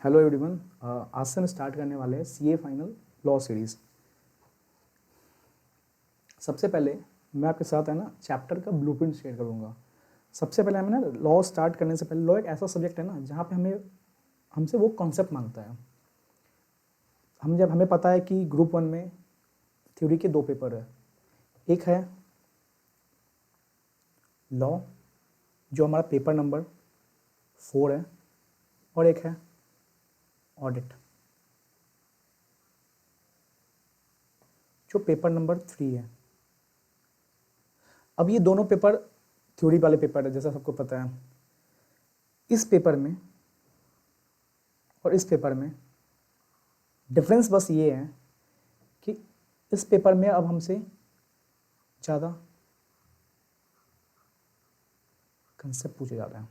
Hello everyone, आज से हम स्टार्ट करने वाले हैं सीए फाइनल लॉ सीरीज़। सबसे पहले मैं आपके साथ है ना चैप्टर का ब्लूप्रिंट शेयर करूँगा। सबसे पहले हमें ना लॉ स्टार्ट करने से पहले लॉ एक ऐसा सब्जेक्ट है ना जहाँ पे हमसे वो कॉन्सेप्ट मांगता है। हमें पता है कि ग्रुप 1 में थ्योरी के 2 पेपर है। एक है लॉ जो हमारा पेपर नंबर 4 है और एक है ऑडिट जो पेपर नंबर 3 है। अब ये दोनों पेपर थ्योरी वाले पेपर है, जैसा सबको पता है। इस पेपर में और इस पेपर में डिफरेंस बस ये है कि इस पेपर में अब हमसे ज़्यादा कंसेप्ट पूछे जा रहे हैं।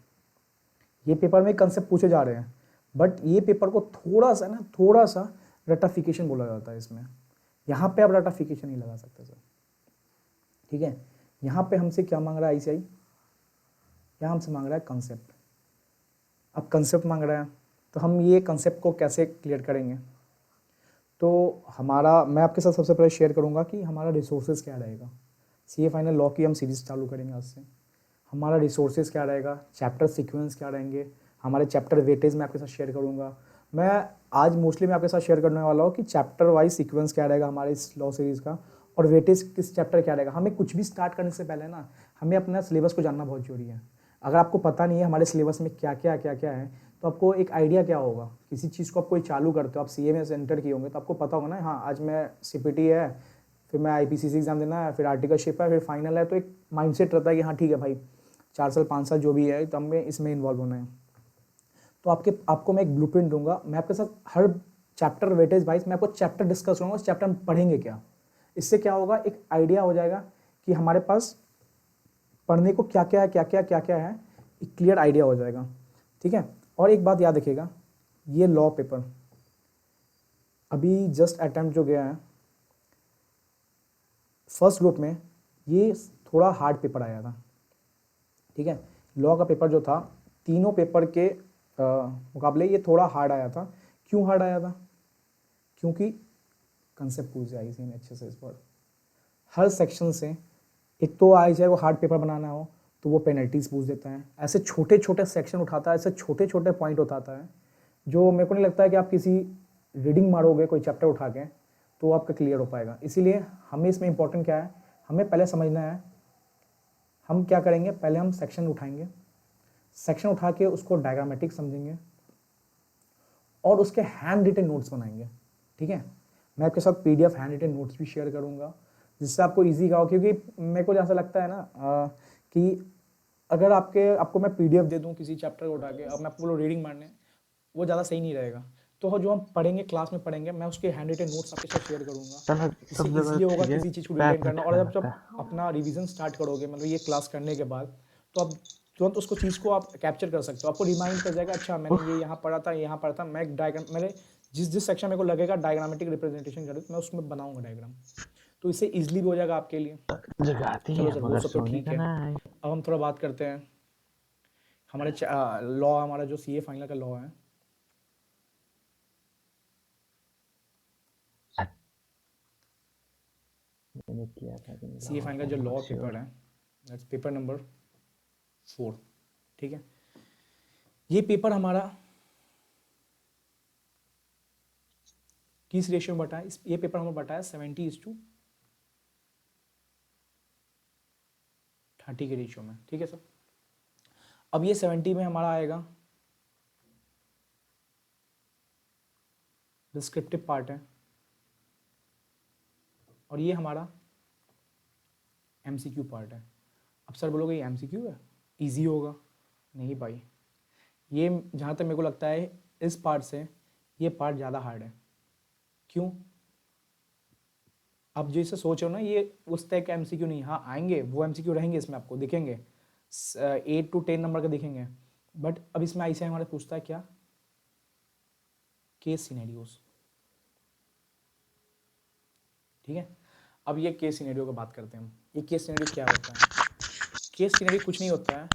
ये पेपर में कंसेप्ट पूछे जा रहे हैं, बट ये पेपर को थोड़ा सा रटाफिकेशन बोला जाता है इसमें। यहाँ पे आप रटाफिकेशन नहीं लगा सकते सर, ठीक है। यहाँ पे हमसे क्या मांग रहा है आईसीआई? यहाँ हमसे मांग रहा है कंसेप्ट। अब कंसेप्ट मांग रहा है तो हम ये कंसेप्ट को कैसे क्लियर करेंगे? तो मैं आपके साथ सबसे पहले शेयर करूँगा कि हमारा रिसोर्सेज क्या रहेगा। सीए फाइनल लॉ की हम सीरीज़ चालू करेंगे आज से। हमारा रिसोर्सेज क्या रहेगा, चैप्टर सीक्वेंस क्या रहेंगे, हमारे चैप्टर वेटेज मैं आपके साथ शेयर करूँगा। मैं आपके साथ शेयर करने वाला हूँ कि चैप्टर वाइज सीक्वेंस क्या रहेगा हमारे इस लॉ सीरीज़ का, और वेटेज किस चैप्टर क्या रहेगा। हमें कुछ भी स्टार्ट करने से पहले ना हमें अपना सिलेबस को जानना बहुत जरूरी है। अगर आपको पता नहीं है हमारे सिलेबस में क्या क्या है तो आपको एक आइडिया क्या होगा। किसी चीज़ को आप कोई चालू करते हो, आप सीए में एंटर किए होंगे तो आपको पता होगा ना, हाँ आज मैं सीपीटी है, फिर मैं आईपीसीसी एग्जाम देना है, फिर आर्टिकलशिप है, फिर फाइनल है। तो एक माइंडसेट रहता है कि हाँ ठीक है भाई 4 साल 5 साल जो भी है तो हमें इसमें इन्वॉल्व होना है। तो आपको मैं एक ब्लूप्रिंट दूंगा। मैं आपके साथ हर चैप्टर वेटेज वाइज मैं आपको चैप्टर डिस्कस करूँगा, उस चैप्टर में पढ़ेंगे क्या। इससे क्या होगा, एक आइडिया हो जाएगा कि हमारे पास पढ़ने को क्या क्या है, एक क्लियर आइडिया हो जाएगा, ठीक है। और एक बात याद रखिएगा, ये लॉ पेपर अभी जस्ट अटेम्प्ट जो गया है फर्स्ट ग्रुप में, ये थोड़ा हार्ड पेपर आया था, ठीक है। लॉ का पेपर जो था तीनों पेपर के मुकाबले ये थोड़ा हार्ड आया था। क्यों हार्ड आया था? क्योंकि कंसेप्ट पूछ आई थी अच्छे से इस बार हर सेक्शन से। एक तो आई चाहे वो हार्ड पेपर बनाना हो तो वो पेनल्टीज पूछ देता है, ऐसे छोटे छोटे सेक्शन उठाता है, ऐसे छोटे छोटे पॉइंट उठाता है जो मेरे को नहीं लगता है कि आप किसी रीडिंग मारोगे कोई चैप्टर उठा के तो आपका क्लियर हो पाएगा। इसीलिए हमें इसमें इंपॉर्टेंट क्या है, हमें पहले समझना है हम क्या करेंगे। पहले हम सेक्शन उठाएंगे, सेक्शन उठा के उसको डायग्रामेटिक समझेंगे और उसके हैंड रिटन नोट्स बनाएंगे, ठीक है। मैं आपके साथ पीडीएफ हैंड रिटन नोट्स भी शेयर करूंगा जिससे आपको इजी का हो। क्योंकि मेरे को जैसा लगता है ना कि अगर आपको मैं पीडीएफ दे दूं किसी चैप्टर को उठा के, अब मैं आपको बोलो रीडिंग मारने, वो ज़्यादा सही नहीं रहेगा। तो जो हम पढ़ेंगे क्लास में पढ़ेंगे, मैं उसके हैंड रिटन नोट्स आपके साथ शेयर करूंगा। चलो इससे सब जगह ईजिली होगा ठीक है, किसी चीज़ को पैर रिटेन मत करना। और खाना जब था। अपना रिवीजन स्टार्ट करोगे, मतलब ये क्लास करने के बाद, तो आप तुरंत उसको चीज़ को आप कैप्चर कर सकते हो। आपको रिमाइंड कर जाएगा, अच्छा मैंने उफ, ये यहाँ पढ़ा था, यहाँ पढ़ा था। मैं एक डायग्राम, मैंने जिस सेक्शन मेरे को लगेगा डायग्रामेटिक रिप्रेजेंटेशन करूँ, मैं उसमें बनाऊंगा डायग्राम, तो इससे ईजिली भी हो जाएगा आपके लिए। जगाती चलो है सर, वो मगर सब तो सोने ठीक का है। ना है। अब हम थोड़ा बात करते हैं हमारे लॉ, हमारा जो सीए फाइनल का लॉ है। मैंने किया था कि सीए फाइनल का जो नॉट लॉ पेपर श्योर। है, दैट्स पेपर नंबर 4, ठीक है। ये पेपर हमारा किस रेशियो में बटा है? ये पेपर हमें बटा है 70:30 के रेशियो में, ठीक है सर। अब ये 70 में हमारा आएगा डिस्क्रिप्टिव पार्ट है, और ये हमारा एमसीक्यू पार्ट है। अब सर बोलोगे ये एमसीक्यू है, इजी होगा। नहीं भाई, ये जहाँ तक मेरे को लगता है इस पार्ट से ये पार्ट ज़्यादा हार्ड है। क्यों? आप जो इसे सोच रहे हो ना, ये उस तरह का एमसीक्यू नहीं। हाँ आएंगे वो एमसीक्यू रहेंगे, इसमें आपको दिखेंगे 8 to 10 नंबर का दिखेंगे, बट अब इसमें आईसीआई हमारे पूछता है क्या? केस सिनेरियोज, ठीक है। अब ये केस सिनेरियो की बात करते हैं हम। ये केस सिनेरियो क्या होता है? केस सिनेरियो कुछ नहीं होता है।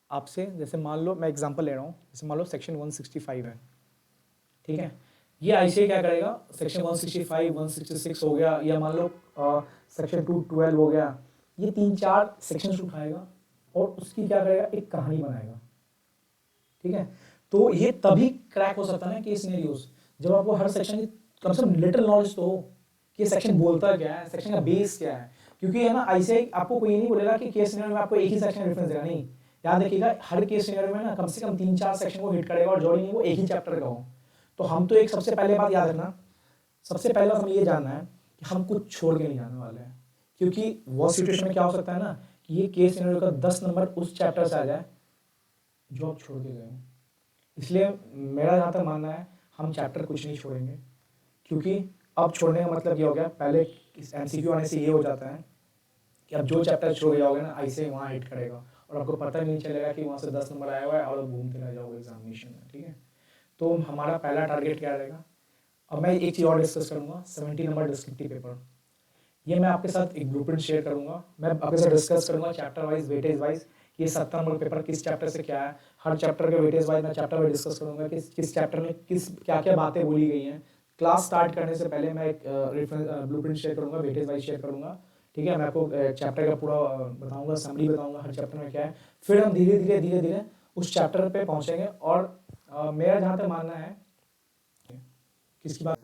आपसे जैसे मान लो, मैं एग्जांपल ले रहा हूँ, जैसे मान लो सेक्शन 165 है, ठीक है। ये आईसीए क्या करेगा, सेक्शन 165 166 हो गया, या मान लो सेक्शन 212 हो गया, ये 3-4 सेक्शन उठाएगा और उसकी क्या करेगा, एक कहानी बनाएगा। ठीक है, तो ये तभी क्रैक हो सकता है ना कि सिनेरियोस, जब आपको हर सेक्शन की कम से कम लिटिल नॉलेज तो हो कि सेक्शन बोलता क्या है, सेक्शन का बेस क्या है। क्योंकि है ना, आईसीआई आपको कोई नहीं बोलेगा कि केस सिनेरियो में आपको एक ही सेक्शन रेफरेंस देगा, नहीं। याद रखिएगा, हर केस सिनेरियो में ना कम से कम 3-4 सेक्शन को हिट करेगा, और जरूरी नहीं वो एक ही चैप्टर का हो। तो हम तो एक सबसे पहले बात याद रखना, सबसे पहले बात हमें ये जानना है कि हम कुछ छोड़ के नहीं जाने वाले हैं। क्योंकि वो सिचुएशन में क्या हो सकता है ना कि ये केस सिनेरियो का 10 नंबर उस चैप्टर से आ जाए जो आप छोड़ के गए हो। इसलिए मेरा जहाँ तक मानना है, हम चैप्टर कुछ नहीं छोड़ेंगे। क्योंकि अब छोड़ने का मतलब ये हो गया, पहले एमसीक्यू आने से ये हो जाता है कि अब जो चैप्टर छोड़ जाओगे ना, ऐसे वहाँ हिट करेगा और आपको पता नहीं चलेगा कि वहाँ से 10 नंबर आया हुआ है और घूमते रह जाओगे एग्जामिनेशन में। ठीक है, तो हमारा पहला टारगेट क्या रहेगा। अब मैं एक चीज़ और डिस्कस करूँगा, 70 नंबर डिस्क्रिप्टिव पेपर। ये मैं आपके साथ एक ब्लूप्रिंट शेयर करूँगा, मैं आपके साथ डिस्कस करूँगा चैप्टर वाइज, वेटेज वाइज, ये 70 नंबर पेपर किस चैप्टर से क्या है। हर चैप्टर के वेटेज वाइज मैं चैप्टर वाइज डिस्कस करूँगा कि किस चैप्टर में किस क्या क्या बातें बोली गई हैं। क्लास स्टार्ट करने से पहले मैं एक रेफरेंस ब्लूप्रिंट शेयर करूँगा, वेटेज वाइज शेयर करूँगा। ठीक है, मैं आपको चैप्टर का पूरा बताऊँगा, समरी बताऊँगा हर चैप्टर में क्या है। फिर हम धीरे धीरे उस चैप्टर पे पहुँचेंगे। और मेरा जहाँ तक मानना है, किसकी बात,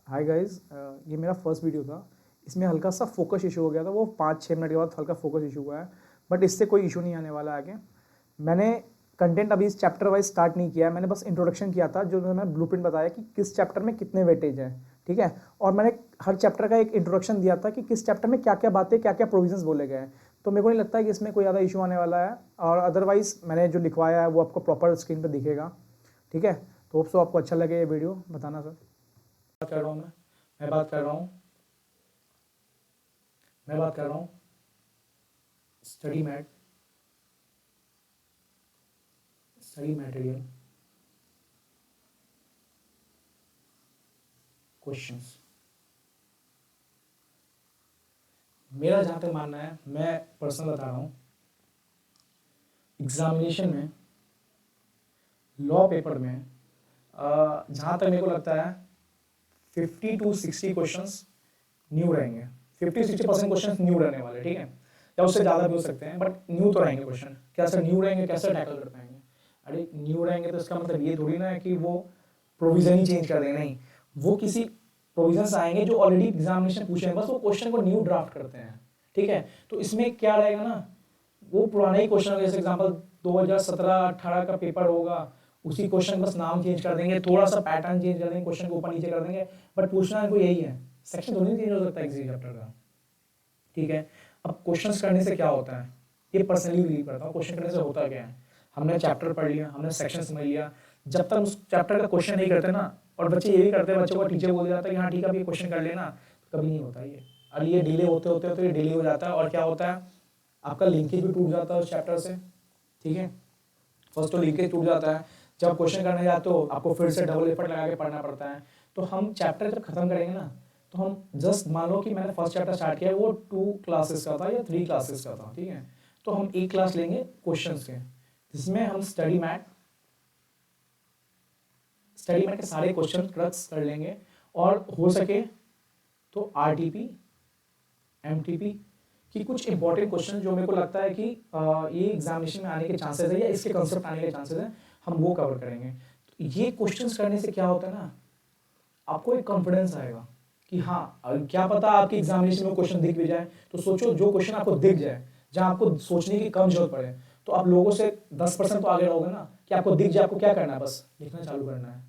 हाय गाइस, ये मेरा फर्स्ट वीडियो था, इसमें हल्का सा फोकस इशू हो गया था, वो 5-6 मिनट के बाद हल्का फोकस इशू हुआ है, बट इससे कोई इशू नहीं आने वाला आगे। मैंने कंटेंट अभी इस चैप्टर वाइज स्टार्ट नहीं किया है, मैंने बस इंट्रोडक्शन किया था, जो मैंने ब्लूप्रिंट बताया कि किस चैप्टर में कितने वेटेज है। ठीक है, और मैंने हर चैप्टर का एक इंट्रोडक्शन दिया था कि किस चैप्टर में क्या क्या बातें, क्या क्या प्रोविजंस बोले गए हैं। तो मेरे को नहीं लगता है कि इसमें कोई ज़्यादा इशू आने वाला है, और अदरवाइज मैंने जो लिखवाया है वो आपको प्रॉपर स्क्रीन पर दिखेगा। ठीक है, तो होप सो आपको अच्छा लगे ये वीडियो, बताना सर। बात कर रहा हूँ मैं बात कर रहा हूँ स्टडी मटेरियल क्वेश्चंस। मेरा जहाँ तक मानना है, मैं पर्सनल बता रहा हूँ, एग्जामिनेशन में लॉ पेपर में जहाँ तक मेरे को लगता है 50 to 60 क्वेश्चंस न्यू रहेंगे। 50-60% क्वेश्चन न्यू रहने वाले, ठीक है, या उससे ज़्यादा भी हो सकते हैं, बट न्यू तो रहेंगे क्वेश्चन। कैसे न्यू रहेंगे, कैसे टैकल कर पाएंगे। अरे न्यू रहेंगे तो इसका मतलब ये थोड़ी ना है कि वो प्रोविजन ही चेंज कर देंगे, नहीं, वो किसी प्रोविजन आएंगे जो ऑलरेडी एग्जामिनेशन पूछे हैं, बस वो क्वेश्चन को न्यू ड्राफ्ट करते हैं। ठीक है, तो इसमें क्या रहेगा ना, वो पुराने ही क्वेश्चन, जैसे एग्जाम्पल 2017-18 का पेपर होगा, उसी क्वेश्चन बस नाम चेंज कर देंगे, थोड़ा सा पैटर्न चेंज कर देंगे, क्वेश्चन को ऊपर नीचे कर देंगे, बट पूछना इनको यही है। सेक्शन थोड़ी नहीं चेंज हो सकता किसी चैप्टर का। ठीक है, अब क्वेश्चंस करने से क्या होता है, ये पर्सनली बिलीव करता हूँ, क्वेश्चन करने से होता क्या है, हमने चैप्टर पढ़ लिया, हमने सेक्शन समझ लिया, जब तक उस चैप्टर का क्वेश्चन नहीं करते ना, और बच्चे ये भी करते हैं, बच्चों को टीचर बोल जाता है कि हाँ ठीक है अब ये क्वेश्चन कर लेना, तो कभी नहीं होता ये। और ये डिले होते होते होते डिले हो जाता है, और क्या होता है, आपका लिंकेज भी टूट जाता है उस चैप्टर से। ठीक है, फर्स्ट तो लिंकेज टूट जाता है, जब क्वेश्चन करने जाते हो आपको फिर से डबल एफर्ट लगा के पढ़ना पड़ता है। तो हम चैप्टर जब खत्म करेंगे ना, तो हम जस्ट मान लो कि मैंने फर्स्ट चैप्टर स्टार्ट किया, वो 2 क्लासेस का था या 3 क्लासेस का था। ठीक है, तो हम एक क्लास लेंगे क्वेश्चंस के, जिसमें हम स्टडी मैट के सारे क्वेश्चन क्रक्स कर लेंगे, और हो सके तो आरटीपी एमटीपी कि कुछ इंपॉर्टेंट क्वेश्चन जो मेरे को लगता है कि ये एग्जामिनेशन में आने के चांसेस है, या इसके कंसेप्ट आने के चांसेस है, हम वो कवर करेंगे। तो ये क्वेश्चंस करने से क्या होता है ना, आपको एक कॉन्फिडेंस आएगा कि हाँ, क्या पता आपकी एग्जामिनेशन में क्वेश्चन दिख भी जाए, तो सोचो जो क्वेश्चन आपको दिख जाए, जहाँ आपको सोचने की कम जरूरत पड़े, तो आप लोगों से 10% तो आगे रहोगे ना, कि आपको दिख जाए, आपको क्या करना है, बस लिखना चालू करना है,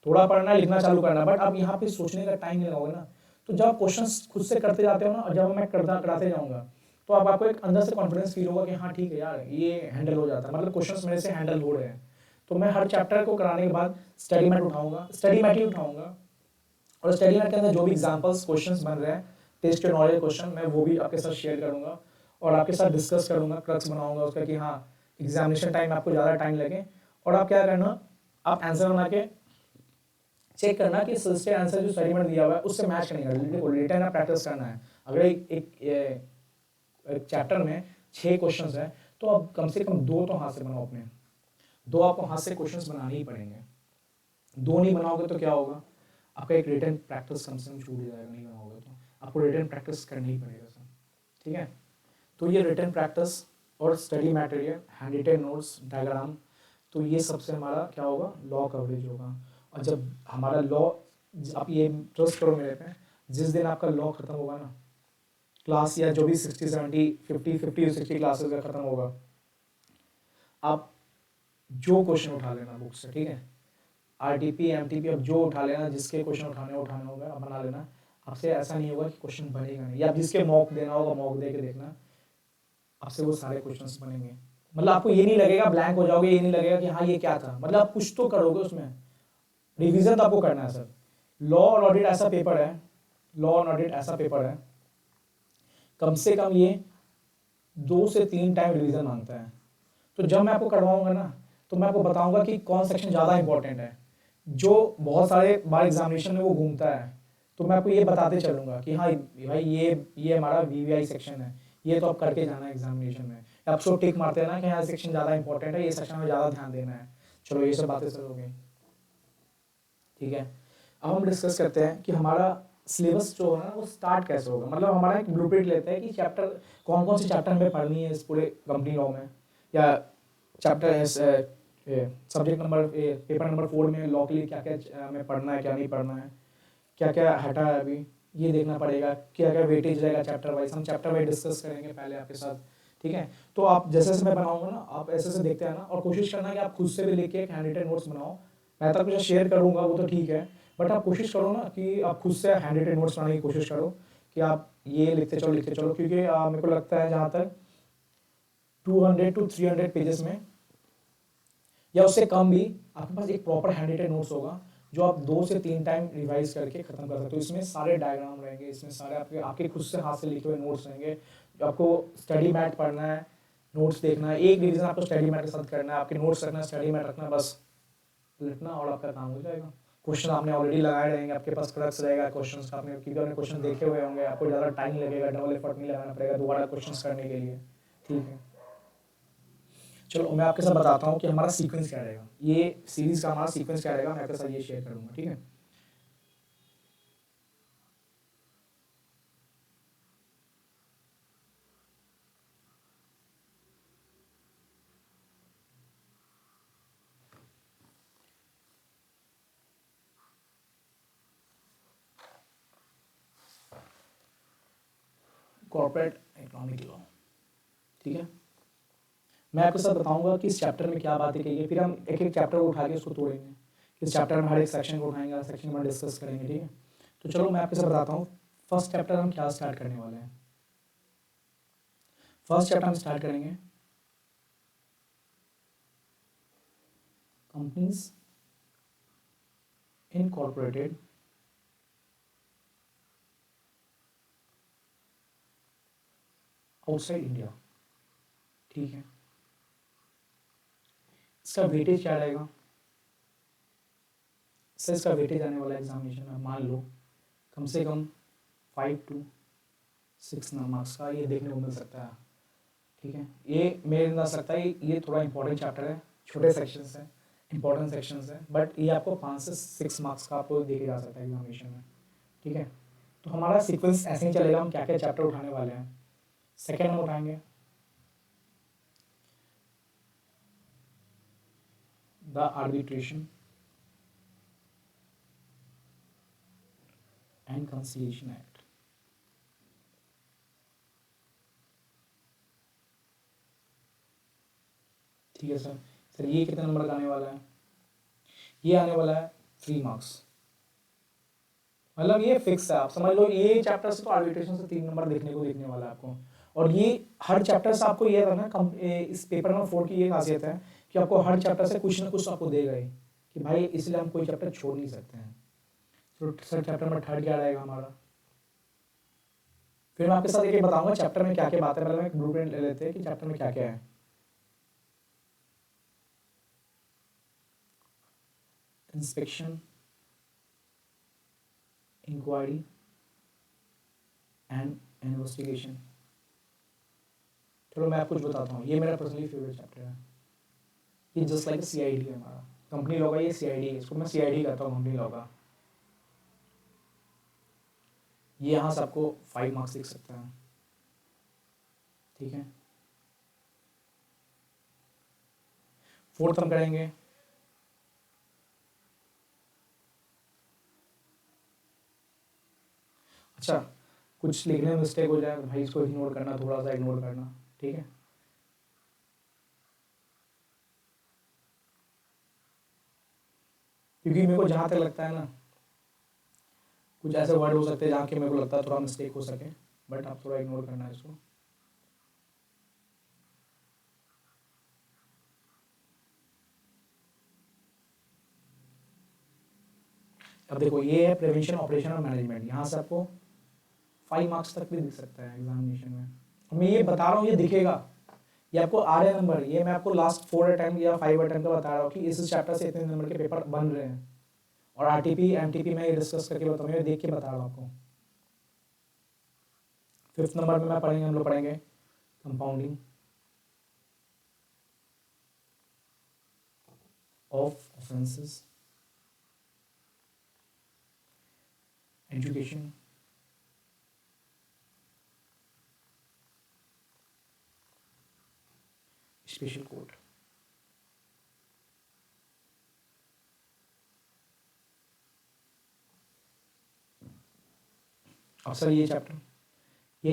थोड़ा पढ़ना है, लिखना चालू करना है, बट अब यहाँ पे सोचने का टाइम नहीं लगोगे ना। तो जब आप क्वेश्चंस खुद से करते जाते हो ना, और जब मैं कराते जाऊँगा, तो अब आपको एक अंदर से कॉन्फिडेंस फील होगा कि हाँ ठीक है यार, ये हैंडल हो जाता है, मतलब क्वेश्चंस मेरे से हैंडल हो रहे हैं। तो मैं हर चैप्टर को कराने के बाद स्टडी मैट ही उठाऊंगा, और स्टडी मैट के अंदर जो भी एग्जांपल्स क्वेश्चंस बन रहे हैं, टेस्ट के नॉलेज क्वेश्चन, मैं वो भी आपके साथ शेयर करूंगा, और आपके साथ डिस्कस करूंगा, क्रक्स बनाऊंगा उसका कि हाँ एग्जामिनेशन टाइम आपको ज़्यादा टाइम लगे, और आप क्या करना, आप आंसर बना के चेक करना कि सजेस्टेड आंसर जो स्टडी मैट दिया हुआ है उससे मैच करने का, रिटर्न आप प्रैक्टिस करना है। अगर एक चैप्टर में 6 क्वेश्चंस हैं, तो अब कम से कम 2 तो हाथ से बनाओ अपने, 2 आपको हाथ से क्वेश्चंस बनाने ही पड़ेंगे। दो नहीं बनाओगे तो क्या होगा, आपका एक रिटन प्रैक्टिस कम से कम छूट जाएगा, नहीं बनाओगे तो आपको रिटन प्रैक्टिस करनी ही पड़ेगा सर, ठीक है। तो ये रिटन प्रैक्टिस और study material, hand written notes, diagram, तो ये सबसे हमारा क्या होगा, लॉ कवरेज होगा। और जब हमारा लॉ, आप ये ट्रस्ट करो मेरे पे, जिस दिन आपका लॉ खत्म होगा ना, क्लास या जो भी 60 70 50 60 क्लासेस का खत्म होगा, आप जो क्वेश्चन उठा लेना बुक से, ठीक है, आरटीपी एमटीपी अब जो उठा लेना, जिसके क्वेश्चन उठाने होगा आप बना लेना। आपसे ऐसा नहीं होगा कि क्वेश्चन बनेगा नहीं, या जिसके मॉक देना होगा मॉक दे के देखना, आपसे वो सारे क्वेश्चंस बनेंगे। मतलब आपको ये नहीं लगेगा ब्लैंक हो जाओगे, ये नहीं लगेगा कि हाँ ये क्या था, मतलब आप कुछ तो करोगे उसमें, रिवीजन तो आपको करना है सर। लॉ और ऑडिट ऐसा पेपर है, लॉ और ऑडिट ऐसा पेपर है, कम से कम ये 2 से 3 टाइम रिवीजन मांगता है। तो जब मैं आपको करवाऊंगा ना, तो मैं आपको बताऊंगा कि कौन सेक्शन ज़्यादा इंपॉर्टेंट है, जो बहुत सारे बार एग्जामिनेशन में वो घूमता है, तो मैं आपको ये बताते चलूंगा कि हाँ भाई ये हमारा वीवीआई सेक्शन है, ये तो आप करके जाना है एग्जामिनेशन में, आप सो टिक मारते हैं ना कि हाँ सेक्शन ज़्यादा इंपॉर्टेंट है, ये सेक्शन में ज़्यादा ध्यान देना है। चलो ये सब बातें सर हो गई, ठीक है। अब हम डिस्कस करते हैं कि हमारा सिलेबस जो है ना वो स्टार्ट कैसे होगा। मतलब हमारा एक ब्लूप्रिंट लेते हैं कि चैप्टर कौन कौन से चैप्टर हमें पढ़नी है इस पूरे कंपनी लॉ में, या chapter subject number paper number 4 में लॉ के लिए क्या क्या हमें पढ़ना है, क्या नहीं पढ़ना है, क्या क्या हटा है अभी, ये देखना पड़ेगा, क्या क्या वेटेज रहेगा चैप्टर वाइज, हम चैप्टर वाइज डिस्कस करेंगे पहले आपके साथ, ठीक है। तो आप जैसे जैसे मैं बनाऊंगा ना, आप ऐसे ऐसे देखते हैं ना, और कोशिश करना कि आप खुद से भी लिख के एक हैंड रिटन नोट्स बनाओ। मैं तो कुछ शेयर करूंगा वो तो ठीक है, बट आप कोशिश करो ना कि आप खुद से हैंड रिटन नोट्स बनाने की कोशिश करो, कि आप ये लिखते चलो, क्योंकि मेरे को लगता है जहाँ तक 200 to 300 पेजेस में या उससे कम भी आपके पास एक प्रॉपर हैंड रिटन नोट्स होगा, जो आप 2 से 3 टाइम रिवाइज करके खत्म कर सकते हो। इसमें सारे डायग्राम रहेंगे, इसमें सारे आपके आपके खुद से हाथ से लिखे हुए नोट्स रहेंगे। आपको स्टडी मैट पढ़ना है, नोट्स देखना है, एक रिवीजन आपको स्टडी मैट के साथ करना है, आपके नोट्स रखना है, स्टडी मैट रखना, बस लिखना और आपका काम हो जाएगा। क्वेश्चन आपने ऑलरेडी लगाए रहेंगे, आपके पास क्रक्स रहेगा क्वेश्चन का, आपने क्योंकि आपने क्वेश्चन देखे हुए होंगे, आपको ज़्यादा टाइम लगेगा, डबल एफर्ट नहीं लगाना पड़ेगा दोबारा क्वेश्चन करने के लिए, ठीक है। चलो मैं आपके साथ बताता हूँ कि हमारा सीक्वेंस क्या रहेगा, ये सीरीज का हमारा सीक्वेंस क्या रहेगा, मैं आपके साथ ये शेयर करूँगा, ठीक है। कॉर्पोरेट इकोनॉमिक लॉ, ठीक है। मैं आपके साथ बताऊंगा कि इस चैप्टर में क्या बातें कही है, फिर हम एक एक चैप्टर को उठा के उसको तोड़ेंगे, इस चैप्टर में हर एक सेक्शन को उठाएंगे, सेक्शन में डिस्कस करेंगे, ठीक है। तो चलो मैं आपके साथ बताता हूँ फर्स्ट चैप्टर हम क्या स्टार्ट करने वाले हैं। फर्स्ट चैप्टर हम स्टार्ट करेंगे कंपनीज इनकॉर्पोरेटेड आउटसाइड इंडिया, ठीक है। इसका वेटेज क्या रहेगा सर, इसका वेटेज आने वाला एग्जामिनेशन में मान लो कम से कम 5 to 6 मार्क्स का ये देखने को मिल सकता है, ठीक है। ये मेरे अंदर सकता है ये थोड़ा इंपॉर्टेंट चैप्टर है, छोटे सेक्शंस हैं, इंपॉर्टेंट सेक्शंस हैं, बट ये आपको 5 से 6 मार्क्स का आपको देखे जा सकता है एग्जामिनेशन में, ठीक है। तो हमारा सीक्वेंस ऐसे ही चलेगा, हम क्या क्या चैप्टर उठाने वाले हैं। सेकेंड हम उठाएंगे the arbitration and conciliation act, ठीक है सर। सर ये कितने नंबर का आने वाला है, ये आने वाला है 3 मार्क्स, मतलब ये फिक्स है, आप समझ लो ये चैप्टर से तो आर्बिट्रेशन से 3 नंबर देखने वाला है आपको। और ये हर चैप्टर से आपको ये था ना, इस पेपर नंबर 4 की ये खासियत है कि आपको हर चैप्टर से कुछ ना कुछ आपको देगा ही, कि भाई इसलिए हम कोई चैप्टर छोड़ नहीं सकते हैं। तो सर चैप्टर नंबर 3 क्या रहेगा हमारा, फिर मैं आपके साथ एक बताऊंगा चैप्टर में क्या क्या बात है, पहले मैं एक ब्लूप्रिंट ले लेते हैं कि चैप्टर में क्या क्या है। Inspection, inquiry and investigation. चलो मैं आपको कुछ बताता हूँ, ये मेरा पर्सनली फेवरेट चैप्टर है, ये जस्ट लाइक सीआईडी है हमारा, कंपनी लॉ का ये CID है, इसको मैं CID कहता हूँ कंपनी लॉ का। ये यहाँ से आपको 5 मार्क्स दिख सकते हैं, ठीक है। फोर्थ हम करेंगे अच्छा, कुछ लिखने में मिस्टेक हो जाए तो भाई इसको इग्नोर करना, थोड़ा सा इग्नोर करना, ठीक है। क्योंकि मेरे को जहाँ तक लगता है ना, कुछ ऐसे वर्ड हो सकते हैं जहाँ के मेरे को लगता है थोड़ा मिस्टेक हो सके, बट आप थोड़ा इग्नोर करना है इसको। अब देखो ये है प्रिवेंशन, ऑपरेशन और मैनेजमेंट, यहाँ से आपको 5 मार्क्स तक भी दिख सकता है एग्जामिनेशन में। मैं ये बता रहा हूँ, ये दिखेगा, ये आपको आ रहे नंबर, ये मैं आपको लास्ट 4 अटेम्प्ट या 5 अटेम्प्ट का बता रहा हूँ कि इस चैप्टर से इतने नंबर के पेपर बन रहे हैं, और RTP MTP में ये डिस्कस करके बताऊँ, देख के बता रहा हूँ आपको। 5th नंबर में हम लोग पढ़ेंगे compounding of offences, education, special court. अक्सर ये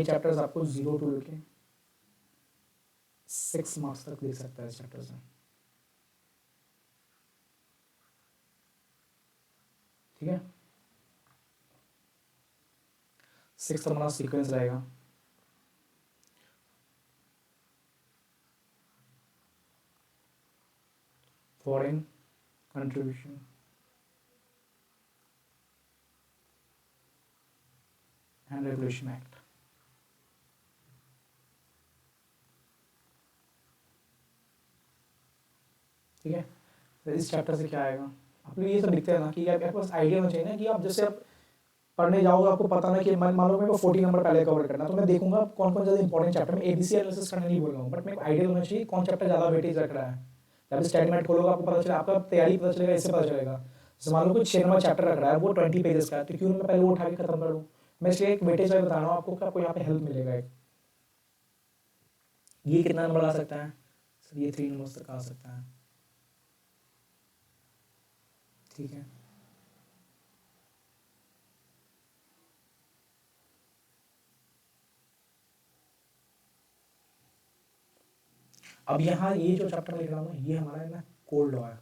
चैप्टर्स आपको 0 to लेके 6 मार्क्स तक दे सकता है इस चैप्टर से, ठीक है। 6 हमारा सीक्वेंस रहेगा, foreign contribution, and regulation act, ठीक है। तो इस चैप्टर से क्या आएगा, आप लोग ये सब लिखते हैं ना कि आपके पास आइडिया होना चाहिए ना कि आप जैसे आप पढ़ने जाओगे, आपको पता ना कि मान लो मेरे को 40 नंबर पहले कवर करना, तो मैं देखूंगा कौन कौन ज़्यादा इंपॉर्टेंट चैप्टर में ABC एनालिसिस करने नहीं बोल रहा हूँ, बट मेरे को आइडिया होना चाहिए कौन चैप्टर ज़्यादा वेटेज रख रहा है। जब स्टेटमेंट खोलोगे आपको पता चलेगा, आपका तैयारी पता चलेगा, इससे पता चलेगा। जैसे मान लो कुछ 6 नंबर चैप्टर रख रहा है, वो 20 पेजेस का है, तो क्यों मैं पहले वो उठा के खत्म करूँ। मैं इसलिए एक वेटेज बता रहा हूँ आपको कि आपको यहाँ पे हेल्प मिलेगा। एक ये कितना नंबर आ सकता है सर, ये 3 नंबर तक आ सकता है, ठीक है। अब यहाँ ये जो चैप्टर लिख रहा हूँ ये हमारा है ना कोल्ड लॉ है,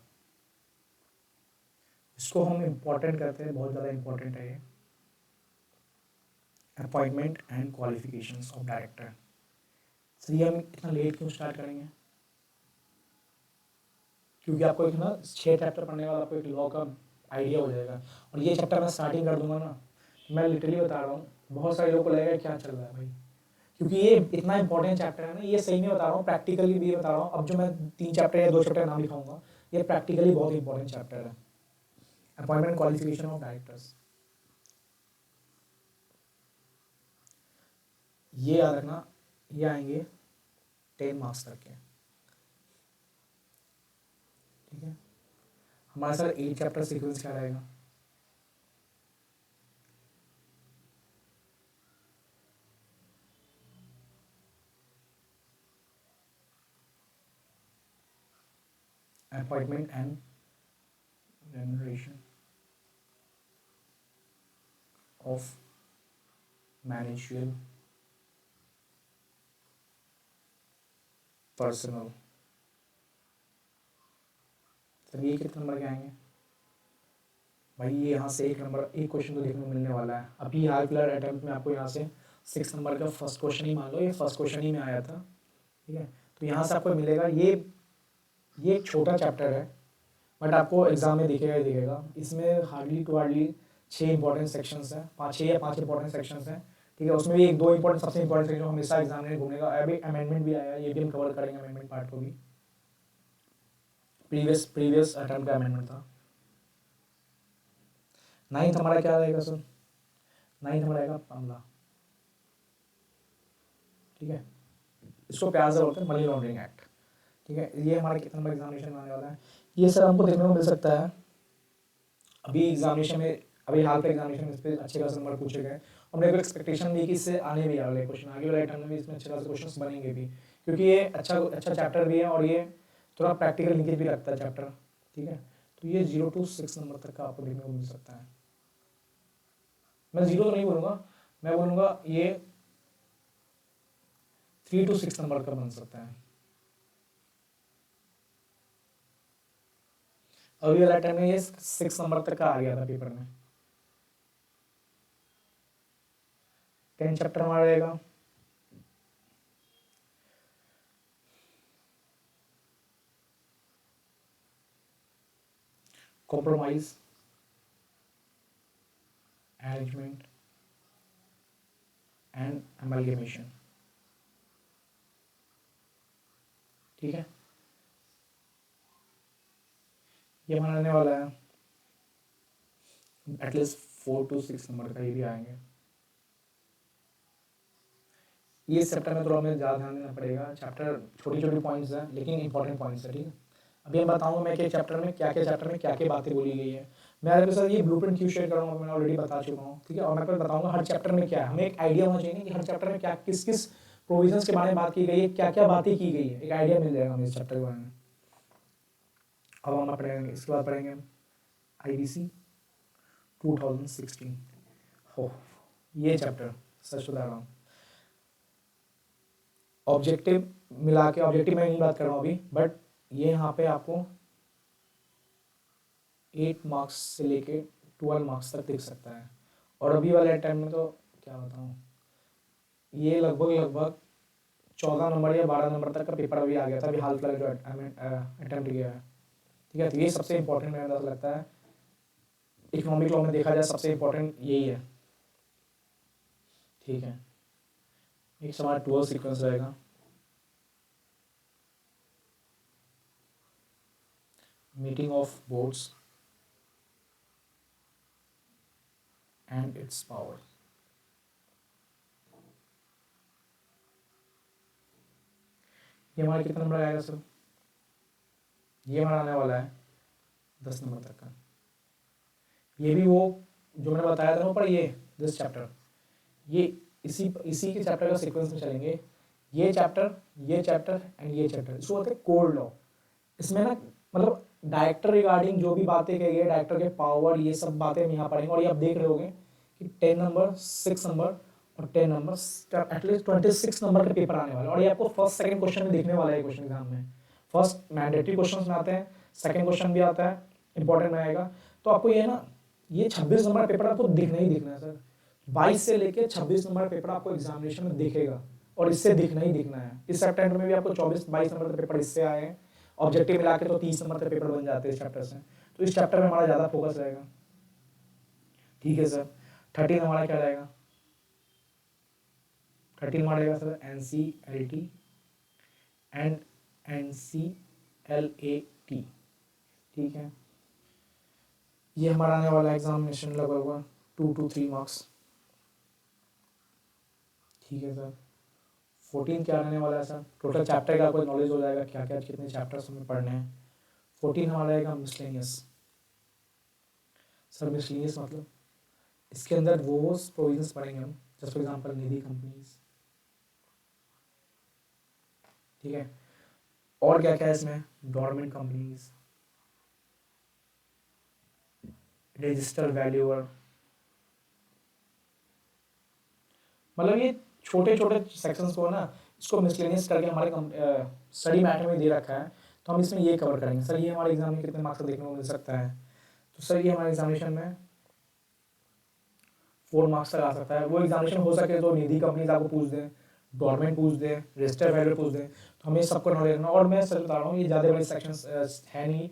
इसको हम इम्पोर्टेंट करते हैं, बहुत ज़्यादा इम्पोर्टेंट है ये। Appointment and qualifications of director. Sir ये हम इतना लेट क्यों स्टार्ट करेंगे, क्योंकि आपको एक ना 6 चैप्टर पढ़ने के बाद आपको एक लॉ का आइडिया हो जाएगा, और ये चैप्टर मैं स्टार्टिंग कर दूंगा ना, मैं लिटरली बता रहा हूँ बहुत सारे लोगों को लगेगा क्या चल रहा है भाई, क्योंकि ये इतना इंपॉर्टेंट चैप्टर है ना, ये सही में बता रहा हूँ, प्रैक्टिकली भी बता रहा हूँ। अब जो मैं 3 चैप्टर या 2 चैप्टर नाम लिखाऊंगा, ये प्रैक्टिकली बहुत इंपॉर्टेंट चैप्टर है। अपॉइंटमेंट क्वालिफिकेशन ऑफ डायरेक्टर्स, ये याद रखना, ये आएंगे 10 मार्क्स तक के, ठीक है। हमारा सर 8 चैप्टर सीक्वेंस क्या रहेगा, appointment and remuneration of managerial personnel। Sir ये कितने नंबर के आएंगे भाई, ये यहाँ से एक क्वेश्चन तो देखने को मिलने वाला है। अभी हाल फिलहाल अटेम्प्ट में आपको यहाँ से 6 नंबर का फर्स्ट क्वेश्चन ही मान लो, ये फर्स्ट क्वेश्चन ही में आया था, ठीक है। तो यहाँ से आपको मिलेगा, ये एक छोटा चैप्टर है, बट आपको एग्जाम में दिखेगा ही दिखेगा। इसमें hardly two hardly 6 important sections हैं, 6 या 5 इंपॉर्टेंट सेक्शंस हैं, ठीक है। उसमें भी 1-2 इंपॉर्टेंट, सबसे इंपॉर्टेंट सेक्शन हमेशा एग्जाम में घूमेगा। अभी अमेंडमेंट भी आया है, ये भी हम कवर करेंगे, अमेंडमेंट पार्ट को भी। प्रीवियस अटेम्प्ट का अमेंडमेंट था। 9th हमारा क्या रहेगा सर, 9th हमारा रहेगा मामला, ठीक है। इसको प्यार से बोलते हैं मनी लॉन्ड्रिंग एक्ट, ठीक है। ये हमारा कितना नंबर एग्जामिनेशन आने वाला है, ये सर हमको देखने को मिल सकता है अभी एग्जामिनेशन में, अभी हाल के एग्जामिनेशन में इस पे अच्छे खासे नंबर पूछे गए और मेरे को एक्सपेक्टेशन भी कि इससे आने भी वाले क्वेश्चन, आगे वाले टाइम में भी इसमें अच्छे खासे क्वेश्चंस बनेंगे भी, क्योंकि ये अच्छा अच्छा चैप्टर भी है और ये थोड़ा प्रैक्टिकल लिंकेज भी रखता है चैप्टर, ठीक है। तो ये 0 to 6 नंबर तक का आपको देखने को मिल सकता है। मैं 0 तो नहीं बोलूँगा, मैं बोलूँगा ये 3 to 6 नंबर का बन सकता है। अभी वाला टाइम में ये 6 नंबर तक का आ गया था पेपर में। 10 चैप्टर हमारा रहेगा, compromise, arrangement and amalgamation, ठीक है। ये हमारा आने वाला है एटलीस्ट 4 to 6 नंबर का, ये भी आएंगे। ये चैप्टर में थोड़ा हमें ज़्यादा ध्यान देना पड़ेगा, चैप्टर छोटी छोटी पॉइंट्स हैं लेकिन इंपॉर्टेंट पॉइंट्स है, ठीक है। अभी मैं बताऊंगा मैं कि चैप्टर में क्या क्या बातें बोली गई है। मैं आपके साथ ये ब्लूप्रिंट क्यों शेयर करूँगा, मैंने ऑलरेडी बता चुका हूँ, ठीक है। और मैं आपको बताऊंगा हर चैप्टर में क्या है, हमें एक आइडिया होना चाहिए कि हर चैप्टर में क्या किस किस प्रोविजंस के बारे में बात की गई है, क्या क्या बातें की गई है, एक आइडिया मिल जाएगा हमें इस चैप्टर के बारे में। अब हम पढ़ेंगे, इसके बाद पढ़ेंगे IBC 2016। हो ये चैप्टर सच बता रहा हूँ, ऑब्जेक्टिव मिला के, ऑब्जेक्टिव मैं नहीं बात कर रहा हूँ अभी, बट ये यहाँ पे आपको 8 मार्क्स से लेके 12 मार्क्स तक दिख सकता है। और अभी वाले टाइम में तो क्या बताऊँ, ये लगभग 14 नंबर या 12 नंबर तक का पेपर अभी आ गया था, अभी हाल फिलहाल जो अटेम्प्ट किया है, ठीक है। तो ये सबसे इंपॉर्टेंट मेरे अंदाज लगता है, इकोनॉमिक लॉ में देखा जाए सबसे इंपॉर्टेंट यही है, ठीक है। एक हमारा 12 सीक्वेंस रहेगा, meeting of boards and it's power. ये हमारा कितना नंबर आएगा सर, ये हमारा आने वाला है 10 नंबर तक का। ये भी वो जो मैंने बताया था ना ऊपर, ये दिस चैप्टर, ये इसी के चैप्टर का सीक्वेंस में चलेंगे, ये चैप्टर एंड ये चैप्टर, इसको बोलते हैं कोर लॉ। इसमें ना मतलब डायरेक्टर रिगार्डिंग जो भी बातें कही गई, डायरेक्टर के पावर, ये सब बातें हम यहाँ पढ़ेंगे। और ये आप देख रहे होंगे कि 10 नंबर, 6 नंबर और 10 नंबर, एटलीस्ट 26 नंबर का पेपर आने वाला है। और ये आपको फर्स्ट सेकंड क्वेश्चन में दिखने वाला है क्वेश्चन एग्जाम में। फर्स्ट मैंडेटरी क्वेश्चन में आते हैं, सेकंड क्वेश्चन भी आता है, इंपॉर्टेंट में आएगा। तो आपको ये ना, ये 26 नंबर पेपर आपको दिखना ही दिखना है सर। 22 से लेके 26 नंबर पेपर आपको एग्जामिनेशन में दिखेगा और इससे दिखना ही दिखना है। इस सेप्टेम्बर में भी आपको 24-22 नंबर के पेपर इससे आए हैं, ऑब्जेक्टिव मिला के तो 30 नंबर के पेपर बन जाते हैं इस चैप्टर से। तो इस चैप्टर में हमारा ज़्यादा फोकस रहेगा, ठीक है सर। 13 हमारा क्या रहेगा, 13 हमारा रहेगा सर NCLT एंड NCLAT, ठीक है। ये हमारा आने वाला एग्जामिनेशन लगभग 2 to 3 मार्क्स, ठीक है सर। 14 क्या रहने वाला है सर, टोटल चैप्टर का आपको नॉलेज हो जाएगा, क्या क्या कितने चैप्टर्स हमें पढ़ने हैं। 14 हमारा रहेगा मिसलेनियस। सर मिसलेनियस मतलब इसके अंदर वो प्रोविजंस पढ़ेंगे हम, जैसे फॉर एग्जांपल निधि कंपनीज, ठीक है। और क्या क्या है इसमें, गवर्नमेंट कंपनीज, रजिस्टर वैल्यूअर, मतलब ये छोटे छोटे सेक्शंस को ना, इसको मिसलेनियस करके हमारे स्टडी मैटर में दे रखा है, तो हम इसमें ये कवर करेंगे। सर ये हमारे एग्जाम में कितने मार्क्स देखने को मिल सकता है, तो सर ये हमारे एग्जामिनेशन में 4 मार्क्स तक आ सकता है। वो एग्जामिनेशन हो सके तो निधि कंपनीज आपको पूछ दें, गवर्नमेंट पूछ दें, रजिस्टर वैल्यू पूछ दें, तो हमें सबको नॉलेज रखना। और मैं सर बता रहा हूँ ये ज़्यादा बड़े सेक्शन है नहीं,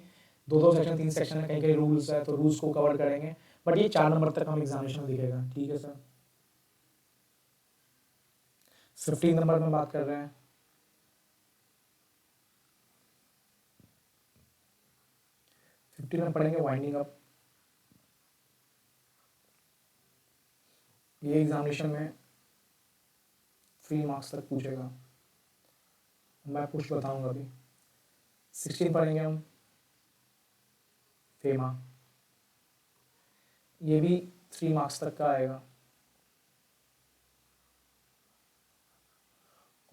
2-2 सेक्शन 3 सेक्शन है, कहीं कहीं रूल्स है तो रूल्स को कवर करेंगे, बट ये 4 नंबर तक हम एग्जामिनेशन में दिखेगा, ठीक है सर। 15 नंबर में बात कर रहे हैं, 15 में पढ़ेंगे वाइंडिंग अप। ये एग्जामिनेशन में 3 मार्क्स तक पूछेगा, मैं कुछ बताऊंगा अभी। 16 पढ़ेंगे हम फेमा, ये भी 3 मार्क्स तक का आएगा।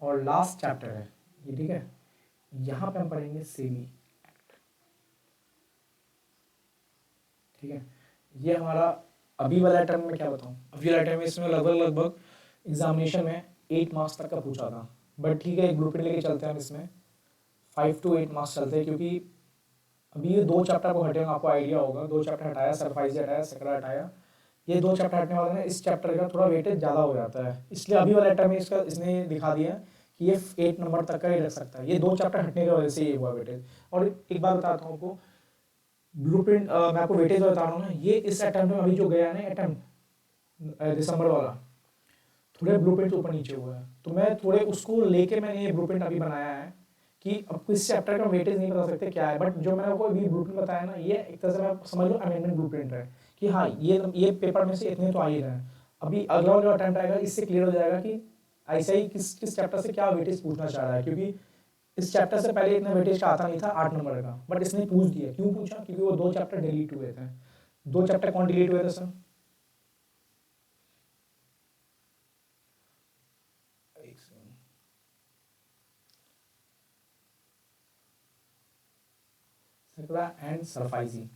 और लास्ट चैप्टर है ये, ठीक है, यहाँ पे हम पढ़ेंगे सेबी एक्ट, ठीक है। ये हमारा अभी वाला टर्म में क्या बताऊँ, अभी वाला टर्म में इसमें लगभग एग्जामिनेशन में 8 मार्क्स तक का पूछा था, बट ठीक है एक ब्लूप्रिंट लेके चलते हैं हम, इसमें 5 to 8 मार्क्स चलते हैं, क्योंकि अभी ये 2 चैप्टर को हटेंगे, आपको आइडिया होगा, 2 चैप्टर हटाया, सरफाइजी हटाया, सकरा हटाया, ये 2 चैप्टर हटने वाले हैं, इस चैप्टर का थोड़ा वेटेज ज़्यादा हो जाता है, इसलिए अभी वाला टर्म में इसने दिखा दिया कि ये 8 नंबर तक का ही रख सकता है, ये 2 चैप्टर हटने की वजह से ये हुआ वेटेज। और एक बात बताता हूँ आपको, ब्लूप्रिंट मैं आपको वेटेज बता रहा हूँ ना, ये इस अटेम्प्ट में अभी जो गया है ना अटेम्प्ट दिसंबर वाला, थोड़े ब्लूप्रिंट ऊपर नीचे हुआ है, तो मैं थोड़े उसको लेके मैंने ये ब्लूप्रिंट अभी बनाया है कि अब इस चैप्टर का वेटेज नहीं बता सकते क्या है, बट जो मैंने आपको अभी ब्लूप्रिंट बताया ना, ये एक तरह से मैं समझ लो अमेंडमेंट ब्लूप्रिंट है कि हाँ ये पेपर में से इतने तो आ ही रहे हैं। अभी अगला वाला अटेम्प्ट आएगा, इससे क्लियर हो जाएगा कि ऐसा ही किस चैप्टर से क्या वेटेज पूछना चाह रहा है, क्योंकि इस चैप्टर से पहले इतना वेटेज का आता नहीं था 8 नंबर का, बट इसने पूछ दिया। क्यों पूछा? क्योंकि वो 2 चैप्टर डिलीट हुए थे। 2 चैप्टर कौन डिलीट हुए थे सर? सकरा एंड सरफाइजी।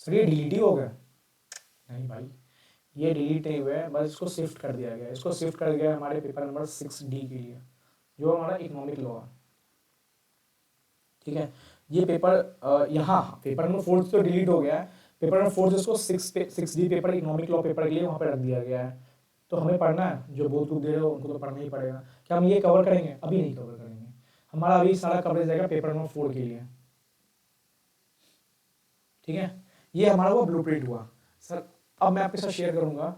सर ये डिलीट ही हो गया? नहीं भाई, ये डिलीट नहीं हुआ है, बस इसको शिफ्ट कर दिया गया, इसको शिफ्ट कर दिया हमारे पेपर नंबर 6D के लिए, जो हमारा इकोनॉमिक लॉ है, ठीक है। ये पेपर यहाँ पेपर नंबर 4 तो डिलीट हो गया है, पेपर नंबर 4 इसको 6D paper economic law paper के लिए वहाँ पर रख दिया गया है। तो हमें पढ़ना है, जो बहुत कुछ दे रहे हो उनको तो पढ़ना ही पड़ेगा। क्या हम ये कवर करेंगे? अभी नहीं कवर करेंगे, हमारा अभी सारा कवरेज जाएगा पेपर नंबर 4 के लिए, ठीक है। ये हमारा वो ब्लूप्रिंट हुआ। सर अब मैं आपके साथ शेयर करूंगा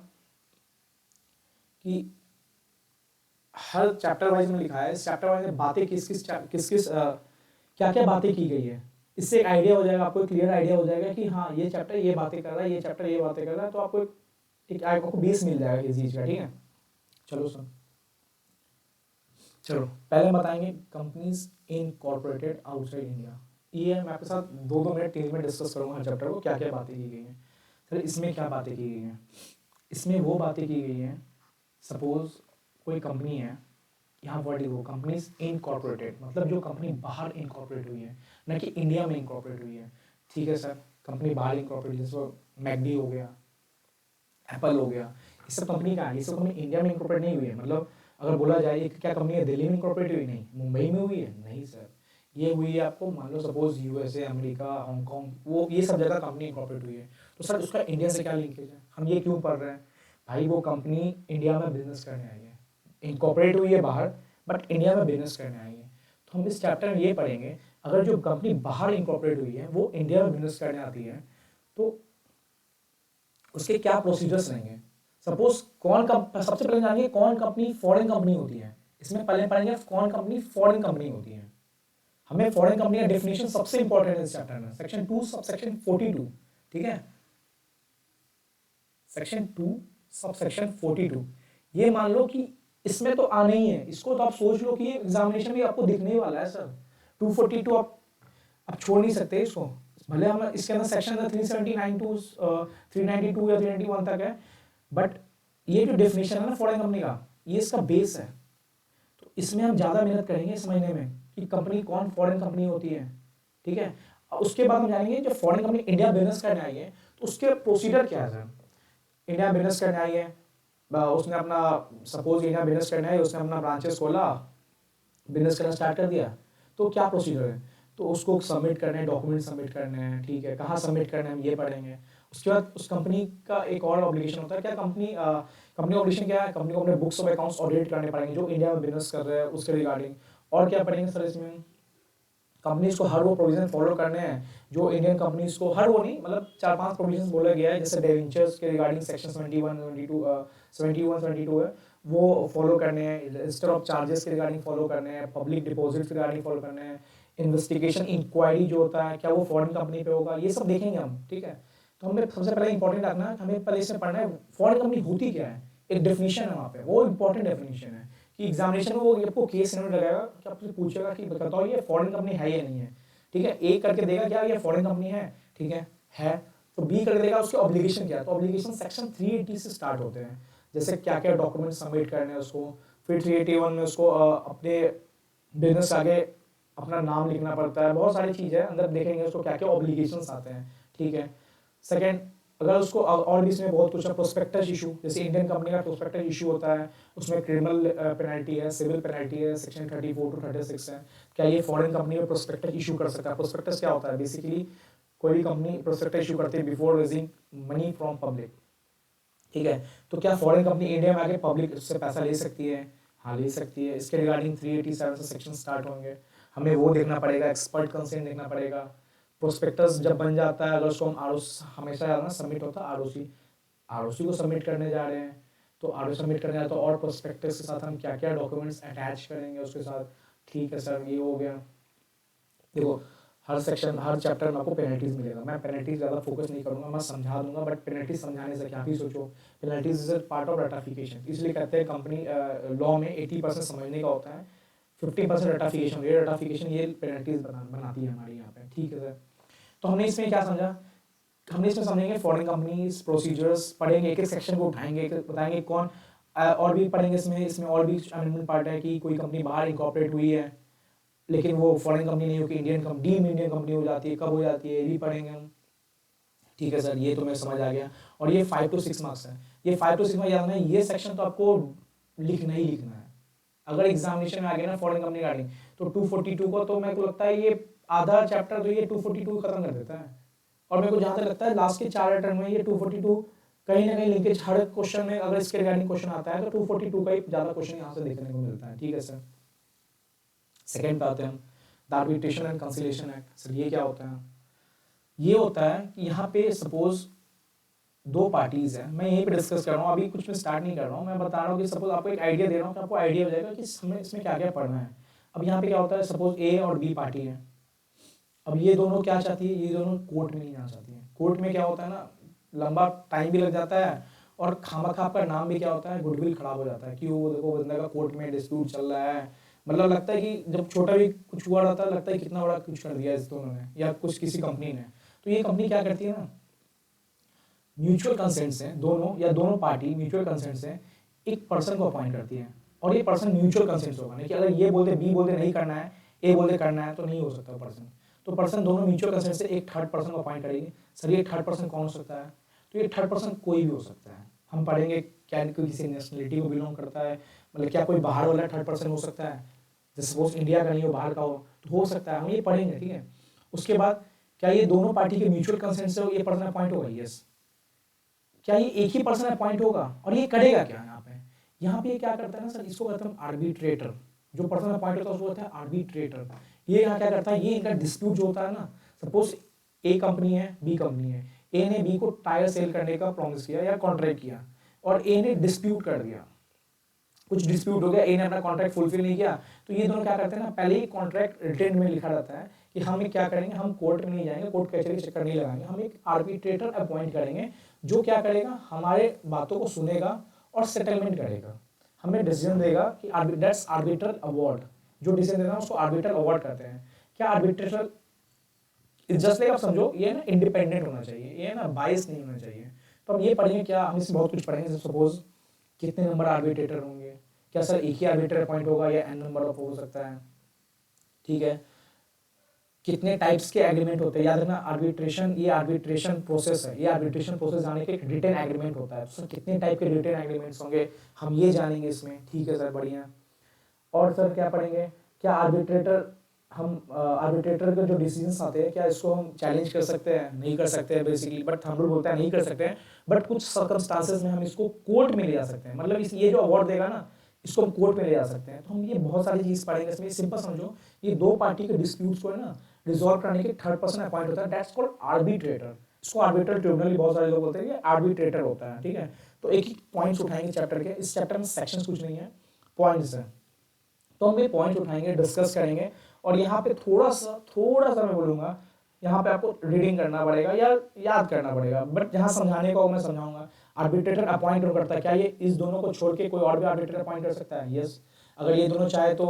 कि हर चैप्टर वाइज में लिखा है, इस चैप्टर वाइज में बातें किस क्या क्या बातें की गई है, इससे एक आइडिया हो जाएगा आपको, क्लियर आइडिया हो जाएगा कि हाँ ये चैप्टर ये बातें कर रहा है, ये चैप्टर ये बातें कर रहा है, तो आपको एक आपको बेस मिल जाएगा इस चीज का, ठीक है। चलो सर, चलो पहले बताएंगे कंपनीज इनकॉर्पोरेटेड आउटसाइड इंडिया। ये मैं आपके साथ 2-2 मिनट 3 मिनट डिस्कस करूंगा हर चैप्टर को, क्या क्या बातें की गई हैं। सर इसमें क्या बातें की गई हैं? इसमें वो बातें की गई हैं, सपोज कोई कंपनी है, यहाँ वर्ड लिखो कंपनीज इनकॉर्पोरेटेड, मतलब जो कंपनी बाहर इनकॉर्पोरेट हुई है, ना कि इंडिया में इनकॉर्पोरेट हुई है, ठीक है सर। कंपनी बाहर इनकॉर्पोरेट, जैसे मैकडी हो गया, एप्पल हो गया, ये सब कंपनी का है, ये सब कंपनी इंडिया में इनकॉर्पोरेट नहीं हुई है। मतलब अगर बोला जाए कि क्या कंपनी है दिल्ली में इनकॉर्पोरेट हुई? नहीं। मुंबई में हुई है? नहीं सर। ये हुई है आपको मान लो सपोज यूएसए, अमेरिका, हांगकांग, वो ये सब जगह कंपनी इनकॉर्पोरेट हुई है। तो सर उसका इंडिया से क्या लिंकेज है? हम ये क्यों पढ़ रहे हैं? भाई वो कंपनी इंडिया में बिजनेस करने आई है, इनकॉर्पोरेट हुई है बाहर, बट इंडिया में बिजनेस करने आई है। तो हम इस चैप्टर में ये पढ़ेंगे, अगर जो कंपनी बाहर इनकॉर्पोरेट हुई है वो इंडिया में बिजनेस करने आती है, तो उसके क्या प्रोसीजर्स रहेंगे। सपोज सबसे पहले जानिए कौन कंपनी फॉरेन कंपनी होती है। इसमें पहले पढ़ेंगे कौन कंपनी फॉरेन कंपनी होती है। हमें फॉरेन कंपनी का डेफिनेशन सबसे इंपॉर्टेंट है इस चैप्टर में, सेक्शन 2 सबसेक्शन 42, ठीक है। सेक्शन 2 सबसेक्शन 42, ये मान लो कि इसमें तो आना ही है, इसको तो आप सोच लो कि ये एग्जामिनेशन में आपको दिखने वाला है सर। 242 आप छोड़ नहीं सकते इसको, भले हम इसके अंदर सेक्शन 379 टू 392 या 391 तक है, बट ये जो डेफिनेशन है ना फॉरेन कंपनी का, ये इसका बेस है। तो इसमें हम ज़्यादा मेहनत करेंगे समझने में कि कंपनी कौन फॉरेन कंपनी होती है, ठीक है। उसके बाद हम जानेंगे जब फॉरेन कंपनी इंडिया बिजनेस करने आई है तो उसके प्रोसीजर क्या है सर। इंडिया बिजनेस करने आई है, उसने अपना सपोज इंडिया बिजनेस करने आई, उसने अपना ब्रांचेस खोला, बिजनेस करना स्टार्ट कर दिया, तो क्या प्रोसीजर है। तो उसको सबमिट करने हैं, डॉक्यूमेंट सबमिट करने हैं, ठीक है, कहाँ सबमिट करने हैं हम ये पढ़ेंगे। उसके बाद उस कंपनी का एक और ऑब्लिगेशन होता है, क्या कंपनी ऑब्लिगेशन क्या है, कंपनी को अपने बुक्स ऑफ अकाउंट्स ऑडिट करने पड़ेंगे जो इंडिया में बिजनेस कर रहे हैं उसके रिगार्डिंग। और क्या पढ़ेंगे सर इसमें, कंपनीज को हर वो प्रोविजन फॉलो करने हैं जो इंडियन कंपनीज को, हर वो नहीं मतलब 4-5 प्रोविजन बोला गया है, जैसे डिवेंचर्स के रिगार्डिंग सेक्शन 71 72 है वो फॉलो करने हैं, रजिस्टर ऑफ चार्जेस के रिगार्डिंग फॉलो करने हैं, पब्लिक डिपॉजिट्स के रिगार्डिंग फॉलो करने हैं, इन्वेस्टिगेशन इंक्वायरी जो होता है क्या वो फॉरेन कंपनी पे होगा, ये सब देखेंगे हम, ठीक है। तो हमें सबसे पहले इंपॉर्टेंट रखना है, हमें पहले इसमें पढ़ना है फॉरेन कंपनी होती क्या है, एक डेफिनेशन है वहाँ पे, वो इंपॉर्टेंट डेफिनेशन है कि एग्जामिनेशन में वो आपको केस सिनेरियो लगाएगा कि आपसे पूछेगा कि बताओ ये फॉरेन कंपनी है या नहीं है, ठीक है। एक करके देगा क्या ये फॉरेन कंपनी है, ठीक है तो बी कर देगा उसके ऑब्लिगेशन क्या है, तो ऑब्लिगेशन सेक्शन 380 से स्टार्ट होते हैं, जैसे क्या क्या डॉक्यूमेंट सबमिट करने हैं उसको, फिर 381 में उसको अपने बिजनेस आगे अपना नाम लिखना पड़ता है, बहुत सारी चीज़ है अंदर देखेंगे उसको क्या क्या ऑब्लिगेशंस आते हैं, ठीक है। सेकंड अगर उसको और भी इसमें बहुत कुछ है, प्रोस्पेक्टस इशू, जैसे इंडियन कंपनी का प्रोस्पेक्टस इशू होता है, उसमें क्रिमिनल पेनल्टी है, सिविल पेनल्टी है, सेक्शन 34 टू 36 है। क्या ये फॉरेन कंपनी में प्रोस्पेक्टस इशू कर सकता है? प्रोस्पेक्टस क्या होता है? बेसिकली कोई भी कंपनी प्रोस्पेक्टस इशू करती है before raising money from public, ठीक है। तो क्या फॉरेन कंपनी इंडिया में आके पब्लिक से पैसा ले सकती है? हाँ ले सकती है। इसके रिगार्डिंग 387 से सेक्शन स्टार्ट होंगे, हमें वो देखना पड़ेगा, एक्सपर्ट कंसेंट देखना पड़ेगा। प्रोस्पेक्टस जब बन जाता है, अगर उसको हम हमेशा याद ना सबमिट होता है आरओसी को सबमिट करने जा रहे हैं, तो आरओसी सबमिट करने जा रहे हैं तो और प्रोस्पेक्टस के साथ हम क्या क्या डॉक्यूमेंट्स अटैच करेंगे उसके साथ, ठीक है सर ये हो गया। देखो हर सेक्शन हर चैप्टर में आपको पेनल्टीज मिलेगा, मैं पेनल्टीज ज़्यादा फोकस नहीं करूंगा, मैं समझा दूंगा, बट पेनल्टीज समझाने से क्या भी सोचो, penalties is part of ratification, इसलिए कहते हैं कंपनी लॉ में 80% समझने का होता है, 50% रटाफिकेशन, ये रटाफिकेशन ये पेनल्टीज बनाती है हमारी यहाँ पे, ठीक है सर। तो हमने इसमें क्या समझा, हमने इसमें समझेंगे फॉरेन कंपनीज प्रोसीजर्स पढ़ेंगे, एक एक सेक्शन को उठाएंगे, बताएंगे कौन और भी पढ़ेंगे इसमें और भी अमेंडमेंट पार्ट है कि कोई कंपनी बाहर इनकॉर्पोरेट हुई है लेकिन वो फॉरेन कंपनी नहीं होगी, इंडियन कंपनी हो जाती है, कब हो जाती है ये भी पढ़ेंगे हम, ठीक है सर। ये तो मैं समझ आ गया। और ये 5 to 6 मार्क्स है, ये 5 to 6 मार्क्स याद है, ये सेक्शन तो आपको लिखना ही लिखना है। अगर एग्जामिनेशन में आ गया ना फॉरेन कंपनी गार्डिंग तो 242 को तो मेरे को लगता है ये आधा चैप्टर तो ये 242 खत्म कर देता है, और मेरे को जहाँ तक लगता है लास्ट के 4 अटेम्प्ट में ये 242 कहीं ना कहीं लिंकेज हर क्वेश्चन में अगर इसके रिगार्डिंग क्वेश्चन आता है तो 242 का ही ज्यादा क्वेश्चन यहाँ से देखने को मिलता है, ठीक है सर। सेकेंड पे आते हैं हम, the arbitration and conciliation act. Sir ये क्या होता है? ये होता है कि यहाँ पे सपोज दो पार्टीज हैं, मैं यहीं पे डिस्कस कर रहा हूँ, अभी कुछ मैं स्टार्ट नहीं कर रहा हूँ, मैं बता रहा हूँ कि सपोज आपको एक आइडिया दे रहा हूँ कि आपको आइडिया हो जाएगा कि हमें इसमें क्या क्या पढ़ना है। अब यहाँ पे क्या होता है, सपोज ए और बी पार्टी है, अब ये दोनों क्या चाहती है, ये दोनों कोर्ट में नहीं जाना चाहती है। कोर्ट में क्या होता है ना, लंबा टाइम भी लग जाता है और खामखा आपका नाम भी क्या होता है, गुडविल खराब हो जाता है कि वो देखो बंदा का कोर्ट में डिस्प्यूट चल रहा है, मतलब लगता है कि जब छोटा भी कुछ हुआ रहता है लगता है कितना बड़ा कुछ कर दिया इस दोनों ने या कुछ किसी कंपनी ने। तो ये कंपनी क्या करती है ना, म्यूचुअल कंसेंट से दोनों या दोनों पार्टी म्यूचुअल कंसेंट से एक पर्सन को अपॉइंट करती है, और ये पर्सन म्यूचुअल कंसेंट से होगा, नहीं कि अगर ये बोलते बी बोलते नहीं करना है, ए बोलते करना है, तो नहीं हो सकता पर्सन। तो पर्सन दोनों म्यूचुअल कंसेंट से एक थर्ड पर्सन को अपॉइंट करेगी। सर ये थर्ड पर्सन कौन हो सकता है? तो ये थर्ड पर्सन कोई भी हो सकता है, हम पढ़ेंगे क्या किसी नेशनलिटी को बिलोंग करता है, मतलब क्या कोई बाहर वाला थर्ड पर्सन हो सकता है, जैसे सपोज इंडिया का नहीं हो बाहर का हो सकता है, हम ये पढ़ेंगे, ठीक है। उसके बाद क्या ये दोनों पार्टी के म्यूचुअल कंसेंट से ये पर्सन अपॉइंट होगा? यस। क्या ये एक ही पर्सन अपॉइंट होगा और ये करेगा क्या? यहाँ पे क्या करता है ना सर, इसको कहते हैं आर्बिट्रेटर, जो पर्सन अपॉइंट होता है उसको कहते हैं आर्बिट्रेटर। ये यहाँ क्या करता है, ये इनका डिस्प्यूट जो होता है ना, सपोज ए कंपनी है बी कंपनी है, ए ने बी को टायर सेल करने का प्रॉमिस किया या कॉन्ट्रैक्ट किया और ए ने डिस्प्यूट कर दिया, कुछ डिस्प्यूट हो गया, ए ने अपना कॉन्ट्रैक्ट फुलफिल नहीं किया, तो ये दोनों क्या करते हैं ना, पहले ही कॉन्ट्रैक्ट रिटेन में लिखा रहता है कि हम क्या करेंगे, हम कोर्ट में नहीं जाएंगे, कोर्ट कचहरी के चक्कर नहीं लगाएंगे, हम एक आर्बिट्रेटर अपॉइंट करेंगे जो क्या करेगा, हमारे बातों को सुनेगा और सेटलमेंट करेगा, हमें डिसीजन देगा कि दैट्स आर्बिट्रल अवार्ड, जो डिसीजन देना उसको आर्बिट्रल अवार्ड कहते हैं। क्या आर्बिट्रेटर जस्ट लाइक आप समझो ये ना इंडिपेंडेंट होना चाहिए, ये ना बायस नहीं होना चाहिए। तो हम ये पढ़ेंगे, क्या हम इसमें बहुत कुछ पढ़ेंगे, सपोज कितने नंबर आर्बिट्रेटर होंगे, क्या सर एक ही आर्बिट्रेटर अपॉइंट होगा या एन नंबर ऑफ हो सकता है, ठीक है। कितने टाइप्स के एग्रीमेंट होते हैं, याद रखना आर्बिट्रेशन, ये आर्बिट्रेशन प्रोसेस है, ये आर्बिट्रेशन प्रोसेस जाने के रिटेन एग्रीमेंट होता है, तो सर कितने टाइप के रिटेन एग्रीमेंट्स होंगे हम ये जानेंगे इसमें, ठीक है सर बढ़िया। और सर क्या पढ़ेंगे, क्या आर्बिट्रेटर हम आर्बिट्रेटर के जो डिसीजंस आते हैं क्या इसको हम चैलेंज कर सकते हैं? नहीं कर सकते हैं बेसिकली, बट हम लोग बोलते हैं नहीं कर सकते हैं, बट कुछ सर्कमस्टांसेस में हम इसको कोर्ट में ले जा सकते हैं, मतलब ये जो अवार्ड देगा ना इसको हम कोर्ट में ले जा सकते हैं। तो हम ये बहुत सारी चीज पढ़ेंगे इसमें, सिंपल समझो ये दो पार्टी के डिस्प्यूट्स को है ना रिजॉल्व करने के थर्ड पर्सन अपॉइंट होता है, दैट्स कॉल्ड आर्बिट्रेटर। इसको आर्बिट्रल ट्रिब्यूनल बहुत सारे लोग बोलते हैं, ये आर्बिट्रेटर होता है, ठीक है। तो एक ही पॉइंट्स उठाएंगे चैप्टर के, इस चैप्टर में सेक्शंस कुछ नहीं है, पॉइंट्स है, तो हम ये पॉइंट्स उठाएंगे, डिस्कस करेंगे। और यहाँ पे थोड़ा सा मैं बोलूँगा, यहाँ पे आपको रीडिंग करना पड़ेगा या याद करना पड़ेगा, बट जहाँ समझाने को मैं समझाऊंगा। आर्बिट्रेटर अपॉइंट करता है, क्या ये इस दोनों को छोड़ के कोई और भी आर्बिट्रेटर अपॉइंट कर सकता है? यस। अगर ये दोनों चाहे तो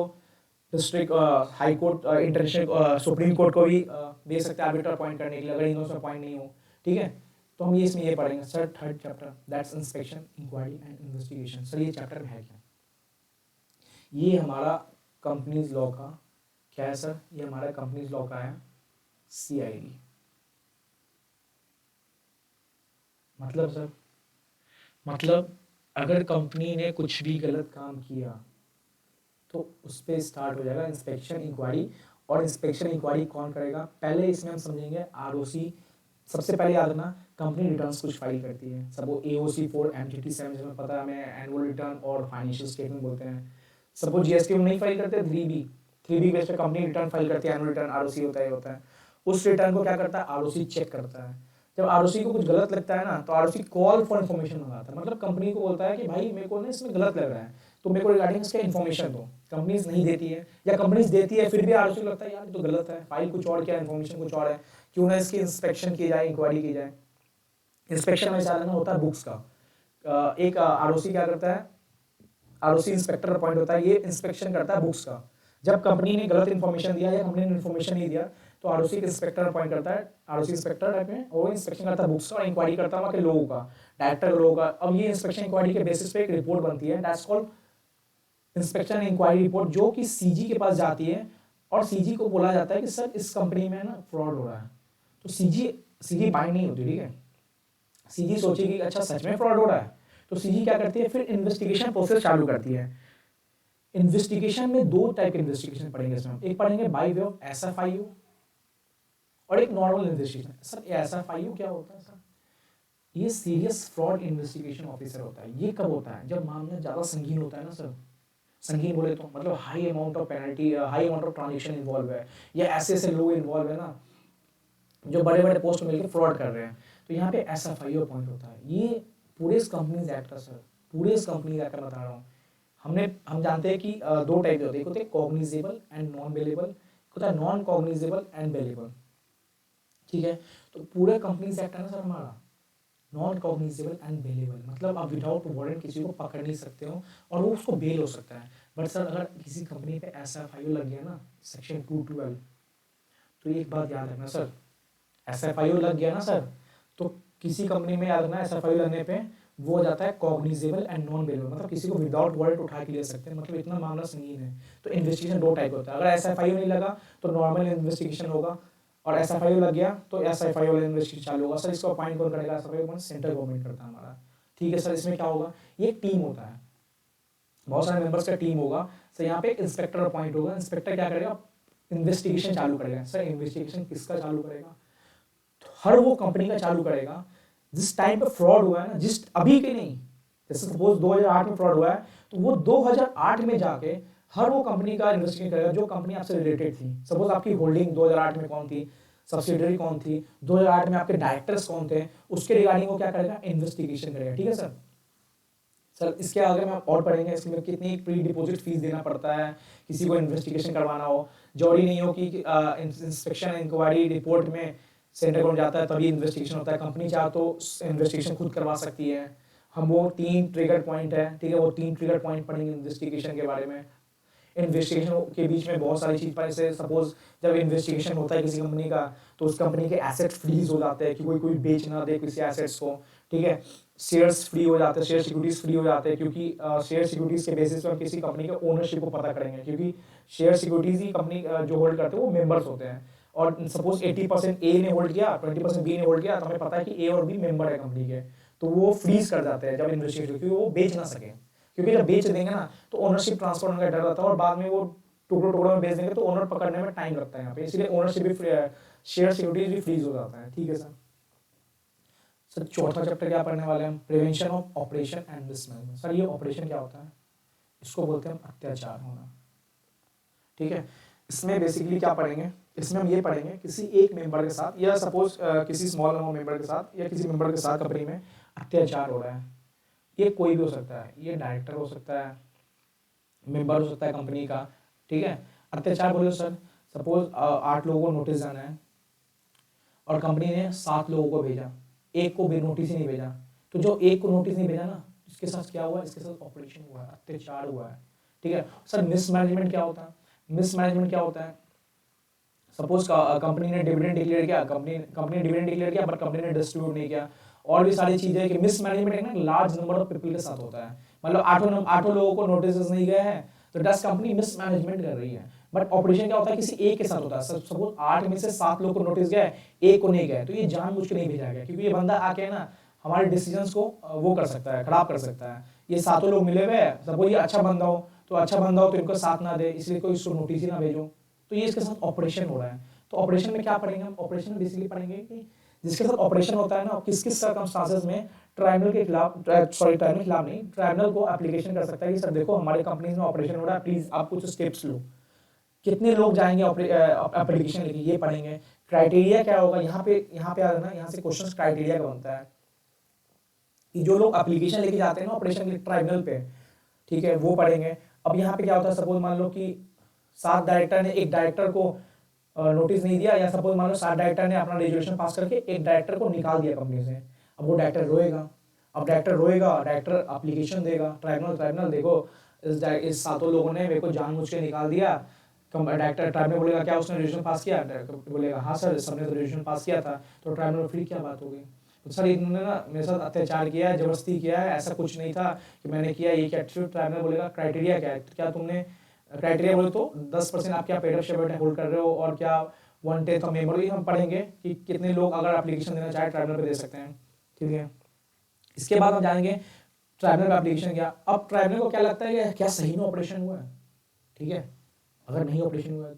district high court, international supreme court को भी दे सकते हैं आर्बिटर अपॉइंट करने के लिए, अगर इन दोनों से अपॉइंट नहीं हो। ठीक है, तो हम ये इसमें ये पढ़ेंगे sir, third chapter that's inspection, inquiry and investigation. Sir ये चैप्टर में है क्या? ये हमारा कंपनीज लॉ का क्या है सर? ये हमारा कंपनीज लॉ का है CID। मतलब सर, मतलब अगर कंपनी ने कुछ भी गलत काम किया तो उस पर स्टार्ट हो जाएगा इंस्पेक्शन इंक्वायरी। और इंस्पेक्शन इंक्वायरी कौन करेगा? पहले इसमें हम समझेंगे ROC। सबसे पहले याद रखना, कंपनी रिटर्न्स कुछ फाइल करती है, सब वो AOC 4 MTT 7 जिसमें पता है हमें एनुअल रिटर्न और फाइनेंशियल स्टेटमेंट बोलते हैं। सपोज GST में नहीं फाइल करते, 3B बेस पे कंपनी रिटर्न फाइल करती है, एनुअल रिटर्न ROC होता है। उस रिटर्न को क्या करता है? ROC चेक करता है। जब ROC को कुछ गलत लगता है ना, तो ROC कॉल फॉर इन्फॉर्मेशन मंगाता है, मतलब कंपनी को बोलता है कि भाई मेरे को ना इसमें गलत लग रहा है, तो मेरे को रिगार्डिंग इसका इन्फॉर्मेशन दो। कंपनीज नहीं देती है, या कंपनीज देती है फिर भी ROC को लगता है यार ये तो गलत है, फाइल कुछ और क्या, इन्फॉर्मेशन कुछ और है, क्यों ना इसकी इंस्पेक्शन की जाए, इंक्वायरी की जाए। इंस्पेक्शन में चालना होता है बुक्स का। एक ROC क्या करता है? ROC इंस्पेक्टर अपॉइंट होता है, ये इंस्पेक्शन करता है बुक्स का। जब कंपनी ने गलत इन्फॉर्मेशन दिया या कंपनी ने इन्फॉर्मेशन नहीं दिया, तो ROC के इंस्पेक्टर अपॉइंट करता है, ROC इंस्पेक्टर टाइप में, और इंस्पेक्शन करता है बुक्स का और इंक्वायरी करता है वहाँ के लोगों का, डायरेक्टर लोगों का। अब ये इंस्पेक्शन इंक्वायरी के बेसिस पे एक रिपोर्ट बनती है, that's called inspection inquiry report, जो कि CG के पास जाती है, और CG को बोला जाता है कि सर इस कंपनी में ना फ्रॉड हो रहा है। तो CG बाइंड नहीं होती, ठीक है। CG सोचेगी अच्छा सच में फ्रॉड हो रहा है, तो CG क्या करती है? फिर इन्वेस्टिगेशन प्रोसेस चालू करती है। इन्वेस्टिगेशन में दो टाइप के इन्वेस्टिगेशन पढ़ेंगे इसमें हम। एक पढ़ेंगे बाय वे ऑफ SFIU और एक नॉर्मल इन्वेस्टिगेशन। सर SFIU क्या होता है? सर ये सीरियस फ्रॉड इन्वेस्टिगेशन ऑफिसर होता है। ये कब होता है? जब मामला ज़्यादा संगीन होता है ना सर। संगीन बोले तो मतलब high amount of penalty, high amount of transaction involve है, या ऐसे लोग इन्वॉल्व है ना जो बड़े बड़े पोस्ट में मिलकर फ्रॉड कर रहे हैं, तो यहाँ पे SFIU अपॉइंट होता है। ये पूरे इस कंपनीज एक्ट का सर, पूरे इस कंपनीज एक्ट का बता रहा हूँ। हम जानते हैं कि दो टाइप होते हैं, एक होते हैं कॉग्निजेबल एंड नॉन बेलेबल, होता है नॉन कॉग्निजेबल एंड बेलेबल। ठीक है, तो पूरा कंपनीज एक्ट है ना सर हमारा नॉन कॉग्निजेबल एंड बेलेबल, मतलब आप विदाउट वारंट किसी को पकड़ नहीं सकते हो और वो उसको बेल हो सकता है। बट सर अगर किसी कंपनी पे SFIU लग गया ना, सेक्शन 212, तो एक बात याद रखना सर, SFIU लग गया ना सर, तो किसी कंपनी में याद रखना SFIU लगने पे वो हो जाता है कॉग्निजेबल एंड नॉन बेलेबल, मतलब किसी को विदाउट वारंट उठा के ले सकते हैं, मतलब इतना मामला संगीन है। तो इन्वेस्टिगेशन दो टाइप होता है, अगर SFIU नहीं लगा तो नॉर्मल इन्वेस्टिगेशन होगा, और SFIU लग गया तो SFIU वाला इन्वेस्टिगेशन चालू होगा। सर इसको अपॉइंट कौन करेगा? SFIU कौन? सेंट्रल गवर्नमेंट करता है हमारा। ठीक है सर, इसमें क्या होगा? ये एक टीम होता है, बहुत सारे मेंबर्स का टीम होगा। सर यहाँ पे एक इंस्पेक्टर अपॉइंट होगा, इंस्पेक्टर क्या करेगा? इन्वेस्टिगेशन चालू करेगा। सर इन्वेस्टिगेशन किसका चालू करेगा? तो हर वो कंपनी का चालू करेगा जिस टाइम पे फ्रॉड हुआ है ना, जिस अभी के नहीं, जैसे सपोज 2008 में फ्रॉड हुआ है, तो वो 2008 में जाके हर वो कंपनी का इन्वेस्टिगेशन करेगा जो कंपनी आपसे रिलेटेड थी। सपोज आपकी होल्डिंग 2008 में कौन थी, सब्सिडरी कौन थी, 2008 में आपके डायरेक्टर्स कौन थे, उसके रिगार्डिंग वो क्या करेगा? इन्वेस्टिगेशन करेगा। ठीक है सर। सर इसके आगे में आप और पढ़ेंगे इसमें कितनी प्री डिपॉजिट फीस देना पड़ता है किसी को इन्वेस्टिगेशन करवाना हो। जरूरी नहीं हो कि इंस्पेक्शन इंक्वायरी रिपोर्ट में सेंटर गवर्नमेंट जाता है तभी इन्वेस्टिगेशन होता है, कंपनी चाहे तो इन्वेस्टिगेशन खुद करवा सकती है। हम वो 3 ट्रिगर पॉइंट है, ठीक है, वो 3 ट्रिगर पॉइंट पढ़ेंगे इन्वेस्टिगेशन के बारे में। इन्वेस्टिगेशन के बीच में बहुत सारी चीज़ पर, जैसे सपोज जब इन्वेस्टिगेशन होता है किसी कंपनी का, तो उस कंपनी के एसेट फ्रीज हो जाते हैं कि कोई बेच ना दे किसी एसेट्स को। ठीक है, शेयर्स फ्री हो जाते हैं, शेयर सिक्योरिटीज फ्री हो जाते हैं, क्योंकि शेयर सिक्योरिटीज के बेसिस पर हम किसी कंपनी के ओनरशिप को पता करेंगे, क्योंकि शेयर सिक्योरिटीज ही कंपनी जो होल्ड करते हैं वो मेंबर्स होते हैं। और सपोज 80% ए ने होल्ड किया, 20% बी ने होल्ड किया, तो हमें पता है कि ए और बी मेंबर है कंपनी के, तो वो फ्रीज कर जाते हैं जब इन्वेस्टिगेशन, क्योंकि वो बेच ना सके, क्योंकि जब बेच देंगे ना तो ओनरशिप ट्रांसफर होने का डर रहता है और बाद में वो टुकड़ों टुकड़ों में बेच देंगे तो ओनर पकड़ने में टाइम लगता है यहाँ पे, इसलिए ओनरशिप भी शेयर सिक्योरिटीज भी फ्रीज हो जाता है। ठीक है सर। सर चौथा चैप्टर क्या पढ़ने वाले हैं हम? Prevention of operation and mismanagement. Sir ये ऑपरेशन क्या होता है? इसको बोलते हैं हम अत्याचार होना। ठीक है, इसमें बेसिकली क्या पढ़ेंगे? इसमें हम ये पढ़ेंगे किसी एक मेंबर के साथ, या सपोज किसी स्मॉल नंबर मेंबर के साथ, या किसी मेंबर के साथ कंपनी में अत्याचार हो रहा है। ये कोई भी हो सकता है, ये डायरेक्टर हो सकता है, मेंबर हो सकता है कंपनी का। ठीक है, अत्याचार बोले सर, सपोज 8 लोगों को नोटिस जाना है और कंपनी ने 7 लोगों को भेजा, एक को भी नोटिस ही नहीं भेजा, तो जो एक को नोटिस नहीं भेजा ना, इसके साथ क्या हुआ? इसके साथ ऑपरेशन हुआ है, अत्याचार हुआ है। ठीक है सर। मिसमैनेजमेंट क्या होता है? मिसमैनेजमेंट क्या होता है, सपोज कंपनी ने डिविडेंड डिक्लेयर किया, कंपनी डिविडेंड डिक्लेयर किया बट कंपनी ने डिस्ट्रीब्यूट नहीं किया, और भी सारी चीजें कि मिसमैनेजमेंट है ना लार्ज नंबर ऑफ पीपल के साथ होता है, मतलब आठों लोगों को नोटिस नहीं गए हैं, तो दस कंपनी मिसमैनेजमेंट कर रही है। बट ऑपरेशन क्या होता है, किसी एक के साथ होता है, सपोज 8 में से 7 लोग को नोटिस गए, एक को नहीं गए, तो ये जानबूझ के नहीं भेजा गया, क्योंकि ये बंदा आके ना हमारे डिसीजंस को वो कर सकता है, खराब कर सकता है। ये सातों लोग मिले हुए हैं, सपोज ये अच्छा बंदा हो तो इनको साथ ना दे, इसलिए कोई इसको नोटिस ही ना भेजो, तो ये इसके साथ ऑपरेशन हो रहा है। तो ऑपरेशन में क्या पढ़ेंगे हम, ऑपरेशन में बेसिकली पढ़ेंगे कि जिसके साथ ऑपरेशन होता है ना, किस किस सर्कमस्टांसेस में ट्राइब्यूनल के खिलाफ, ट्राइब्यूनल के खिलाफ नहीं, ट्राइब्यूनल को एप्लीकेशन कर सकता है कि सर देखो हमारे कंपनीज में ऑपरेशन हो रहा है, प्लीज आप कुछ स्टेप्स लो। कितने लोग जाएंगे एप्लीकेशन लेके, ये पढ़ेंगे। क्राइटेरिया क्या होगा, यहाँ पे आ जाना, यहाँ से क्वेश्चन क्राइटेरिया का बनता है कि जो लोग एप्लीकेशन लेके जाते हैं ना ऑपरेशन के ट्राइब्यूनल पे, ठीक है, वो पढ़ेंगे। अब यहाँ पे क्या होता है, सपोज मान लो कि 7 डायरेक्टर ने एक डायरेक्टर को नोटिस नहीं दिया, या सपोज मान लो 7 डायरेक्टर ने अपना रेजोल्यूशन पास करके एक डायरेक्टर को निकाल दिया कंपनी से, अब वो डायरेक्टर रोएगा। अब डायरेक्टर एप्लीकेशन देगा ट्राइब्यूनल देखो इस सातों लोगों ने मेरे को जानबूझ के निकाल दिया। डायरेक्टर ट्राइब्यूनल बोलेगा क्या उसने रेजोल्यूशन पास किया, डायरेक्टर बोलेगा हाँ सर सबने तो रेजोल्यूशन पास किया था, तो ट्राइब्यूनल फिर क्या बात होगी, तो सर इन्होंने ना मेरे साथ अत्याचार किया है, जबरदस्ती किया है, ऐसा कुछ नहीं था कि मैंने किया, ये क्या एटीट्यूड। ट्राइब्यूनल बोलेगा क्राइटेरिया क्या है, क्या तुमने क्राइटेरिया बोले तो 10% आप क्या पेड अप शेयर होल्ड कर रहे हो, और क्या 1/10 ऑफ मेंबर, हम पढ़ेंगे कि कितने लोग अगर एप्लीकेशन देना चाहे ट्राइब्यूनल पे दे सकते हैं, ठीक है। इसके बाद हम जानेंगे ट्राइब्यूनल एप्लीकेशन क्या। अब ट्राइब्यूनल को क्या लगता है कि क्या सही में ऑपरेशन हुआ है, ठीक है, अगर नहीं ऑपरेशन हुआ है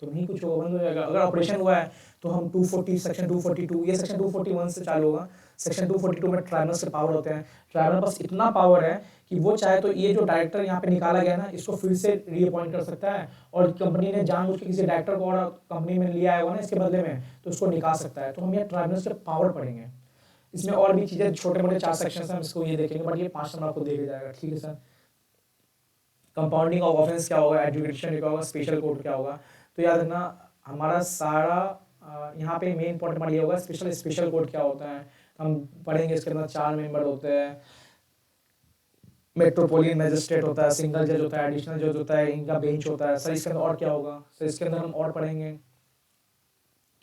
तो नहीं कुछ होगा, बंद हो जाएगा। अगर ऑपरेशन हुआ है तो हम 240 सेक्शन 242, ये सेक्शन 241 से चालू होगा, सेक्शन 242 में ट्राइब्यूनल से पावर होते हैं। ट्राइब्यूनल पास इतना पावर है कि वो चाहे तो ये जो डायरेक्टर यहाँ पे निकाला गया ना, इसको फिर से रीअपॉइंट कर सकता है, और कंपनी ने जानबूझ के किसी डायरेक्टर को और कंपनी में लिया होगा ना इसके बदले में, तो उसको निकाल सकता है। तो हम ये ट्राइब्यूनल से पावर पढ़ेंगे। इसमें और भी चीजें छोटे मोटे 4 सेक्शन हम इसको ये देखेंगे, बट ये 5 नंबर आपको देखा जाएगा, ठीक है सर। कंपाउंडिंग ऑफ ऑफेंस क्या होगा, एडजुडिकेशन क्या होगा, स्पेशल कोर्ट क्या होगा। तो याद रखना हमारा सारा यहाँ पे मेन पॉइंट हमारा ये होगा, स्पेशल कोर्ट क्या होता है हम पढ़ेंगे। इसके अंदर 4 मेंबर होते हैं, मेट्रोपोलियन मैजिस्ट्रेट होता है, सिंगल जज होता है, एडिशनल जज होता है, इनका बेंच होता है। सर इसके अंदर और क्या होगा, सर इसके अंदर हम और पढ़ेंगे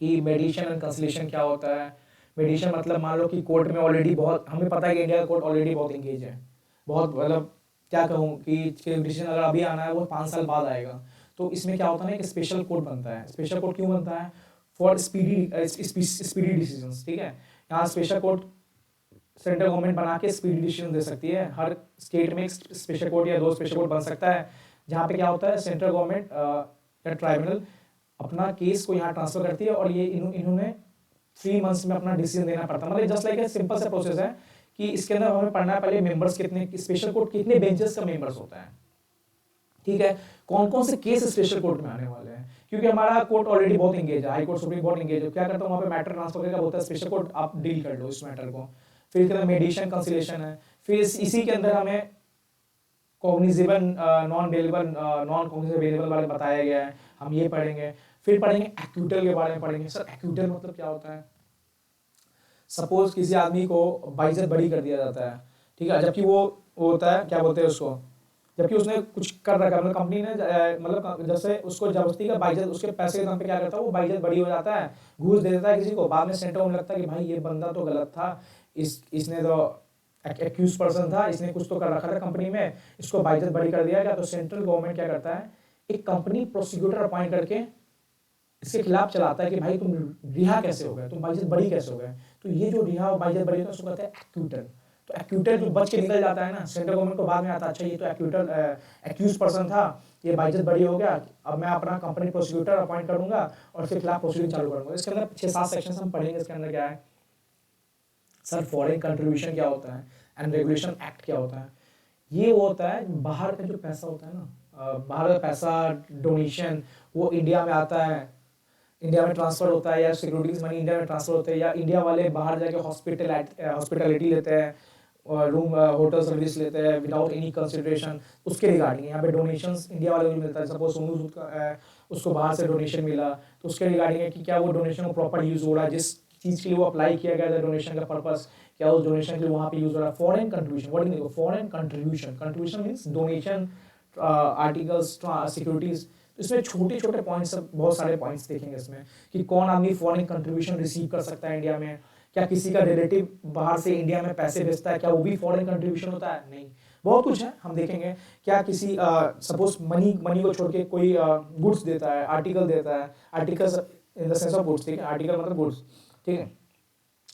कि मेडिएशन एंड कंसलिएशन क्या होता है। मेडिएशन मतलब मान लो कि कोर्ट में ऑलरेडी बहुत, हमें पता है कि इंडिया का कोर्ट ऑलरेडी बहुत इंगेज है, बहुत, मतलब क्या कहूँ कि डिसीजन अगर अभी आना है वो 5 साल बाद आएगा। तो इसमें क्या होता है ना, एक स्पेशल कोर्ट बनता है। स्पेशल कोर्ट क्यों बनता है, फॉर स्पीडी डिसीजंस, ठीक है। यहाँ स्पेशल कोर्ट सेंट्रल गवर्नमेंट बना के स्पीडी डिसीजन दे सकती है। हर स्टेट में एक स्पेशल कोर्ट या 2 स्पेशल कोर्ट बन सकता है, जहाँ पे क्या होता है सेंट्रल गवर्नमेंट या ट्राइब्यूनल अपना केस को यहाँ ट्रांसफर करती है, और ये इन्होंने 3 मंथ्स में अपना डिसीजन देना पड़ता है। मतलब जस्ट लाइक सिंपल सा प्रोसेस है कि इसके अंदर हमें पढ़ना है पहले मेंबर्स कितने, स्पेशल कोर्ट कितने बेंचेस का मेंबर्स होता है, ठीक है, कौन कौन से केस स्पेशल कोर्ट में आने वाले हैं, क्योंकि हमारा कोर्ट ऑलरेडी बहुत इंगेज है, high court supreme court engage है। क्या करता है वहाँ पे मैटर ट्रांसफर करके बोलता है स्पेशल कोर्ट आप डील कर लो इस मैटर को। फिर इसके अंदर मेडिएशन कंसिलिएशन है, फिर इसी के अंदर हमें कॉग्निजेबल नॉन कॉग्निजेबल वाले बताया गया है, हम ये पढ़ेंगे। फिर पढ़ेंगे एक्यूटल के बारे में पढ़ेंगे। सर एक्यूटल मतलब क्या होता है, सपोज किसी आदमी को बाइज्जत बरी कर दिया जाता है, ठीक है, जबकि वो होता है क्या बोलते हैं उसको, जबकि उसने कुछ कर रखा है, मतलब कंपनी ने मतलब जैसे उसको जबरदस्ती का बाइज्जत, उसके पैसे के दाम पे क्या करता है वो बाइज्जत बरी हो जाता है, घूस दे देता है किसी को, बाद में सेंटर होने लगता है कि भाई ये बंदा तो गलत था, इसने तो एक्यूज पर्सन था, इसने कुछ तो कर रखा था कंपनी में, इसको बाइज्जत बरी कर दिया गया। तो सेंट्रल गवर्नमेंट क्या करता है, एक कंपनी प्रोसिक्यूटर अपॉइंट करके इसके खिलाफ चलाता है कि भाई तुम रिहा कैसे हो गए, तुम बाइज्जत बरी कैसे हो गए। तो ये जो रिहा और बाइज्जत बरी होता है उसको कहते हैं एक्यूटल। तो एक्यूटल जो बच के निकल जाता है ना, सेंट्रल गवर्नमेंट को बाद में आता है अच्छा ये तो एक्यूटल एक्यूज पर्सन था, ये बाइज्जत बरी हो गया, अब मैं अपना कंपनी प्रोसिक्यूटर अपॉइंट करूंगा और इसके खिलाफ प्रोसीडिंग चालू करूंगा। इसके अंदर 6-7 सेक्शन हम पढ़ेंगे। इसके अंदर क्या है सर, फॉरेन कंट्रीब्यूशन क्या होता है एंड रेगुलेशन एक्ट क्या होता है। ये वो होता है बाहर का जो पैसा होता है ना, बाहर का पैसा डोनेशन वो इंडिया में आता है, इंडिया में ट्रांसफर होता है, या सिक्योरिटीज मनी इंडिया में ट्रांसफर होते हैं, या इंडिया वाले बाहर जाके हॉस्पिटलिटी लेते हैं, रूम होटल सर्विस लेते हैं विदाउट एनी कंसिडरेशन, उसके रिगार्डिंग यहाँ पे डोनेशंस इंडिया वाले को मिलता है। सपोज सोनू सूद का उसको बाहर से डोनेशन मिला, तो उसके रिगार्डिंग है कि क्या वो डोनेशन को प्रॉपर यूज हो रहा है, जिस चीज़ के लिए वो अप्लाई किया गया था डोनेशन का पर्पस, क्या उस डोनेशन के लिए वहाँ पे यूज हो रहा है। Foreign contribution, what is foreign contribution, contribution means donation, articles, securities. इसमें छोटे छोटे पॉइंट्स, बहुत सारे पॉइंट्स देखेंगे इसमें कि कौन आदमी फॉरेन कंट्रीब्यूशन रिसीव कर सकता है इंडिया में, क्या किसी का रिलेटिव बाहर से इंडिया में पैसे भेजता है, क्या वो भी फॉरेन कंट्रीब्यूशन होता है, नहीं, बहुत कुछ है हम देखेंगे। क्या किसी सपोज मनी को छोड़ के कोई गुड्स देता है, आर्टिकल देता है, articles in the sense of goods, ठीक है, आर्टिकल मतलब गुड्स, ठीक है,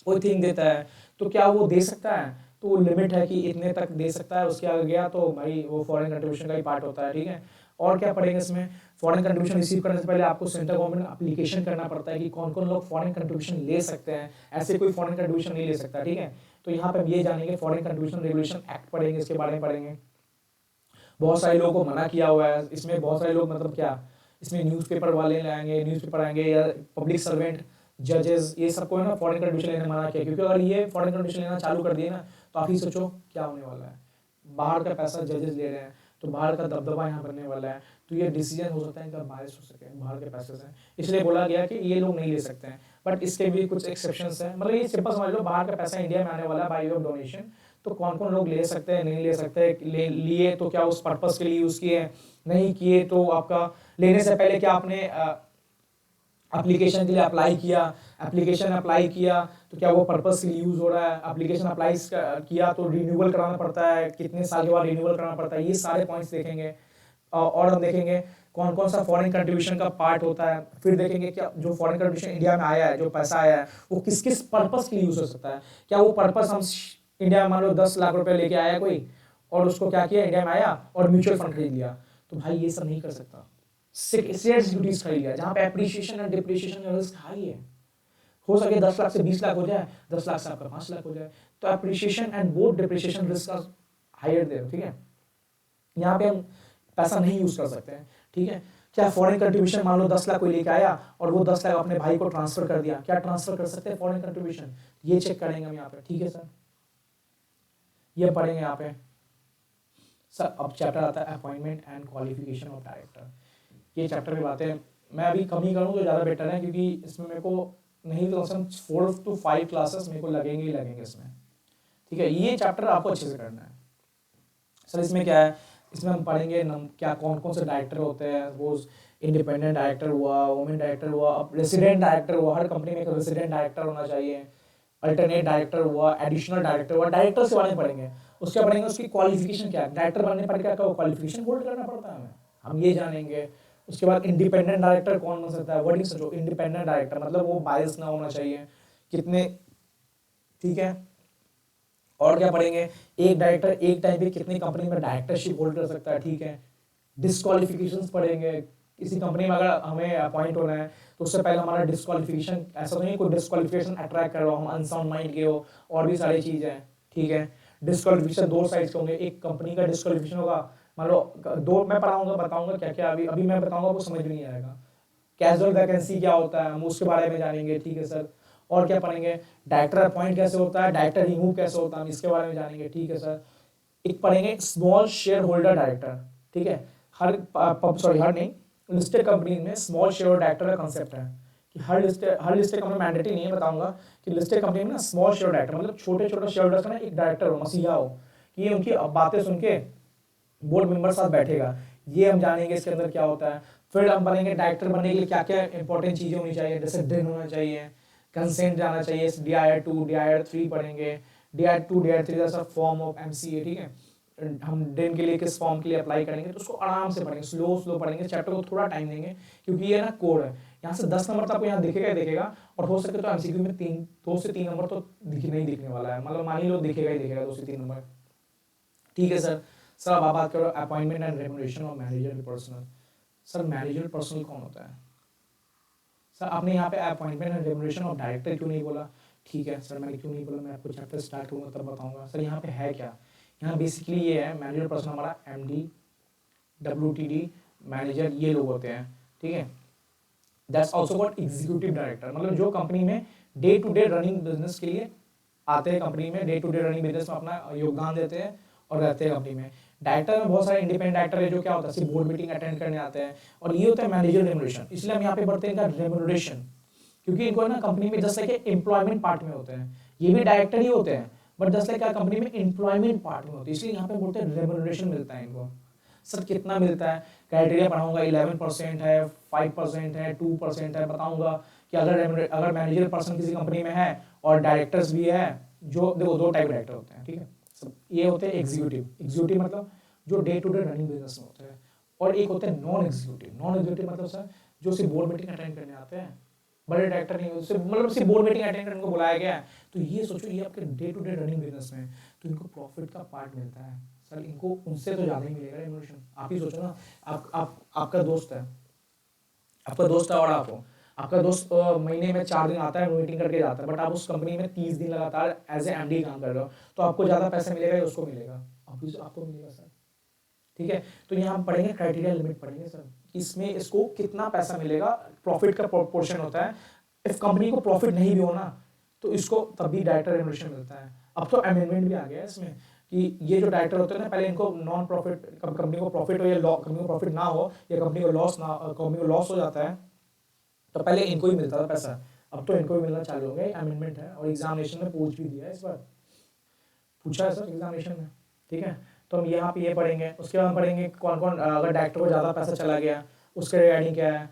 कोई थिंग देता है तो क्या वो दे सकता है, तो वो लिमिट है कि इतने तक दे सकता है, उसके आगे गया तो भाई वो फॉरेन कंट्रीब्यूशन का ही पार्ट होता है, ठीक है। और क्या पढ़ेंगे इसमें, फॉरेन कंट्रीब्यूशन रिसीव करने से पहले आपको सेंट्रल गवर्नमेंट एप्लीकेशन करना पड़ता है कि कौन कौन लोग फॉरेन कंट्रीब्यूशन ले सकते हैं, ऐसे कोई फॉरेन कंट्रीब्यूशन नहीं ले सकता, ठीक है। तो यहाँ पे हम ये जानेंगे, फॉरेन कंट्रीब्यूशन रेगुलेशन एक्ट पढ़ेंगे, इसके बारे में पढ़ेंगे। बहुत सारे लोगों को मना किया हुआ है इसमें, बहुत सारे लोग मतलब क्या, इसमें न्यूज़पेपर वाले लाएंगे, न्यूज़पेपर आएंगे या पब्लिक सर्वेंट, जजेस, ये सबको है ना फॉरेन कंट्रीब्यूशन लेने मना किया, क्योंकि अगर ये फॉरेन कंट्रीब्यूशन लेना चालू कर दिए ना तो आप ही सोचो क्या होने वाला है। बाहर का पैसा जजेस ले रहे हैं तो बाहर का दबदबा यहाँ बनने वाला है, तो ये डिसीजन हो सकता है इनका बायस हो सके बाहर के पैसे से, इसलिए बोला गया कि ये लोग नहीं ले सकते हैं। बट इसके भी कुछ एक्सेप्शंस हैं, मतलब ये सिंपल समझ लो, बाहर का पैसा इंडिया में आने वाला है बाय वे ऑफ डोनेशन, तो कौन कौन लोग ले सकते हैं, नहीं ले सकते, लिए तो क्या उस पर्पस के लिए यूज़ किए, नहीं किए तो आपका लेने से पहले क्या आपने एप्लीकेशन के लिए अप्लाई किया, एप्लीकेशन अप्लाई किया तो क्या वो पर्पस के लिए यूज़ हो रहा है, एप्लीकेशन अप्लाई किया तो रिन्यूअल कराना पड़ता है, कितने साल के बाद रिन्यूअल कराना पड़ता है, ये सारे पॉइंट्स देखेंगे। और हम देखेंगे कौन कौन सा फॉरेन कंट्रीब्यूशन का पार्ट होता है, फिर देखेंगे क्या जो फॉरेन कंट्रीब्यूशन इंडिया में आया है, जो पैसा आया है वो किस किस पर्पस के लिए यूज़ हो सकता है, क्या वो पर्पस हम इंडिया में मान लो 10 लाख रुपए लेके आया कोई और उसको क्या किया, इंडिया में आया और म्यूचुअल फंड खरीद लिया, तो भाई ये सब नहीं कर सकता। शेयर्स ड्यूटीज खरीद लिया जहाँ पे एप्रिसिएशन एंड डिप्रिसिएशन का रिस्क हाई है, हो सके 10 लाख से 20 लाख हो जाए, 10 लाख से आपका 5 लाख हो जाए, तो appreciation and both depreciation risk का हायर दे, ठीक है। यहाँ पे हम पैसा नहीं यूज कर सकते हैं, ठीक है। क्या फॉरेन कंट्रीब्यूशन मान लो 10 लाख कोई लेके आया और वो 10 लाख अपने भाई को ट्रांसफर कर दिया, क्या ट्रांसफर कर सकते हैं फॉरेन कंट्रीब्यूशन, ये चेक करेंगे हम यहाँ पे, ठीक है सर, ये पढ़ेंगे यहाँ पे सर। अब चैप्टर आता है appointment and qualification of director, ये चैप्टर में बातें मैं अभी कम ही करूँ तो ज़्यादा बेटर है, क्योंकि इसमें मेरे को नहीं तो 4 to 5 क्लासेस मेरे को लगेंगे ही लगेंगे इसमें, ठीक है। ये चैप्टर आपको अच्छे से करना है सर। इसमें क्या है, इसमें हम पढ़ेंगे क्या कौन कौन से डायरेक्टर होते हैं, वो इंडिपेंडेंट डायरेक्टर हुआ, वुमेन डायरेक्टर हुआ, अब रेसिडेंट डायरेक्टर हुआ, हर कंपनी में एक रेसिडेंट डायरेक्टर होना चाहिए, अल्टरनेट डायरेक्टर हुआ, एडिशनल डायरेक्टर हुआ, डायरेक्टर के बारे में पढ़ेंगे। उसके पढ़ेंगे उसकी क्वालिफिकेशन क्या है, डायरेक्टर बनने पर क्या क्वालिफिकेशन होल्ड करना पड़ता है हमें, हम ये जानेंगे। उसके बाद इंडिपेंडेंट डायरेक्टर कौन बन सकता है, वर्डिंग सोचो, इंडिपेंडेंट डायरेक्टर मतलब वो बायस ना होना चाहिए, कितने, ठीक है। और क्या पढ़ेंगे, एक डायरेक्टर एक टाइम पे कितनी कंपनी में डायरेक्टरशिप होल्ड कर सकता है, ठीक है। डिस्क्वालिफिकेशंस पढ़ेंगे, किसी कंपनी में अगर हमें अपॉइंट होना है तो उससे पहले हमारा डिस्क्वालिफिकेशन, ऐसा नहीं कोई डिस्क्वालिफिकेशन अट्रैक्ट कर रहा हो, हम अनसाउंड माइंड के हो, और भी सारी चीज़ें हैं, ठीक है। डिस्क्वालिफिकेशन 2 साइड्स के होंगे, एक कंपनी का डिस्क्वालिफिकेशन होगा, मान लो 2 मैं पढ़ाऊंगा, बताऊंगा क्या क्या, अभी मैं बताऊंगा आपको समझ में नहीं आएगा। कैजुअल वैकेंसी क्या होता है हम उसके बारे में जानेंगे, ठीक है सर। और क्या पढ़ेंगे, डायरेक्टर अपॉइंट कैसे होता है, डायरेक्टर रिमूव कैसे होता है, हम इसके बारे में जानेंगे, ठीक है सर। एक पढ़ेंगे स्मॉल शेयर होल्डर डायरेक्टर, ठीक है। हर नहीं, लिस्टेड कंपनी में स्मॉल शेयर होल्डर डायरेक्टर का कंसेप्ट है कि हर लिस्टेड कंपनी मैंडेटरी नहीं है, बताऊंगा कि लिस्टेड कंपनी में ना स्मॉल शेयर डायरेक्टर मतलब छोटे छोटे शेयर होल्डर्स का ना एक डायरेक्टर हो, मसीहा हो, कि ये उनकी बातें सुन के बोर्ड मेंबर साथ बैठेगा, ये हम जानेंगे इसके अंदर क्या होता है। फिर हम बनेंगे डायरेक्टर बनने के लिए क्या क्या इंपॉर्टेंट चीज़ें होनी चाहिए, जैसे डिन होना चाहिए, कंसेंट जाना चाहिए, DIR2 DIR3 पढ़ेंगे, DIR2 DIR3 जैसा फॉर्म ऑफ MCA, ठीक है। हम डिन के लिए किस फॉर्म के लिए अप्लाई करेंगे तो उसको आराम से पढ़ेंगे, स्लो पढ़ेंगे, चैप्टर को थोड़ा टाइम देंगे, क्योंकि ये ना कोड है, यहाँ से 10 नंबर तो आपको यहाँ दिखेगा और हो सके तो MCQ में 2 से 3 नंबर तो नहीं दिखने वाला है, मतलब मान ही लो दिखेगा ही दिखेगा 2 से 3 नंबर, ठीक है सर। सर अब आप बात करो appointment and remuneration of manager personnel. Sir manager personnel कौन होता है सर, आपने यहाँ पे appointment and remuneration of director क्यों नहीं बोला, ठीक है सर, मैंने क्यों नहीं बोला, मैं आपको चैप्टर स्टार्ट करूँगा तब बताऊंगा। सर यहाँ पे है क्या, यहाँ बेसिकली ये है मैनेजर पर्सन हमारा MD WTD मैनेजर ये लोग होते हैं, ठीक है। That's also what executive director, मतलब जो कंपनी में day to day running business के लिए आते हैं, कंपनी में day to day running business में अपना योगदान देते हैं और रहते हैं कंपनी में। डायरेक्टर में बहुत सारे इंडिपेंडेंट डायरेक्टर है जो क्या होता है सिर्फ बोर्ड मीटिंग अटेंड करने आते हैं, और ये होता है मैनेजर रेम्युनरेशन, इसलिए हम यहाँ पे बढ़ते हैं इनका रेम्युनरेशन, क्योंकि इनको ना कंपनी में जस्ट लाइक एम्प्लॉयमेंट पार्ट में होते हैं, ये भी डायरेक्टर ही होते हैं बट जस्ट लाइक कंपनी में एम्प्लॉयमेंट पार्ट में होती है, इसलिए यहाँ पे बोलते हैं रेम्युनरेशन मिलता है इनको। सर कितना मिलता है, क्राइटेरिया पढ़ाऊंगा, 11% है, 5% है, 2% है, बताऊंगा कि अगर मैनेजर पर्सन किसी कंपनी में है और डायरेक्टर्स भी है, जो देखो दो टाइप डायरेक्टर होते हैं, ठीक है, ये होते हैं एग्जीक्यूटिव मतलब जो day to day running business में होते हैं, और एक होते हैं नॉन एग्जीक्यूटिव मतलब सर जो सिर्फ बोर्ड मीटिंग अटेंड करने आते हैं, बड़े डायरेक्टर नहीं होते, मतलब सिर्फ बोर्ड मीटिंग अटेंड करने को बुलाया गया है। तो ये सोचो ये आपके day to day running business में, तो इनको प्रॉफिट का पार्ट मिलता है सर, इनको उनसे तो ज़्यादा ही मिलेगा रेम्यूनरेशन। आप ही सोचो ना, आपका दोस्त है और आप हो, आपका दोस्त महीने में 4 दिन आता है, मीटिंग करके जाता है, बट आप उस कंपनी में 30 दिन लगातार एज ए एमडी काम कर रहे हो, तो आपको ज़्यादा पैसा मिलेगा या उसको मिलेगा? आपको मिलेगा सर, ठीक है। तो यहाँ हम पढ़ेंगे क्राइटेरिया लिमिट पढ़ेंगे सर, इसमें इसको कितना पैसा मिलेगा, प्रॉफिट का पोर्शन होता है। इफ कंपनी को प्रॉफिट नहीं भी होना तो इसको तब भी डायरेक्टर रेम्यूनरेशन मिलता है। अब तो अमेंडमेंट भी आ गया है इसमें कि ये जो डायरेक्टर होते हैं ना, पहले इनको नॉन प्रॉफिट, कंपनी को प्रॉफिट हो या कंपनी को प्रॉफिट ना हो या कंपनी को लॉस हो जाता है, तो पहले इनको ही मिलता था पैसा, अब तो इनको भी मिलना चालू हो गया, अमेंडमेंट है। और एग्जामिनेशन में पूछ भी दिया है, इस बार पूछा है सर एग्जामिनेशन में, ठीक है। तो हम यहाँ पे ये पढ़ेंगे, उसके बाद हम पढ़ेंगे कौन कौन अगर डायरेक्टर को ज़्यादा पैसा चला गया उसके रिगार्डिंग क्या है।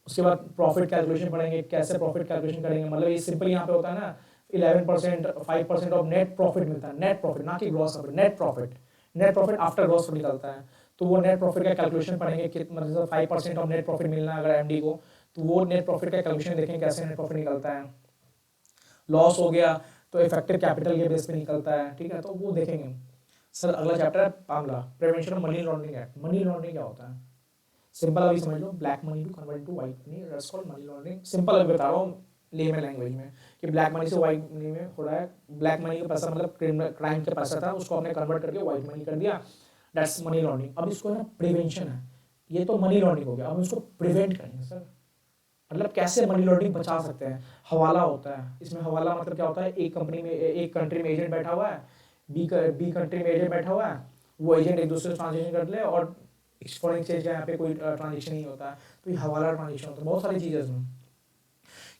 उसके बाद प्रॉफिट कैलकुलेशन पढ़ेंगे, कैसे प्रॉफिट कैलकुलेशन करेंगे, मतलब ये सिंपल यहाँ पे होता है ना, 11% 5% ऑफ नेट प्रॉफिट मिलता है, नेट प्रॉफिट ना कि gross profit, net profit after gross निकलता है। तो वो नेट प्रॉफिट का कैलकुलेशन पढ़ेंगे, कितना मतलब 5% ऑफ नेट प्रॉफिट मिलना अगर एमडी को, तो वो नेट प्रॉफिट का कैलकुलेशन देखेंगे कैसे नेट प्रॉफिट निकलता है। लॉस हो गया तो इफेक्टिव कैपिटल के बेस पे निकलता है, ठीक है, तो वो देखेंगे। सर अगला चैप्टर है PMLA, prevention of money laundering act. Money laundering क्या होता है, सिंपल अभी समझ लो, black money to convert to white money, that's called money laundering. Simple अभी बता रहा हूँ लेमन लैंग्वेज में कि ब्लैक मनी से व्हाइट मनी में हो रहा है। ब्लैक मनी का पैसा मतलब क्राइम का पैसा था, उसको हमने कन्वर्ट करके व्हाइट मनी कर दिया, दैट्स मनी लॉन्ड्रिंग। अब इसको ना प्रिवेंशन है, ये तो मनी लॉन्ड्रिंग हो गया, अब इसको प्रिवेंट करेंगे सर, मतलब कैसे मनी लॉन्ड्रिंग बचा सकते हैं। हवाला होता है इसमें, हवाला मतलब क्या होता है, एक कंट्री में एजेंट बैठा हुआ है, बी कंट्री में एजेंट बैठा हुआ है, वो एजेंट एक दूसरे से ट्रांजेक्शन कर ले और फॉरेन एक्सचेंज का यहाँ पे कोई ट्रांजेक्शन नहीं होता है, तो ये हवाला ट्रांजेक्शन होता है। बहुत सारी चीज़ें इसमें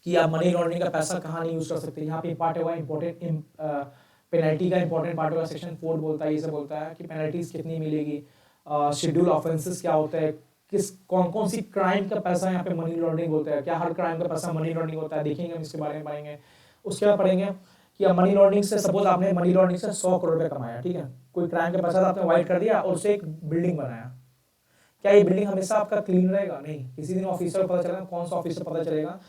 कि आप मनी लॉन्ड्रिंग का पैसा कहाँ नहीं यूज़ कर सकते। यहाँ पे पार्ट हुआ इंपॉर्टेंट पेनल्टी का, इंपॉर्टेंट पार्ट हुआ सेक्शन 4 बोलता है, ये सब बोलता है कि पेनल्टीज कितनी मिलेगी, शेड्यूल ऑफेंसेस क्या होता है, कौन कौन सी क्राइम का पैसा यहाँ पे मनी लॉन्ड्रिंग होता है, क्या हर क्राइम का पैसा मनी लॉन्ड्रिंग होता है, देखेंगे हम इसके बारे में पढ़ेंगे। उसके बाद पढ़ेंगे कि अब मनी लॉन्ड्रिंग से, सपोज आपने मनी लॉन्ड्रिंग से 100 करोड़ रुपए कमाया, ठीक है, कोई क्राइम का पैसा आपने वाइट कर दिया और उससे एक बिल्डिंग बनाया, क्या ये बिल्डिंग हमेशा आपका क्लीन रहेगा? नहीं, किसी दिन ऑफिसर पता चलेगा, कौन सा ऑफिसर पता चलेगा,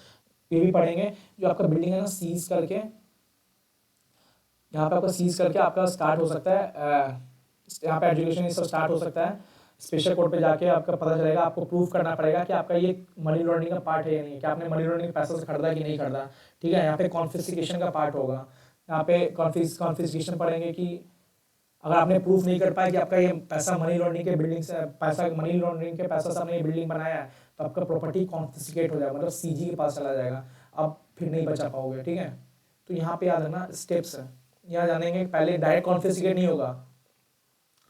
ये भी पढ़ेंगे। जो आपका बिल्डिंग है ना, सीज करके यहाँ पे आपका सीज करके आपका स्टार्ट हो सकता है, यहाँ पे एजुकेशन ये सब स्टार्ट हो सकता है, स्पेशल कोर्ट पे जाके आपका पता चलेगा, आपको प्रूफ करना पड़ेगा कि आपका ये मनी लॉन्ड्रिंग का पार्ट है या नहीं, कि आपने मनी लॉन्ड्रिंग पैसा से खरीदा कि नहीं खरीदा, ठीक है। यहाँ पे कॉन्फिस्केशन का पार्ट होगा, यहाँ पे कॉन्फिस्केशन पढ़ेंगे कि अगर आपने प्रूफ नहीं कर पाया कि आपका ये पैसा मनी लॉन्ड्रिंग के बिल्डिंग से मनी लॉन्ड्रिंग के पैसा से आपने ये बिल्डिंग बनाया है, तो आपका प्रॉपर्टी कॉन्फिस्केट हो जाएगा, मतलब सीजी के पास चला जाएगा, अब फिर नहीं बचा पाओगे, ठीक है। तो यहाँ पे याद रखना स्टेप्स है, यहाँ जानेंगे। पहले डायरेक्ट कॉन्फिस्केट नहीं होगा,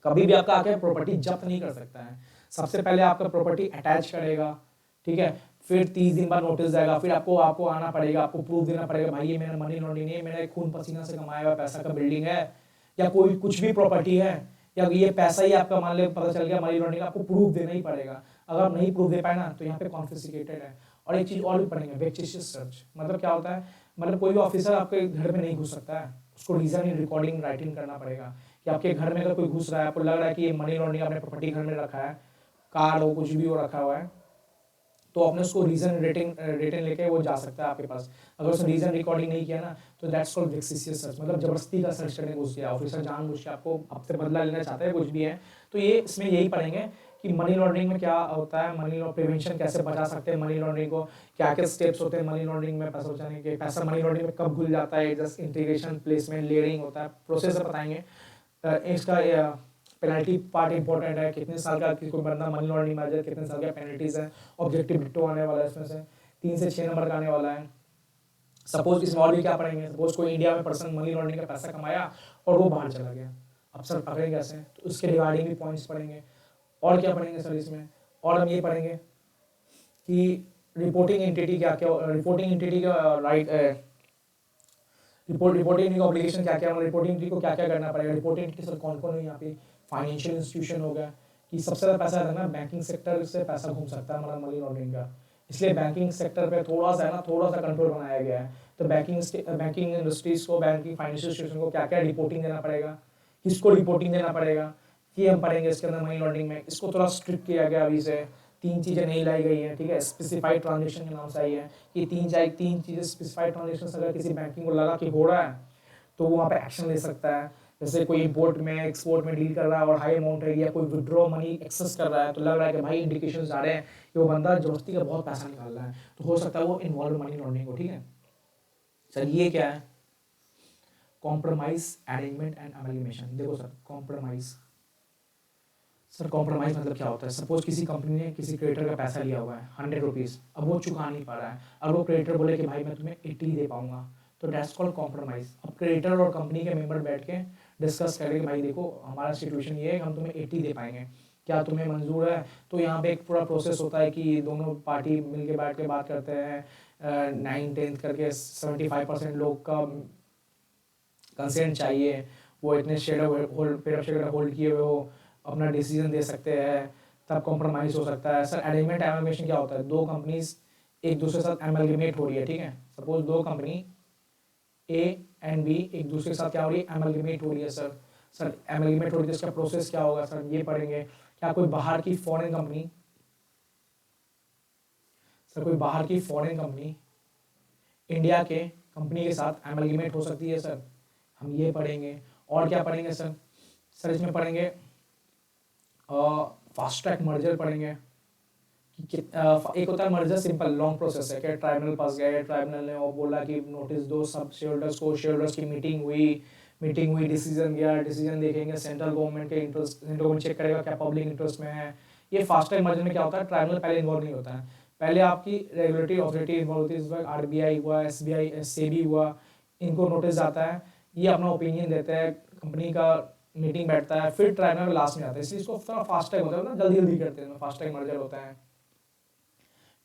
कभी भी आपका आके प्रॉपर्टी जब्त नहीं कर सकता है। सबसे पहले आपका प्रॉपर्टी अटैच करेगा, ठीक है, फिर 30 दिन बाद नोटिस जाएगा, फिर आपको आना पड़ेगा, आपको प्रूफ देना पड़ेगा, भाई ये मेरा मनी लॉन्ड्रिंग नहीं है, मेरा खून पसीना से कमाया हुआ पैसा का बिल्डिंग है, या कोई कुछ भी प्रॉपर्टी है, या ये पैसा ही आपका मान लो पता चल गया मनी लॉन्ड्रिंग, आपको प्रूफ देना ही पड़ेगा। अगर आप नहीं प्रूफ दे पाए ना, तो यहाँ पे कॉन्फिस्केटेड है। और एक चीज और भी पढ़ेंगे, वेक्टिशियस सर्च, मतलब क्या होता है, मतलब कोई भी ऑफिसर आपके घर में नहीं घुस सकता है, उसको रीजन इन रिकॉर्डिंग राइटिंग करना पड़ेगा कि आपके घर में अगर कोई घुस रहा है, आपको लग रहा है कि ये मनी लॉन्ड्रिंग आपने प्रॉपर्टी घर में रखा है, कार हो कुछ भी हो रखा हुआ है, तो आपने उसको रीजन रिटन लेके वो जा सकता है आपके पास। अगर उसने रीजन रिकॉर्डिंग नहीं किया ना, तो दैट्स कॉल्ड वेक्टिशियस सर्च, मतलब जबरदस्ती का सर्च करने घुस गया, ऑफिसर जानबूझ के आपको आपसे बदला लेना चाहता है, कुछ भी है। तो ये इसमें यही पढ़ेंगे कि मनी लॉन्ड्रिंग में क्या होता है, मनी प्रिवेंशन कैसे बचा सकते हैं मनी लॉन्ड्रिंग को, क्या क्या स्टेप्स होते हैं मनी लॉन्ड्रिंग में पैसा बचाने के, पैसा मनी लॉन्ड्रिंग में कब घुल जाता है, जस्ट इंटीग्रेशन प्लेसमेंट लेयरिंग होता है, प्रोसेस बताएंगे। इसका पेनल्टी पार्ट इंपॉर्टेंट है, कितने साल का कोई बंदा मनी लॉन्ड्रिंग में आ जाए, कितने साल का पेनल्टीज है। ऑब्जेक्टिव डिक्टो आने वाला है इसमें से, 3 से 6 नंबर का आने वाला है। सपोज इसमें और भी क्या पढ़ेंगे, सपोज कोई इंडिया में पर्सन मनी लॉन्ड्रिंग का पैसा कमाया और वो बाहर चला गया, अब सर पकड़े कैसे, तो उसके रिगार्डिंग भी पॉइंट्स पढ़ेंगे। और क्या पढ़ेंगे सर इसमें, और हम ये पढ़ेंगे कि रिपोर्टिंग एंटिटी क्या क्या, रिपोर्टिंग एंटिटी का राइट, रिपोर्टिंग का ऑब्लिगेशन क्या क्या, रिपोर्टिंग को क्या क्या करना पड़ेगा, रिपोर्टिंग के सर कौन कौन है यहाँ पे, फाइनेंशियल इंस्टीट्यूशन हो गया, कि सबसे ज़्यादा पैसा है ना बैंकिंग सेक्टर से पैसा घूम सकता है हमारा मनी लॉन्ड्रिंग का, इसलिए बैंकिंग सेक्टर पे थोड़ा सा है ना, थोड़ा सा कंट्रोल बनाया गया है। तो बैंकिंग इंडस्ट्रीज को, बैंकिंग फाइनेंशियल इंस्टीट्यूशन को क्या क्या रिपोर्टिंग देना पड़ेगा, किसको रिपोर्टिंग देना पड़ेगा, ये हम पढ़ेंगे इसके अंदर मनी लॉन्ड्रिंग में। इसको थोड़ा स्ट्रिक्ट किया गया अभी से, 3 चीज़ें नहीं लाई गई हैं, ठीक है। स्पेसिफाइड ट्रांजेक्शन के नाम से आई है कि 3 चीज़ें स्पेसिफाइड ट्रांजेक्शन अगर किसी बैंकिंग को लगा कि हो रहा है तो वो वहाँ पे एक्शन ले सकता है। जैसे कोई इंपोर्ट में एक्सपोर्ट में डील कर रहा है और हाई अमाउंट है, या कोई विड्रॉ मनी एक्सेस कर रहा है, तो लग रहा है कि भाई इंडिकेशंस आ रहे हैं कि वो बंदा जबरदस्ती का बहुत पैसा निकाल रहा है, तो हो सकता है वो इन्वॉल्व मनी लॉन्ड्रिंग को, ठीक है सर। ये क्या है, कॉम्प्रोमाइज अरेंजमेंट एंड अमलगमेशन। देखो सर, कॉम्प्रोमाइज, सर कॉम्प्रोमाइज मतलब क्या होता है। सपोज किसी कंपनी ने किसी क्रेडिटर का पैसा लिया हुआ है 100 रुपीज़, अब वो चुका नहीं पा रहा है, और वो क्रेडिटर बोले कि भाई मैं तुम्हें 80 दे पाऊंगा, तो डेट्स कॉल्ड कॉम्प्रोमाइज। अब क्रेडिटर और कंपनी के मेंबर बैठ के डिस्कस करें कि भाई देखो हमारा सिचुएशन ये है, हम तुम्हें 80 दे पाएंगे, क्या तुम्हें मंजूर है। तो यहाँ पे एक पूरा प्रोसेस होता है कि दोनों पार्टी मिलके बैठ के बात करते हैं, 9/10 करके 75% लोग का कंसेंट चाहिए, वो इतने शेयर होल्ड किए हुए हो, अपना डिसीजन दे सकते हैं, तब कॉम्प्रोमाइज हो सकता है। सर अरेंजमेंट एमलगमेशन क्या होता है, दो कंपनीज एक दूसरे के साथ एमलगमेट हो रही है, ठीक है। सपोज दो कंपनी ए एंड बी एक दूसरे के साथ क्या हो रही है, एमलगमेट हो रही है सर। सर एमलगमेट हो रही है, इसका प्रोसेस क्या होगा सर, ये पढ़ेंगे। क्या कोई बाहर की फॉरेन कंपनी, सर कोई बाहर की फॉरेन कंपनी इंडिया के कंपनी के साथ एमलगमेट हो सकती है सर, हम ये पढ़ेंगे। और क्या पढ़ेंगे सर, सर इसमें पढ़ेंगे फास्ट ट्रैक मर्जर पढ़ेंगे कि एक होता है मर्जर सिंपल लॉन्ग प्रोसेस है कि ट्राइब्यूनल पास गए, ट्राइब्यूनल ने वो बोला कि नोटिस दो सब शेयर होल्डर्स को, शेयर होल्डर्स की मीटिंग हुई, डिसीजन गया, डिसीजन देखेंगे, सेंट्रल गवर्नमेंट के इंटरेस्ट, सेंट्रल गवर्नमेंट चेक करेगा क्या पब्लिक इंटरेस्ट में है। ये फास्ट ट्रैक मर्जर में क्या होता है, ट्राइब्यूनल पहले इन्वॉल्व नहीं होता है, पहले आपकी रेगुलेटरी अथॉरिटी इन्वॉल्व होती है। इस वक्त RBI हुआ, SBI SEBI हुआ, इनको नोटिस जाता है, ये अपना ओपिनियन देते हैं, कंपनी का मीटिंग बैठता है, फिर ट्राइब्यूनल लास्ट में आता है, इसलिए इसको थोड़ा फास्ट ट्रैक होता है ना, जल्दी जल्दी करते हैं, फास्ट ट्रैक मर्जर होता है,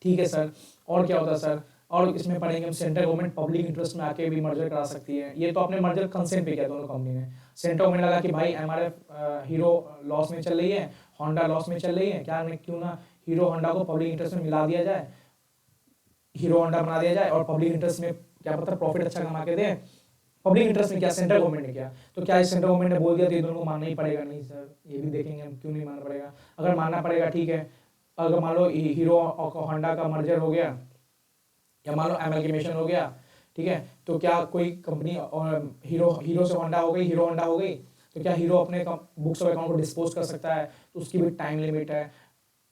ठीक है सर। और क्या होता है सर, और इसमें पढ़ेंगे हम सेंट्रल गवर्नमेंट पब्लिक इंटरेस्ट में आके भी मर्जर करा सकती है। ये तो अपने मर्जर कंसेंट पे किया दोनों कंपनी ने, सेंट्रल गवर्नमेंट लगा कि भाई MRF हीरो लॉस में चल रही है, होंडा लॉस में चल रही है, क्या क्यों ना हीरो होंडा को पब्लिक इंटरेस्ट में मिला दिया जाए, हीरो होंडा बना दिया जाए, और पब्लिक इंटरेस्ट में क्या पता प्रॉफिट अच्छा कमा के दे। पब्लिक इंटरेस्ट में क्या सेंट्रल गवर्नमेंट ने किया, तो क्या इस सेंट्रल गवर्नमेंट ने बोल दिया तो ये दोनों को मानना ही पड़ेगा, नहीं सर, ये भी देखेंगे हम क्यों नहीं मानना पड़ेगा। अगर मानना पड़ेगा ठीक है, अगर मान लो हीरो और होंडा का मर्जर हो गया, या मान लो एमलगमेशन हो गया, ठीक है, तो क्या कोई कंपनी हीरो से होंडा हो गई, हीरो होंडा हो गई, तो क्या हीरो अपने बुक्स ऑफ अकाउंट को डिस्पोज कर सकता है, तो उसकी भी टाइम लिमिट है,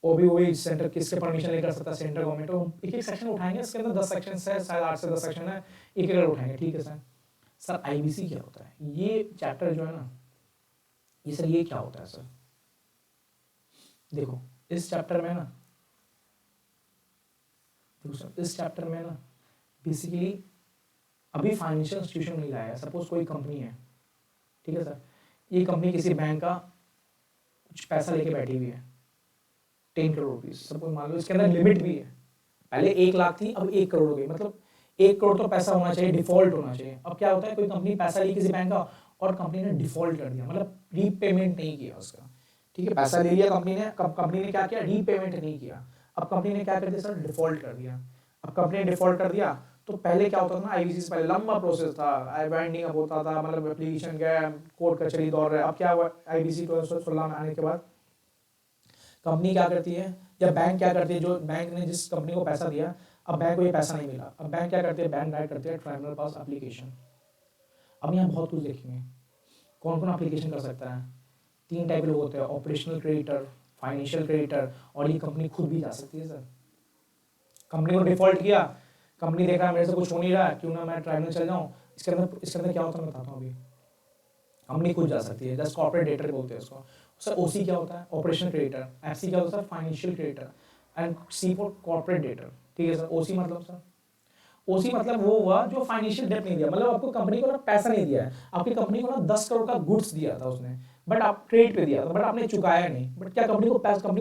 वो भी वही सेंटर किसके परमिशन लेकर सकता है, सेंट्रल गवर्नमेंट। तो एक एक सेक्शन उठाएंगे, इसके अंदर 10 सेक्शन है, शायद 8 से 10 सेक्शन है, एक एक उठाएंगे, ठीक है सर। सर IBC क्या होता है, ये चैप्टर जो है ना, ये सर ये क्या होता है सर, देखो इस चैप्टर में ना, देखो सर इस चैप्टर में ना बेसिकली अभी फाइनेंशियल इंस्टीट्यूशन नहीं लाया है। सपोज कोई कंपनी है, ठीक है सर, ये कंपनी किसी बैंक का कुछ पैसा लेके बैठी हुई है 10 करोड़ रुपीज, सपोज मान लो, इसके अंदर लिमिट भी है, पहले 1 लाख थी, अब 1 करोड़ हो गई, मतलब 1 करोड़ तो पैसा होना चाहिए, डिफॉल्ट होना चाहिए। अब क्या होता है, कोई कंपनी पैसा ली किसी बैंक का और कंपनी ने डिफॉल्ट कर दिया, मतलब रीपेमेंट नहीं किया उसका, ठीक है, पैसा ले लिया कंपनी ने क्या किया, रीपेमेंट नहीं किया। अब कंपनी ने क्या कर दिया सर, डिफॉल्ट कर दिया। अब कंपनी ने डिफॉल्ट कर दिया, तो पहले क्या होता था ना, IBC से पहले लंबा प्रोसेस था, वाइंडिंग अप होता था, मतलब एप्लीकेशन गया, कोर्ट कचहरी दौड़ रहे। अब क्या हुआ, IBC 2016 में आने के बाद कंपनी क्या करती है, या बैंक क्या करती है, जो बैंक ने जिस कंपनी को पैसा दिया, अब बैंक को ये पैसा नहीं मिला, अब बैंक क्या करती है, बैंक डायरेक्ट करती है ट्राइब्यूनल पास एप्लीकेशन। अब यहाँ बहुत कुछ देखेंगे, कौन कौन एप्लीकेशन कर सकता है। 3 टाइप के लोग होते हैं, ऑपरेशनल क्रेडिटर, फाइनेंशियल क्रेडिटर, और ये कंपनी खुद भी जा सकती है सर। कंपनी को डिफॉल्ट किया, कंपनी देखा मेरे से कुछ हो नहीं रहा है, क्यों ना मैं ट्राइब्यूनल चल जाऊँ। इसके अंदर क्या होता है मैं बताता हूँ अभी। कंपनी खुद जा सकती है, जस्ट कॉर्पोरेट डेटर बोलते हैं उसको। सर OC क्या होता है, ऑपरेशनल क्रेडिटर, FC क्या होता है, financial creditor, and C for corporate debtor, ठीक है सर। OC मतलब सर, OC मतलब वो हुआ जो फाइनेंशियल डेट नहीं दिया, मतलब आपको कंपनी को ना पैसा नहीं दिया है, आपकी कंपनी को ना 10 करोड़ का गुड्स दिया था उसने, बट आप क्रेडिट पे दिया था, बट आपने चुकाया नहीं। बट क्या कंपनी को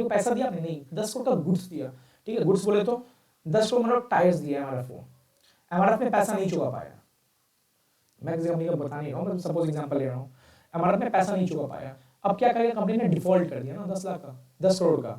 पैसा दिया आपने, नहीं, 10 करोड़ का गुड्स दिया, ठीक है। गुड्स बोले तो 10 करोड़ मतलब टायर्स दिया MRF को, MRF ने पैसा नहीं चुका पाया, मैं किसी कंपनी का बता नहीं रहा हूँ, मैं सपोज एग्जांपल ले रहा हूँ, MRF ने पैसा नहीं चुका पाया। अब क्या करेगा, कंपनी ने डिफॉल्ट कर दिया ना 10 लाख का, 10 करोड़ का,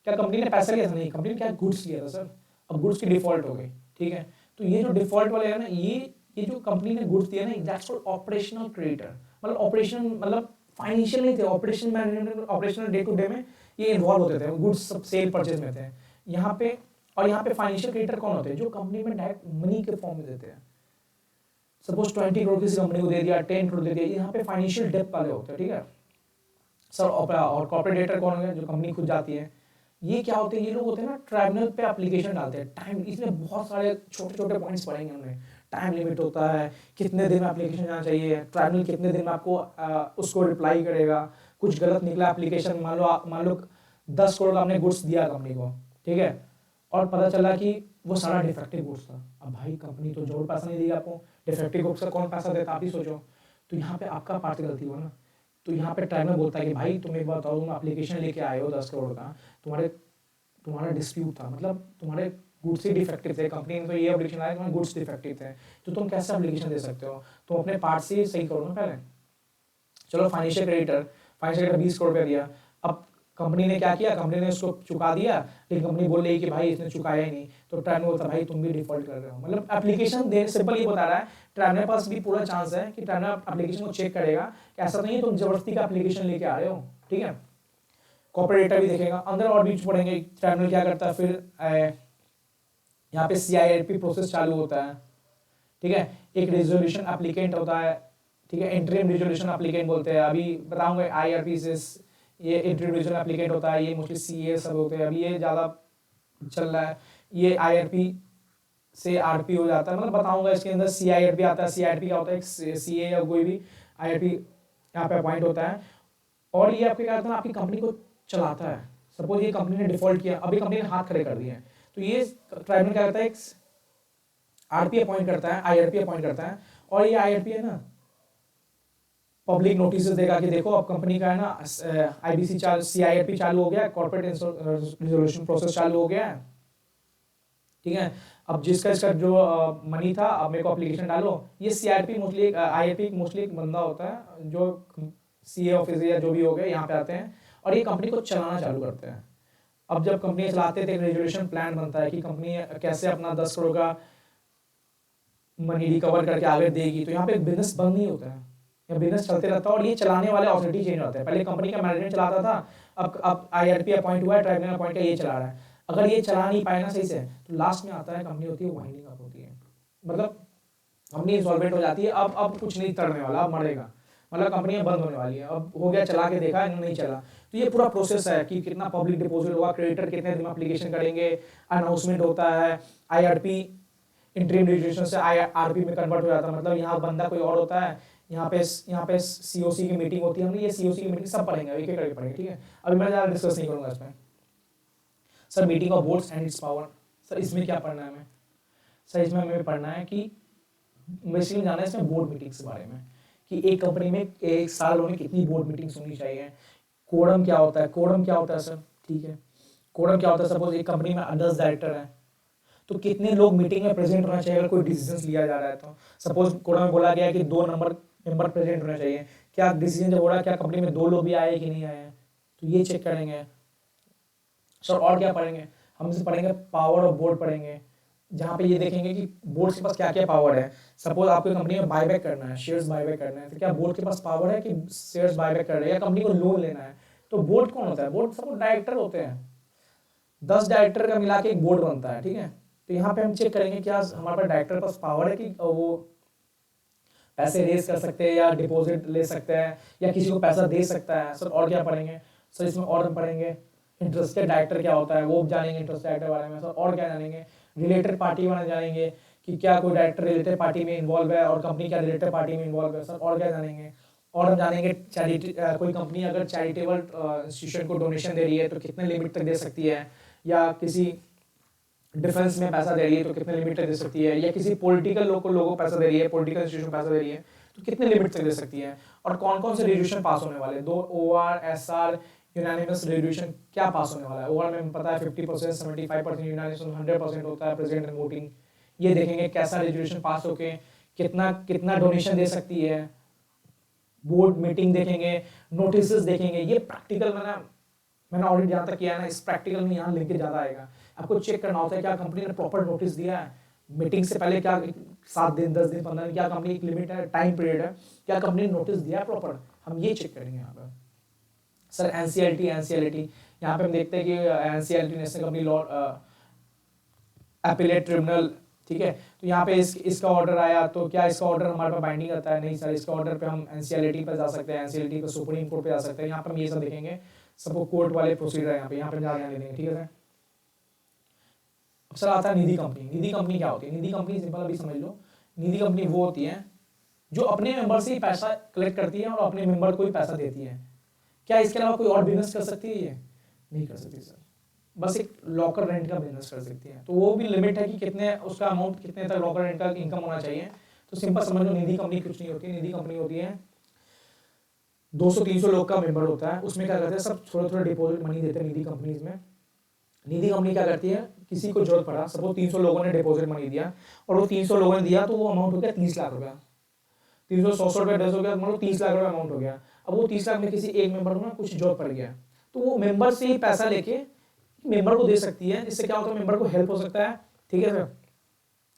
क्या कंपनी ने पैसा लिया था? नहीं, कंपनी ने क्या गुड्स लिया था सर, अब गुड्स की डिफॉल्ट हो गई, ठीक है। तो ये जो डिफॉल्ट वाले है ना, ये जो कंपनी ने गुड्स दिया ना, दैट्स कॉल्ड ऑपरेशनल क्रेडिटर, मतलब ऑपरेशन मतलब फाइनेंशियल नहीं थे, operation management, operational day to day में ये इन्वॉल्व होते थे, गुड्स सब सेल परचेज में थे यहाँ पे। और यहाँ पे फाइनेंशियल क्रेडिटर कौन होते हैं? जो कंपनी में डायरेक्ट मनी के फॉर्म में देते हैं। सपोज 20 करोड़ किसी कंपनी को दे दिया, 10 करोड़ दे दिया, यहाँ पे फाइनेंशियल डेप्थ वाले होते हैं, ठीक है सर। और कॉर्पोरेट डेटर कौन है? जो कंपनी खुद जाती है। ये क्या होते हैं? ये लोग होते हैं ना, ट्राइब्यूनल पे एप्लीकेशन डालते हैं। टाइम, इसमें बहुत सारे छोटे छोटे पॉइंट्स पढ़ेंगे हमने। टाइम लिमिट होता है, कितने दिन में एप्लीकेशन जाना चाहिए, ट्राइब्यूनल कितने दिन में आपको उसको रिप्लाई करेगा। कुछ गलत निकला एप्लीकेशन, मान लो 10 करोड़ का आपने गुड्स दिया कंपनी को, ठीक है, और पता चला कि वो सारा डिफेक्टिव गुड्स था। अब भाई कंपनी तो जोर पैसा नहीं देगी आपको, डिफेक्टिव गुड्स का कौन पैसा देता, आप ही सोचो। तो यहाँ पे आपका पार्ट गलती हुआ ना। तो यहाँ पे ट्राइब्यूनल बोलता है कि भाई तुम एक बात बताओ, तुम एप्लीकेशन लेके आए हो 10 करोड़ का, तुम्हारा डिस्प्यूट था, मतलब तुम्हारे गुड्स ही डिफेक्टिव थे, कंपनी ने तो ये एप्लीकेशन लाया, तुम्हारे गुड्स डिफेक्टिव थे, तो तुम कैसे एप्लीकेशन दे सकते हो? तुम अपने पार्ट से सही करो ना पहले। चलो फाइनेंशियल क्रेडिटर 20 करोड़ रुपया दिया, अब कंपनी ने क्या किया, कंपनी ने उसको चुका दिया, लेकिन कंपनी बोल रही कि भाई इसने चुकाया ही नहीं, तो ट्राइब्यूनल बोलता भाई तुम भी डिफॉल्ट कर रहे हो। मतलब एप्लीकेशन दे, सिंपल ये बता रहा है, ट्राइब्यूनल पास भी पूरा चांस है कि ट्राइब्यूनल एप्लीकेशन को चेक करेगा, ऐसा नहीं है तुम जबरदस्ती का एप्लीकेशन लेके आ रहे हो, ठीक है। कॉर्पोरेटर भी देखेगा, अंदर और भी पढ़ेंगे ट्राइब्यूनल क्या करता है। फिर यहाँ पे CIRP प्रोसेस चालू होता है, ठीक है। एक रेजोल्यूशन एप्लीकेंट होता है, ठीक है, इंटरिम रेजोल्यूशन एप्लीकेंट बोलते हैं, अभी बताऊंगा IRP से ये इंटरिम रेजोल्यूशन एप्लीकेंट होता है, ये मोस्टली CA सब होते हैं, अभी ये ज़्यादा चल रहा है। ये IRP से RP हो जाता है, मतलब बताऊंगा इसके अंदर CIRP आता है। CIRP क्या होता है? एक CA या कोई भी IRP यहाँ पे अपॉइंट होता है, और ये आपके क्या करता है, आपकी कंपनी को चलाता है। सपोज ये कंपनी ने डिफॉल्ट किया, अभी कंपनी ने हाथ खड़े कर दिए हैं, तो ये ट्राइब्यूनल क्या करता है, एक RP अपॉइंट करता है, IRP अपॉइंट करता है, और ये IRP है ना पब्लिक नोटिस देगा कि देखो अब कंपनी का है ना IBC CIRP चालू हो गया, कॉर्पोरेट रिजोल्यूशन प्रोसेस चालू हो गया है, ठीक है। अब जिसका इसका जो मनी था, अब मेरे को एप्लीकेशन डालो। ये CIRP मोस्टली IRP मोस्टली एक बंदा होता है जो CA ऑफिस या जो भी हो गए यहाँ पे आते हैं, और ये कंपनी को चलाना चालू करते हैं। अब जब कंपनी चलाते हैं तो एक रेजोल्यूशन प्लान बनता है कि कंपनी कैसे अपना 10 करोड़ का मनी रिकवर करके आगे देगी। तो यहाँ पे बिजनेस बंद नहीं होता है, या बिजनेस चलते रहता है, और ये चलाने वाले अथॉरिटी चेंज होते हैं। पहले कंपनी का मैनेजमेंट चलाता था, अब IRP अपॉइंट हुआ है, ट्राइब्यूनल अपॉइंट का ये चला रहा है। अगर ये चला नहीं पाए ना सही से, तो लास्ट में आता है कंपनी होती है वाइंडिंग अप होती है, मतलब कंपनी इंसॉल्वेंट हो जाती है। अब कुछ नहीं करने वाला, अब मरेगा, मतलब कंपनी बंद होने वाली है। अब हो गया, चला के देखा नहीं चला, तो ये पूरा प्रोसेस है कि कितना पब्लिक डिपॉजिट हुआ, क्रेडिटर कितने दिन में एप्लीकेशन करेंगे, अनाउंसमेंट होता है, IRP इंटरिम रेजोल्यूशन से IRP में कन्वर्ट हो जाता है, मतलब यहाँ बंदा कोई और होता है, यहाँ पे COC की मीटिंग होती है। हमने ये COC की मीटिंग सब पढ़ेंगे, एक एक करके पढ़ेंगे, ठीक है। अभी मैं ज़्यादा डिस्कस नहीं करूँगा इसमें। Sir meeting of boards and it's power, sir इसमें क्या पढ़ना है हमें? सर इसमें हमें पढ़ना है कि बेसिकली जाना है इसमें बोर्ड मीटिंग्स के बारे में, कि एक कंपनी में एक साल में कितनी बोर्ड मीटिंग्स होनी चाहिए। कोडम क्या होता है? कोडम क्या होता है सर? ठीक है, कोडम क्या होता है? सपोज एक कंपनी में 10 डायरेक्टर हैं, तो कितने लोग मीटिंग में प्रेजेंट होना चाहिए अगर कोई डिसीजन लिया जा रहा है? तो सपोज कोडम में बोला गया है कि 2 मेंबर प्रेजेंट होना चाहिए, क्या डिसीजन जब हो रहा है क्या कंपनी में 2 लोग भी आए कि नहीं आए हैं? तो ये चेक करेंगे सर। और क्या पढ़ेंगे हम? इसे पढ़ेंगे पावर ऑफ बोर्ड पढ़ेंगे, जहाँ पे ये देखेंगे कि बोर्ड के पास क्या क्या पावर है। सपोज आपको कंपनी में बायबैक करना है, शेयर्स बायबैक करना है, तो क्या बोर्ड के पास पावर है कि शेयर्स बायबैक कर रहे हैं, या कंपनी को लोन लेना है? तो बोर्ड कौन होता है? बोर्ड सपोज डायरेक्टर होते हैं, 10 डायरेक्टर का मिला के एक बोर्ड बनता है, ठीक है। तो यहाँ पे हम चेक करेंगे क्या हमारे पास डायरेक्टर पास पावर है कि वो पैसे रेज कर सकते हैं, या डिपॉजिट ले सकते हैं, या किसी को पैसा दे सकता है। सर और क्या पढ़ेंगे? सर इसमें और हम पढ़ेंगे इंटरेस्टेड डायरेक्टर क्या होता है, वो जानेंगे इंटरेस्टेड डायरेक्टर बारे में। सर और क्या जानेंगे? रिलेटेड पार्टी वाले जानेंगे कि क्या कोई डायरेक्टर रिलेटेड पार्टी में इन्वॉल्व है और कंपनी क्या रिलेटेड पार्टी में इन्वॉल्व है। सर और क्या जानेंगे? और हम जानेंगे चैरिटी, कोई कंपनी अगर चैरिटेबल इंस्टीट्यूशन को डोनेशन दे रही है तो कितने लिमिट तक दे सकती है, या किसी डिफेंस में पैसा दे रही है तो कितने लिमिट तक दे सकती है, या किसी पॉलिटिकल लोग को पैसा दे रही है, पॉलिटिकल इंस्टीट्यूशन पैसा दे रही है तो कितने लिमिट तक दे सकती है, और कौन कौन से रेजोल्यूशन पास होने वाले, 2 OR SR यूनानिमस रेजोल्यूशन क्या पास होने वाला है। ओवर में पता है 50%, 75% यूनानिमस, 100% होता है प्रेजेंट एंड वोटिंग। ये देखेंगे कैसा रेजोल्यूशन पास होके कितना डोनेशन दे सकती है, बोर्ड मीटिंग देखेंगे, नोटिस देखेंगे। ये प्रैक्टिकल मैंने ऑडिट जहाँ तक किया है ना, इस प्रैक्टिकल में यहाँ लिंकेज ज़्यादा आएगा। आपको चेक करना होता है क्या कंपनी ने प्रॉपर नोटिस दिया है, मीटिंग से पहले क्या 7 दिन 10 दिन 15 दिन, क्या कंपनी एक लिमिट है, टाइम पीरियड है, क्या कंपनी ने नोटिस दिया है प्रॉपर, हम ये चेक करेंगे यहाँ पर। सर एनसीएलटी यहाँ पे हम देखते हैं कि NCLT national company law appellate tribunal, ठीक है। तो यहाँ पे इसका ऑर्डर आया, तो क्या इसका ऑर्डर हमारे पास बाइंडिंग करता है? नहीं सर, इसका ऑर्डर पे हम एनसीएलटी पे जा सकते हैं, एनसीएलटी पे सुप्रीम कोर्ट पे जा सकते हैं। यहाँ पे हम ये सब देखेंगे, सबको कोर्ट वाले प्रोसीजर है यहाँ पे ध्यान देंगे, ठीक है सर। अब सर आता है निधि कंपनी। निधि कंपनी क्या होती है? निधि कंपनी सिंपल अभी समझ लो, निधि कंपनी वो होती है जो अपने मेंबर से ही पैसा कलेक्ट करती है और अपने मेंबर को ही पैसा देती है। क्या इसके अलावा कोई और बिजनेस कर सकती है? ये नहीं कर सकती सर, बस एक लॉकर रेंट का बिजनेस कर सकती है। तो वो भी लिमिट है कि कितने उसका अमाउंट कितने तक लॉकर रेंट का इनकम होना चाहिए। तो सिंपल समझ लो, निधि कंपनी कुछ नहीं होती है। निधि कंपनी होती है 200-300 लोग का मेंबर होता है, उसमें क्या करते हैं सब थोड़ा थोड़ा डिपॉजिट मनी देते हैं निधि कंपनीज में। निधि कंपनी क्या करती है, किसी को जरूरत पड़ा, सपोज 300 लोगों ने डिपॉजिट मनी दिया और वो 300 लोगों ने दिया, तो वो अमाउंट हो गया 30 लाख रुपया। 300 100 रुपया 10 हो गया, मतलब 30 लाख रुपया अमाउंट हो गया। अब वो 30 लाख में किसी एक मेंबर को ना कुछ जरूरत पड़ गया, तो वो मेंबर से ही पैसा लेके मेंबर को दे सकती है, जिससे क्या होता है मेंबर को हेल्प हो सकता है, ठीक है सर।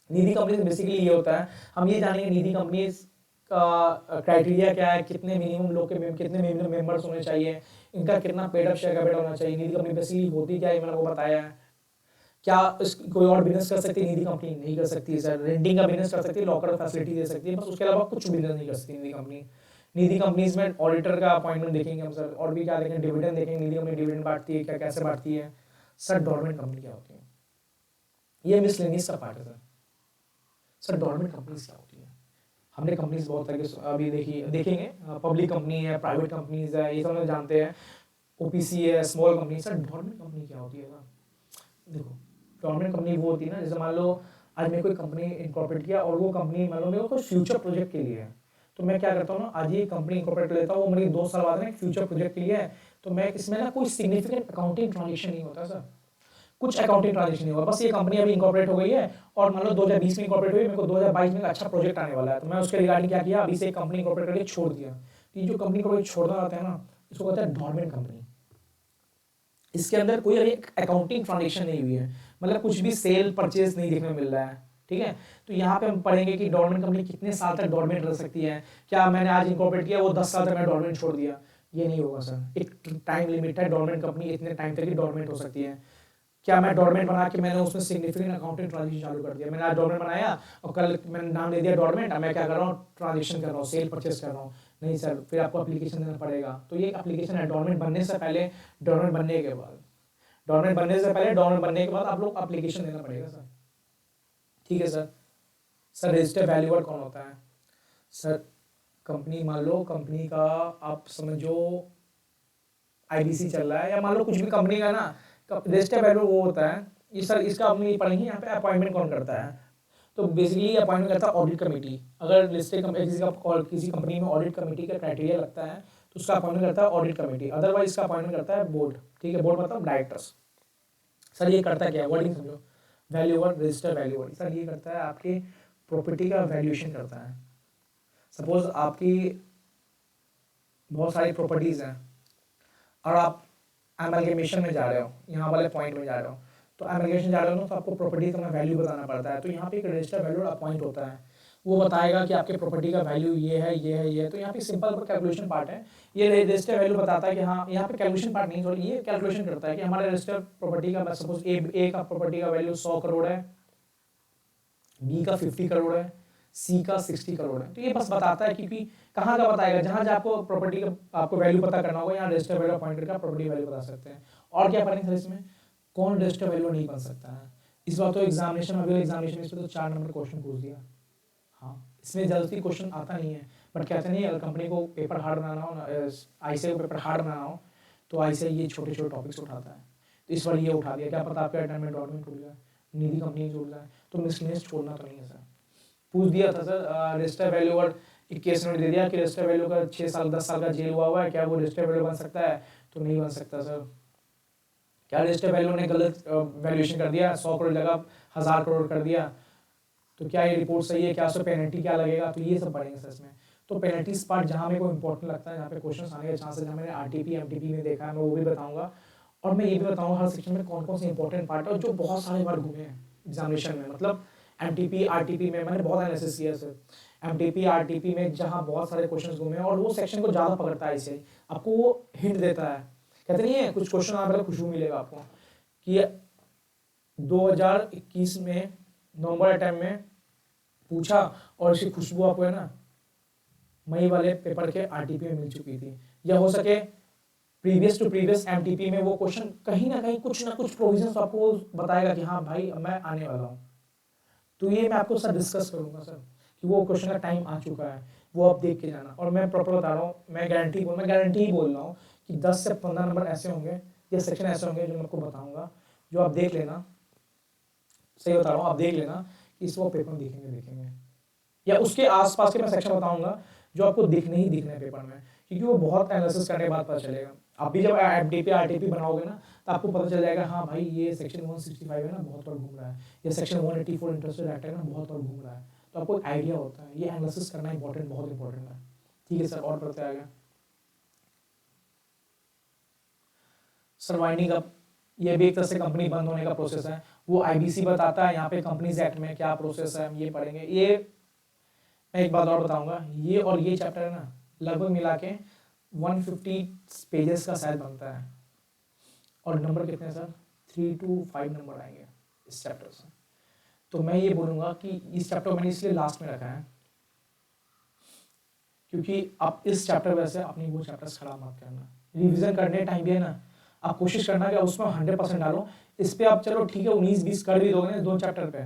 निधि कंपनी बेसिकली ये होता है, हम ये जानेंगे निधि कंपनी का क्राइटेरिया क्या है, कितने मिनिमम लोग के कितने मिनिमम मेंबर्स होने चाहिए, इनका कितना पेड अप शेयर कैपिटल होना चाहिए। निधि कंपनी बेसिकली होती क्या है मैंने वो बताया है। क्या कोई और बिजनेस कर सकती है निधि कंपनी? नहीं कर सकती सर। रेंटिंग का बिजनेस कर सकती है, लॉकर फैसिलिटी दे सकती है, बस उसके अलावा कुछ बिजनेस नहीं कर सकती निधि कंपनी। निधि कंपनीज में ऑडिटर का अपॉइंटमेंट देखेंगे हम सर, और भी क्या देखेंगे, डिविडेंड देखेंगे, निधि कंपनी डिविडेंड बांटती है क्या, कैसे बांटती है। सर डोरमेंट कंपनी क्या होती है? ये मिसलेनियस का पार्ट है सर। सर डोरमेंट कंपनीज क्या होती है? हमने कंपनीज बहुत तरह के अभी देखेंगे, पब्लिक कंपनी है, प्राइवेट कंपनीज है, ये सब लोग जानते हैं, ओपीसी है, small company. Sir dormant company क्या होती है सर? देखो, डोरमेंट कंपनी वो होती है ना, जैसे मान लो आज मैं कोई कंपनी इनकॉर्पोरेट किया और वो कंपनी मान लो मेरे को फ्यूचर प्रोजेक्ट के लिए है, तो मैं क्या करता हूँ ना, आज ये कंपनी इनकॉर्पोरेट लेता हूँ, वो मेरी 2 साल बाद में फ्यूचर प्रोजेक्ट के लिए है, तो मैं इसमें ना कोई सिग्निफिकेंट अकाउंटिंग ट्रांजेक्शन नहीं होता सर, कुछ अकाउंटिंग ट्रांजेक्शन नहीं हुआ, बस ये कंपनी अभी इनकॉर्पोरेट हो गई है और मान लो 2020 में इनकॉर्पोरेट हुई, मेरे को 2022 में अच्छा प्रोजेक्ट आने वाला है, तो मैं उसके रिगार्डिंग क्या किया, अभी से कंपनी इनकॉर्पोरेट करके छोड़ दिया। तो ये जो कंपनी को छोड़ना आता है ना, इसको कहते हैं डोरमेंट कंपनी। इसके अंदर कोई अभी अकाउंटिंग ट्रांजेक्शन नहीं हुई है, मतलब कुछ भी सेल परचेज नहीं देखने में मिल रहा है, ठीक है। तो यहाँ पे हम पढ़ेंगे कि डोरमेंट कंपनी कितने साल तक डोरमेंट रह सकती है। क्या मैंने आज इनकॉर्पोरेट किया, वो 10 साल तक मैं डोरमेंट छोड़ दिया, ये नहीं होगा सर। एक टाइम लिमिट है, डोरमेंट कंपनी इतने टाइम तक ही डोरमेंट हो सकती है। क्या मैं डोरमेंट बना के मैंने उसमें सिग्निफिकेंट अकाउंटिंग ट्रांजेक्शन चालू कर दिया, मैंने आज डोरमेंट बनाया और कल मैंने नाम दे दिया डोरमेंट, मैं क्या कर रहा हूँ, ट्रांजेक्शन कर रहा हूँ, सेल परचेस कर रहा हूँ? नहीं सर, फिर आपको एप्लीकेशन देना पड़ेगा। तो ये एप्लीकेशन है डोरमेंट बनने से पहले, डोरमेंट बनने के बाद। डोरमेंट बनने से पहले, डोरमेंट बनने के बाद आप लोग एप्लीकेशन देना पड़ेगा सर, ठीक है सर। सर रजिस्टर्ड वैल्यूअर कौन होता है? सर कंपनी, मान लो कंपनी का आप समझो आईबीसी चल रहा है, या मान लो कुछ भी कंपनी का ना, रजिस्टर्ड वैल्यूअर वो होता है, ये सर इसका अपनी ये पढ़ेंगे यहाँ पे अपॉइंटमेंट कौन करता है। तो बेसिकली अपॉइंटमेंट करता है ऑडिट कमेटी। अगर लिस्टेड किसी कंपनी में ऑडिट कमेटी का क्राइटेरिया लगता है तो उसका अपॉइंटमेंट करता है ऑडिट कमेटी, अदरवाइज इसका अपॉइंटमेंट करता है बोर्ड, ठीक है। बोर्ड मतलब डायरेक्टर्स। सर ये करता क्या है, वर्डिंग समझो, वैल्यूअर, रजिस्टर्ड वैल्यूअर। सर ये करता है आपके प्रॉपर्टी का वैल्यूएशन करता है। सपोज आपकी बहुत सारी प्रॉपर्टीज हैं और आप एमलगेमेशन में जा रहे हो, यहाँ वाले पॉइंट में जा रहे हो, तो एमलगेमेशन जा रहे हो ना, तो आपको प्रॉपर्टी का वैल्यू बताना पड़ता है। तो यहाँ पे एक रजिस्टर्ड वैल्यूअर अपॉइंट होता है, वो बताएगा कि आपके प्रॉपर्टी का वैल्यू ये है, ये है, ये है। तो यहाँ पे सिंपल कैलकुलेशन पार्ट है, ये रजिस्टर्ड वैल्यू बताता है कि हाँ, यहाँ पे कैलकुलेशन पार्ट नहीं, सॉरी, ये कैलकुलेशन करता है कि हमारे रजिस्टर्ड प्रॉपर्टी का, सपोज ए का प्रॉपर्टी का वैल्यू 100 करोड़ है, बी का 50 करोड़ है, सी का 60 करोड़ है। तो ये बस बताता है कि कहाँ का बताएगा, जहाँ जहाँ आपको प्रॉपर्टी का आपको वैल्यू पता करना होगा, यहाँ रजिस्टर्ड वैल्यू अपॉइंट करके प्रॉपर्टी वैल्यू बता सकते हैं। और क्या पढ़ेंगे सर इसमें, कौन रजिस्टर्ड वैल्यू नहीं बन सकता है। इस बार तो एग्जामिनेशन, अभी एग्जामिनेशन इस पर तो 4 नंबर क्वेश्चन पूछ दिया। हाँ, इसमें जल्दी क्वेश्चन आता नहीं है, बट कहते नहीं, अगर कंपनी को पेपर हार्ड बनाना हो ना, आईसीआई को पेपर हार्ड बनाना हो, तो आईसीआई ये छोटे छोटे टॉपिक्स उठाता है। तो इस बार ये उठा दिया, क्या पता आपका अटेंडमेंट डॉक्यूमेंट टूट जाए, निधि कंपनी टूट जाए, तो मिसलेनियस छोड़ना तो नहीं है सर। पूछ दिया था सर, रजिस्टर्ड वैल्यूअर 21 मिनट दे दिया कि रजिस्टर्ड वैल्यू का 6 साल 10 साल का जेल हुआ है, क्या वो रजिस्टर्ड वैल्यू बन सकता है? तो नहीं बन सकता सर। क्या रजिस्टर्ड वैल्यू ने गलत वैल्यूएशन कर दिया, 100 करोड़ जगह 1000 करोड़ कर दिया, तो क्या ये रिपोर्ट सही है, क्या उसमें पेनल्टी क्या लगेगा? तो ये सब पढ़ेंगे सर इसमें। तो पेनल्टीज पार्ट जहाँ मेरे को इंपॉर्टेंट लगता है, जहाँ पे क्वेश्चन आने के चांसेस, जहाँ मैंने आरटीपी एमटीपी में देखा है, मैं वो भी बताऊंगा। और मैं ये भी बताऊंगा हर सेक्शन में कौन कौन से इंपॉर्टेंट पार्ट है और जो बहुत सारे बार घूमे हैं एग्जामिनेशन में। मतलब एमटीपी आरटीपी में मैंने बहुत एनालिसिस किया सर, एमटीपी आरटीपी में जहाँ बहुत सारे क्वेश्चन घूमे हैं, और वो सेक्शन को ज़्यादा पकड़ता है, इसे आपको वो हिंट देता है। कहते नहीं है कुछ क्वेश्चन आप खुशबू मिलेगा आपको कि 2021 में नवंबर टाइम में पूछा और इसकी खुशबू आपको है ना मई वाले पेपर के आरटीपी में मिल चुकी थी, या हो सके प्रीवियस टू प्रीवियस एमटीपी में वो क्वेश्चन कहीं ना कहीं कुछ ना कुछ प्रोविजंस आपको बताएगा कि हाँ भाई अब मैं आने वाला हूँ। तो ये मैं आपको सर डिस्कस करूंगा सर कि वो क्वेश्चन का टाइम आ चुका है, वो आप देख के जाना। और मैं प्रॉपर बता रहा हूँ, मैं गारंटी ही बोल रहा हूँ कि 10 से 15 नंबर ऐसे होंगे या सेक्शन ऐसे होंगे जो मैं आपको बताऊंगा, जो आप देख लेना, सही बता रहा हूँ, आप देख लेना कि इस वो पेपर में देखेंगे या उसके आसपास के मैं सेक्शन बताऊंगा जो आपको दिखने ही दिखने पेपर में, क्योंकि वो बहुत एनालिसिस करने के बाद पता चलेगा। आप भी जब एफडीपी आरटीपी बनाओगे ना तो आपको पता चल जाएगा हाँ भाई ये सेक्शन 165 है ना बहुत बार घूम रहा है, ये सेक्शन 184 इंटरेस्टेड एक्ट है ना बहुत बार घूम रहा है, तो आपको एक आइडिया होता है। ये एनालिसिस करना इंपॉर्टेंट, बहुत इंपॉर्टेंट है। ठीक है सर, और पढ़ते आगे सर। वाइंडिंग अप, ये भी एक तरह से कंपनी बंद होने का प्रोसेस है, वो आईबीसी बताता है यहाँ पे कंपनीज एक्ट में क्या प्रोसेस है, हम ये पढ़ेंगे। ये मैं एक बात और बताऊंगा, ये और ये चैप्टर है ना लगभग मिला के 150 पेजेस का शायद बनता है, और नंबर कितने सर 3 to 5 नंबर आएंगे इस चैप्टर से। तो मैं ये बोलूँगा कि इस चैप्टर मैंने इसलिए लास्ट में रखा है क्योंकि आप इस चैप्टर वैसे अपनी वो चैप्टर्स खराब मत करना, रिवीजन करने टाइम भी है ना आप कोशिश करना कि उसमें 100% डालो। इस पे आप चलो ठीक है 19-20 कर भी दोगे 2 चैप्टर पे,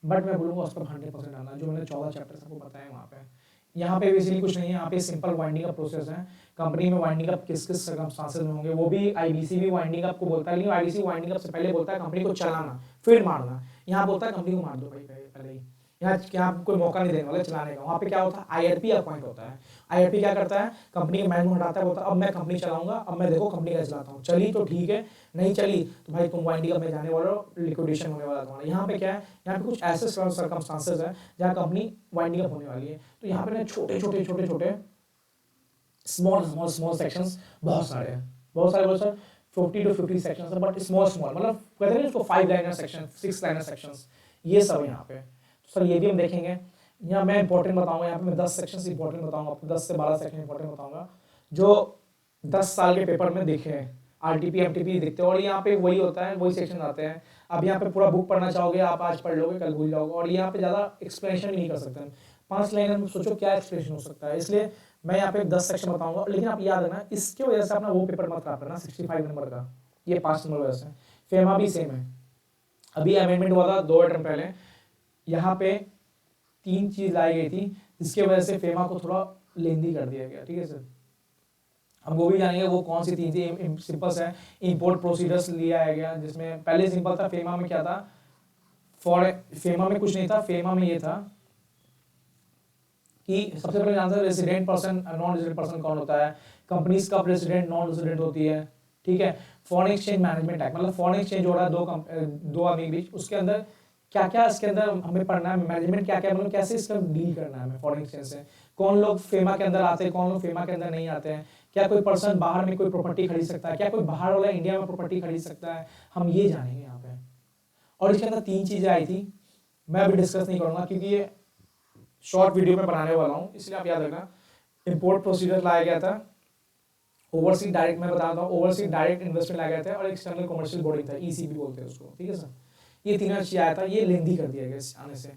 बट मैं बोलूँगा उस पर 100% डालना, जो मैंने 14 चैप्टर आपको बताए वहाँ पे। यहाँ पे बेसिकली कुछ नहीं है, यहाँ पे सिंपल वाइंडिंग अप प्रोसेस है। कंपनी में वाइंडिंग अप किस किस सर्कमस्टांसेस में होंगे, वो भी आईबीसी भी वाइंडिंग अप को बोलता है, लेकिन आईबीसी वाइंडिंग अप से पहले बोलता है कंपनी को चलाना फिर मारना। यहाँ बोलता है कंपनी को मार दो भाई पहले ही, यहाँ कोई मौका नहीं देने वाला चलाने का। वहाँ पे क्या होता है आईआरपी अपॉइंट होता है, आईआरपी क्या करता है कंपनी के मैनेजमेंट हटाता है, बोलता है अब मैं कंपनी चलाऊंगा, अब मैं देखो कंपनी का चलाता हूँ, चली तो ठीक है, नहीं चली तो भाई तुम वाइंडिंग अप में जाने वाले हो, लिक्विडेशन होने वाला तुम्हारा। यहाँ पे क्या है, यहाँ पे कुछ ऐसे सर्कमस्टांसेस है जहाँ कंपनी वाइंडिंग अप होने वाली है। तो यहाँ पे छोटे छोटे स्मॉल सेक्शंस बहुत सारे हैं, बहुत सारे 40 to 50 सेक्शंस है, बट स्मॉल मतलब कहते हैं इसको 5 लाइनर सेक्शन 6 लाइनर सेक्शंस, ये सब यहाँ पे। तो सर ये भी हम देखेंगे। यहाँ मैं इंपॉर्टेंट बताऊंगा, यहाँ पे मैं 10 सेक्शंस इंपॉर्टेंट बताऊंगा आपको, 10 से 12 सेक्शन इंपॉर्टेंट बताऊंगा जो 10 साल के पेपर में देखे हैं, आरटीपी एमटीपी दिखते हैं। और यहाँ पे वही होता है, वही सेक्शन आते हैं। अब यहाँ पे पूरा बुक पढ़ना चाहोगे आप, आज पढ़ लोगे कल भूल जाओगे, और यहाँ पे ज़्यादा एक्सप्लेनेशन भी नहीं कर सकते। 5 लाइन में सोचो क्या एक्सप्लेनेशन हो सकता है, इसलिए मैं यहाँ पे 10 सेक्शन बताऊंगा। लेकिन आप याद रखना इसके वजह से अपना वो पेपर मत खराब करना 65 नंबर का, ये 5 नंबर वजह से। फेमा भी सेम है, अभी अमेंडमेंट हुआ था 2 अटेम्प्ट पहले, यहाँ पे 3 चीज लाई गई थी जिसकी वजह से फेमा को थोड़ा लेंदी कर दिया गया। ठीक है सर, हम वो भी जानेंगे वो कौन सी 3 थी। सिंपल है, इंपोर्ट प्रोसीजर्स लिया गया, जिसमें पहले सिंपल था, फेमा में क्या था, फेमा में कुछ नहीं था, फेमा में ये था कि सबसे पहले जानते हैं resident person non resident person कौन होता है, कंपनीज का प्रेसिडेंट नॉन रेसिडेंट होती है। ठीक है, फॉरेन एक्सचेंज मैनेजमेंट एक्ट, मतलब फॉरेन एक्सचेंज हो रहा है दो आदमी के बीच, उसके अंदर क्या क्या इसके अंदर हमें पढ़ना है, मैनेजमेंट क्या क्या, मतलब कैसे इसका डील करना है हमें फॉरेन एक्सचेंज से, कौन लोग फेमा के अंदर आते हैं, कौन लोग फेमा के अंदर नहीं आते हैं, क्या कोई पर्सन बाहर में कोई प्रॉपर्टी खरीद सकता है, क्या कोई बाहर वाला इंडिया में प्रॉपर्टी खरीद सकता है, हम ये जानेंगे यहाँ पे। और इसके अंदर 3 चीजें आई थी, मैं अभी डिस्कस नहीं करूंगा क्योंकि ये शॉर्ट वीडियो में बनाने वाला हूँ, इसलिए आप याद रखना। इंपोर्ट प्रोसीजर लाया गया था, ओवरसीज डायरेक्ट, मैं बताता हूँ ओवरसीज डायरेक्ट इन्वेस्टमेंट लाया गया था, और एक्सटर्नल कमर्शियल बोर्डिंग था, ईसीबी बोलते हैं उसको। ठीक है सर, ये 3 चीज आया था, ये लेंदी कर दिया गया आने से।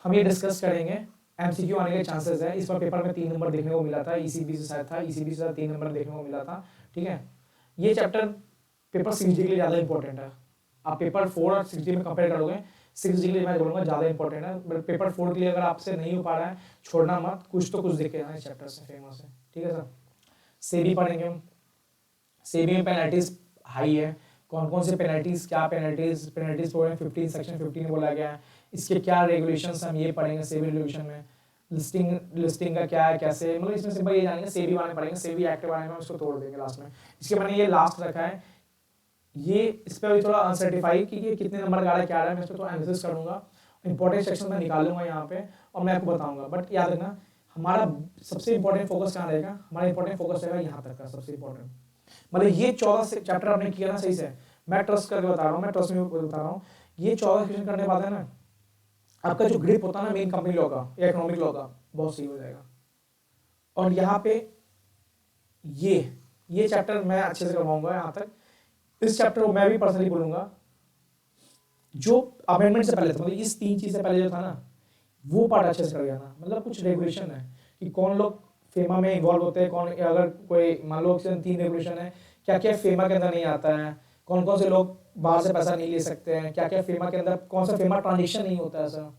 हम ये डिस्कस करेंगे, एमसीक्यू आने के चांसेस है। इस बार पेपर में 3 नंबर देखने को मिला था, ईसीबी से शायद था, ईसीबी से 3 नंबर देखने को मिला था। ठीक है, ये चैप्टर पेपर 6 के लिए ज़्यादा इंपॉर्टेंट है। आप पेपर 4 और 6 में कंपेयर करोगे, 6 के लिए मैं बोलूँगा ज़्यादा इंपॉर्टेंट है, बट पेपर 4 के लिए अगर आपसे नहीं हो पा रहा है छोड़ना मत, कुछ तो कुछ देख के जाना चैप्टर से, फेमस है। ठीक है सर, सेबी पढ़ेंगे हम, सेबी में पेनल्टीज हाई है, कौन कौन से पेनल्टीज, क्या पेनल्टीज 15 सेक्शन 15 में बोला गया है, इसके क्या रेगुलेशंस हम ये पढ़ेंगे सेबी रेगुलेशन में, लिस्टिंग का क्या है, कैसे, मतलब इसमें सिंपल ये जानेंगे, सेबी बारे में पढ़ेंगे, सेबी एक्ट के बारे में उसको तोड़ देंगे लास्ट में। इसके मैंने ये लास्ट रखा है, ये इस पर भी थोड़ा अनसर्टिफाई कि ये कितने नंबर का आ रहा है क्या आ रहा है, मैं इस पर थोड़ा एनालिसिस करूंगा, इंपॉर्टेंट सेक्शन में निकालूंगा यहाँ पे और मैं आपको बताऊंगा। बट याद रखना हमारा सबसे इंपॉर्टेंट फोकस कहाँ रहेगा, हमारा इंपॉर्टेंट फोकस रहेगा यहाँ तक का सबसे इंपॉर्टेंट, मतलब ये 14 चैप्टर आपने किया ना सही से, मैं ट्रस्ट करके बता रहा हूँ, मैं ट्रस्ट में बता रहा हूँ, ये 14 क्वेश्चन करने के बाद है ना आपका जो ग्रिप होता है ना मेन कंपनी लॉ का या इकोनॉमिक लॉ का बहुत सही हो जाएगा। और यहाँ पे ये चैप्टर मैं अच्छे से करवाऊंगा यहाँ तक। इस चैप्टर को मैं भी पर्सनली बोलूंगा जो अमेंडमेंट से पहले था, मतलब इस 3 चीज से पहले जो था ना वो पार्ट अच्छे से कर गया ना, मतलब कुछ रेगुलेशन है कि कौन लोग फेमा में इन्वॉल्व होते हैं, कौन अगर कोई मान लो 3 रेगुलेशन है, क्या क्या फेमा के अंदर नहीं आता है, कौन कौन से लोग बाहर से पैसा नहीं ले सकते हैं, क्या क्या फेमा के अंदर कौन सा फेमा ट्रांजेक्शन नहीं होता है ऐसा,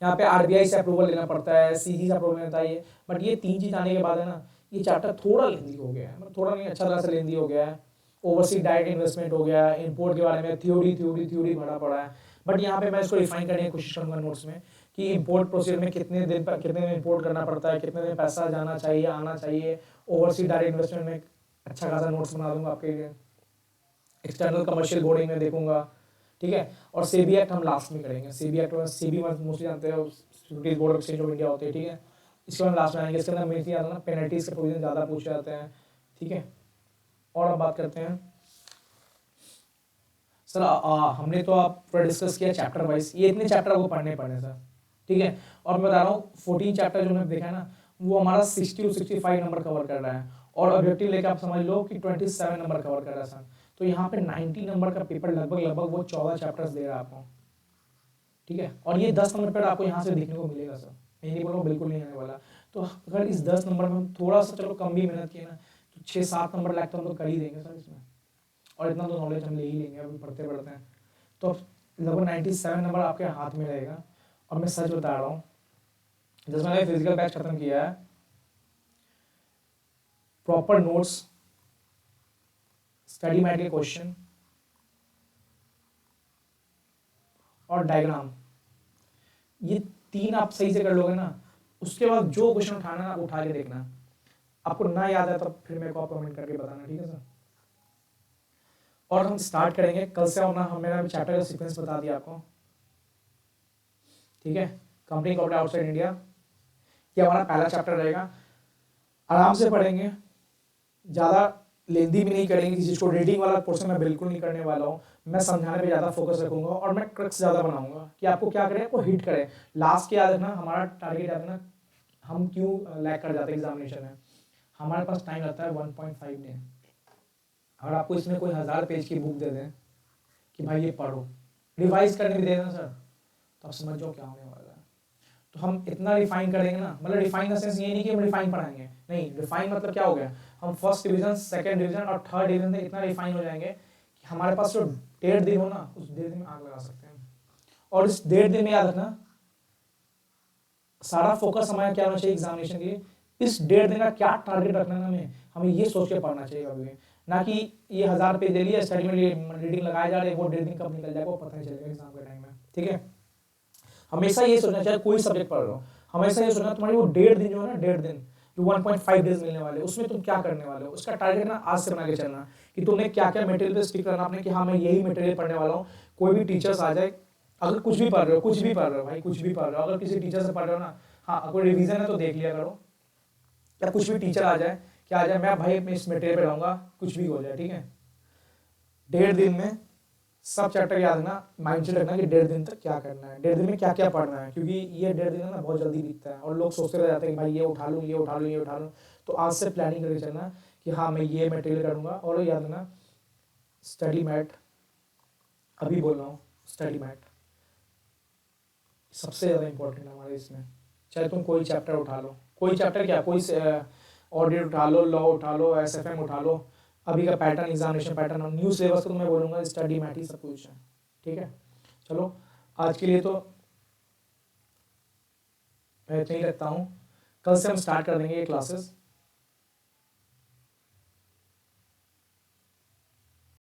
यहाँ पे आरबीआई से अप्रूवल लेना पड़ता है, सीजी से अप्रूवल लेना चाहिए। बट ये 3 चीज आने के बाद है ना ये चैप्टर थोड़ा लेंदी हो गया है, मतलब थोड़ा नहीं अच्छा तरह से लेंदी हो गया है। ओवरसीज डायरेक्ट इन्वेस्टमेंट हो गया, इंपोर्ट के बारे में थ्योरी भरा पड़ा है। बट यहाँ पे मैं इसको रिफाइन करने की कोशिश करूंगा नोट्स में कि इंपोर्ट प्रोसीजर में कितने दिन इंपोर्ट करना पड़ता है, कितने दिन पैसा जाना चाहिए आना चाहिए, ओवरसीज डायरेक्ट इन्वेस्टमेंट में अच्छा खासा नोट्स बना दूंगा आपके लिए, एक्सटर्नल कमर्शियल बोर्डिंग में देखूंगा, ठीक है। और सेबी एक्ट हम लास्ट में करेंगे, सेबी एक्ट में सेबी मोस्टली जानते हो securities board of exchange of India होते हैं, ठीक है। इसको हम लास्ट में आएंगे, इसके अंदर मेनली आता है ना पेनल्टीज के प्रोविजन ज़्यादा पूछे जाते हैं, ठीक है। और अब बात करते हैं सर, हमने तो आप पूरा डिस्कस किया चैप्टर वाइज, ये इतने चैप्टर को पढ़ने सर, ठीक है। और मैं बता रहा हूँ 14 चैप्टर जो हमने देखा है ना वो हमारा 60 to 65 नंबर कवर कर रहा है, और ऑब्जेक्टिव लेके आप समझ लो कि 27 नंबर कवर कर रहा है सर। तो यहाँ पे 90 नंबर का पेपर लगभग वो 14 चैप्टर्स दे रहा है आपको, ठीक है। और ये 10 नंबर पर आपको यहाँ से देखने को मिलेगा सर, मैं नहीं बोल रहा हूँ बिल्कुल नहीं आने वाला। तो अगर इस 10 नंबर में हम थोड़ा सा चलो कम भी मेहनत किए ना तो 6-7 नंबर लैक तो हम तो कर ही देंगे सर इसमें, और इतना तो नॉलेज हम ले ही लेंगे अभी पढ़ते पढ़ते हैं। तो लगभग 97 नंबर आपके हाथ में रहेगा। और मैं सच बता रहा हूँ जैसे मैंने फिजिकल बैच खत्म किया है, प्रॉपर नोट्स, स्टडी मैट के क्वेश्चन और डायग्राम, ये 3 आप सही से कर लोगे ना, उसके बाद जो क्वेश्चन उठाना आप उठा के देखना, आपको ना याद है तब फिर मेरे को आप कमेंट करके बताना, ठीक है सर। और हम स्टार्ट करेंगे कल से, होना हम मेरा चैप्टर का सीक्वेंस बता दिया आपको, ठीक है। कंपनी कॉर्पोरेट आउटसाइड इंडिया, ये हमारा पहला चैप्टर रहेगा, आराम से पढ़ेंगे, ज़्यादा लेंदी भी नहीं करेंगे किसी को, रीडिंग वाला पोर्शन मैं बिल्कुल नहीं करने वाला हूँ, मैं समझाने पे ज़्यादा फोकस रखूंगा और मैं क्रक्स ज़्यादा बनाऊंगा कि आपको क्या करें, आपको हिट करें। लास्ट के याद रखना, हमारा टारगेट याद रखना, हम क्यों लैग कर जाते हैं एग्जामिनेशन में, हमारे पास टाइम लगता है 1.5 डे। और आपको इसमें कोई 1000 पेज की बुक दे दें कि भाई ये पढ़ो, रिवाइज करने भी दे देना सर, तो आप समझ जाओ क्या होने वाला है। तो हम इतना रिफाइन करेंगे ना, मतलब रिफाइन इन द सेंस ये नहीं कि हम रिफाइन पढ़ाएंगे, नहीं, रिफाइन मतलब क्या हो गया, हम फर्स्ट डिवीजन, सेकंड डिवीजन और थर्ड डिवीजन में इतना रिफाइन हो जाएंगे कि हमारे पास जो 1.5 दिन हो ना उस 1.5 दिन में आग लगा सकते हैं। और इस 1.5 दिन में याद रखना सारा फोकस हमारा क्या होना चाहिए एग्जामिनेशन के लिए, इस 1.5 दिन का क्या टारगेट रखना है हमें ये सोच के पढ़ना चाहिए कभी, ना कि ये 1000 पेज ले लिया स्टडी में रीडिंग लगाए जा रहे, वो 1.5 दिन कब निकल जाएगा वो पता नहीं चलेगा एग्जाम के टाइम में, ठीक है। हमेशा ये सोचना चाहिए कोई सब्जेक्ट पढ़ रहे हो, हमेशा ये सोचना तुम्हारी वो 1.5 दिन जो है ना, 1.5 दिन जो 1.5 डेज मिलने वाले उसमें तुम क्या करने वाले हो, उसका टारगेट ना आज से बना के चलना कि तुमने क्या क्या मटेरियल पे स्टिक करना आपने, कि हाँ मैं यही मटेरियल पढ़ने वाला हूँ। कोई भी टीचर्स आ जाए, अगर कुछ भी पढ़ रहे हो भाई, कुछ भी पढ़ रहे हो, अगर किसी टीचर से पढ़ रहे हो ना, हाँ कोई रिवीजन है तो देख लिया करो, या कुछ भी टीचर आ जाए क्या आ जाए, मैं भाई अपने इस मटेरियल पे रहूंगा, कुछ भी हो जाए, ठीक है। 1.5 दिन में सब चैप्टर याद रखना, माइंडसेट रखना कि 1.5 दिन तक क्या करना है, 1.5 दिन में क्या क्या पढ़ना है, क्योंकि ये 1.5 दिन ना बहुत जल्दी बीतता है और लोग सोचते रह जाते हैं कि भाई ये उठा लूँ ये उठा लूँ ये उठा लूँ। तो आज से प्लानिंग करके चलना कि हाँ मैं ये मटेरियल करूँगा। और याद रखना स्टडी मैट, अभी बोल रहा हूँ स्टडी मैट सबसे ज़्यादा इंपॉर्टेंट है हमारे इसमें, चाहे तुम कोई चैप्टर उठा लो, कोई चैप्टर क्या, कोई ऑडिट उठा लो, लॉ उठा लो, एसएफएम उठा लो, अभी का pattern, examination pattern, new syllabus तो मैं बोलूँगा स्टडी मैट ही सब कुछ है, ठीक है। चलो आज के लिए तो मैं इतना ही रखता हूँ, कल से हम स्टार्ट कर देंगे ये क्लासेस।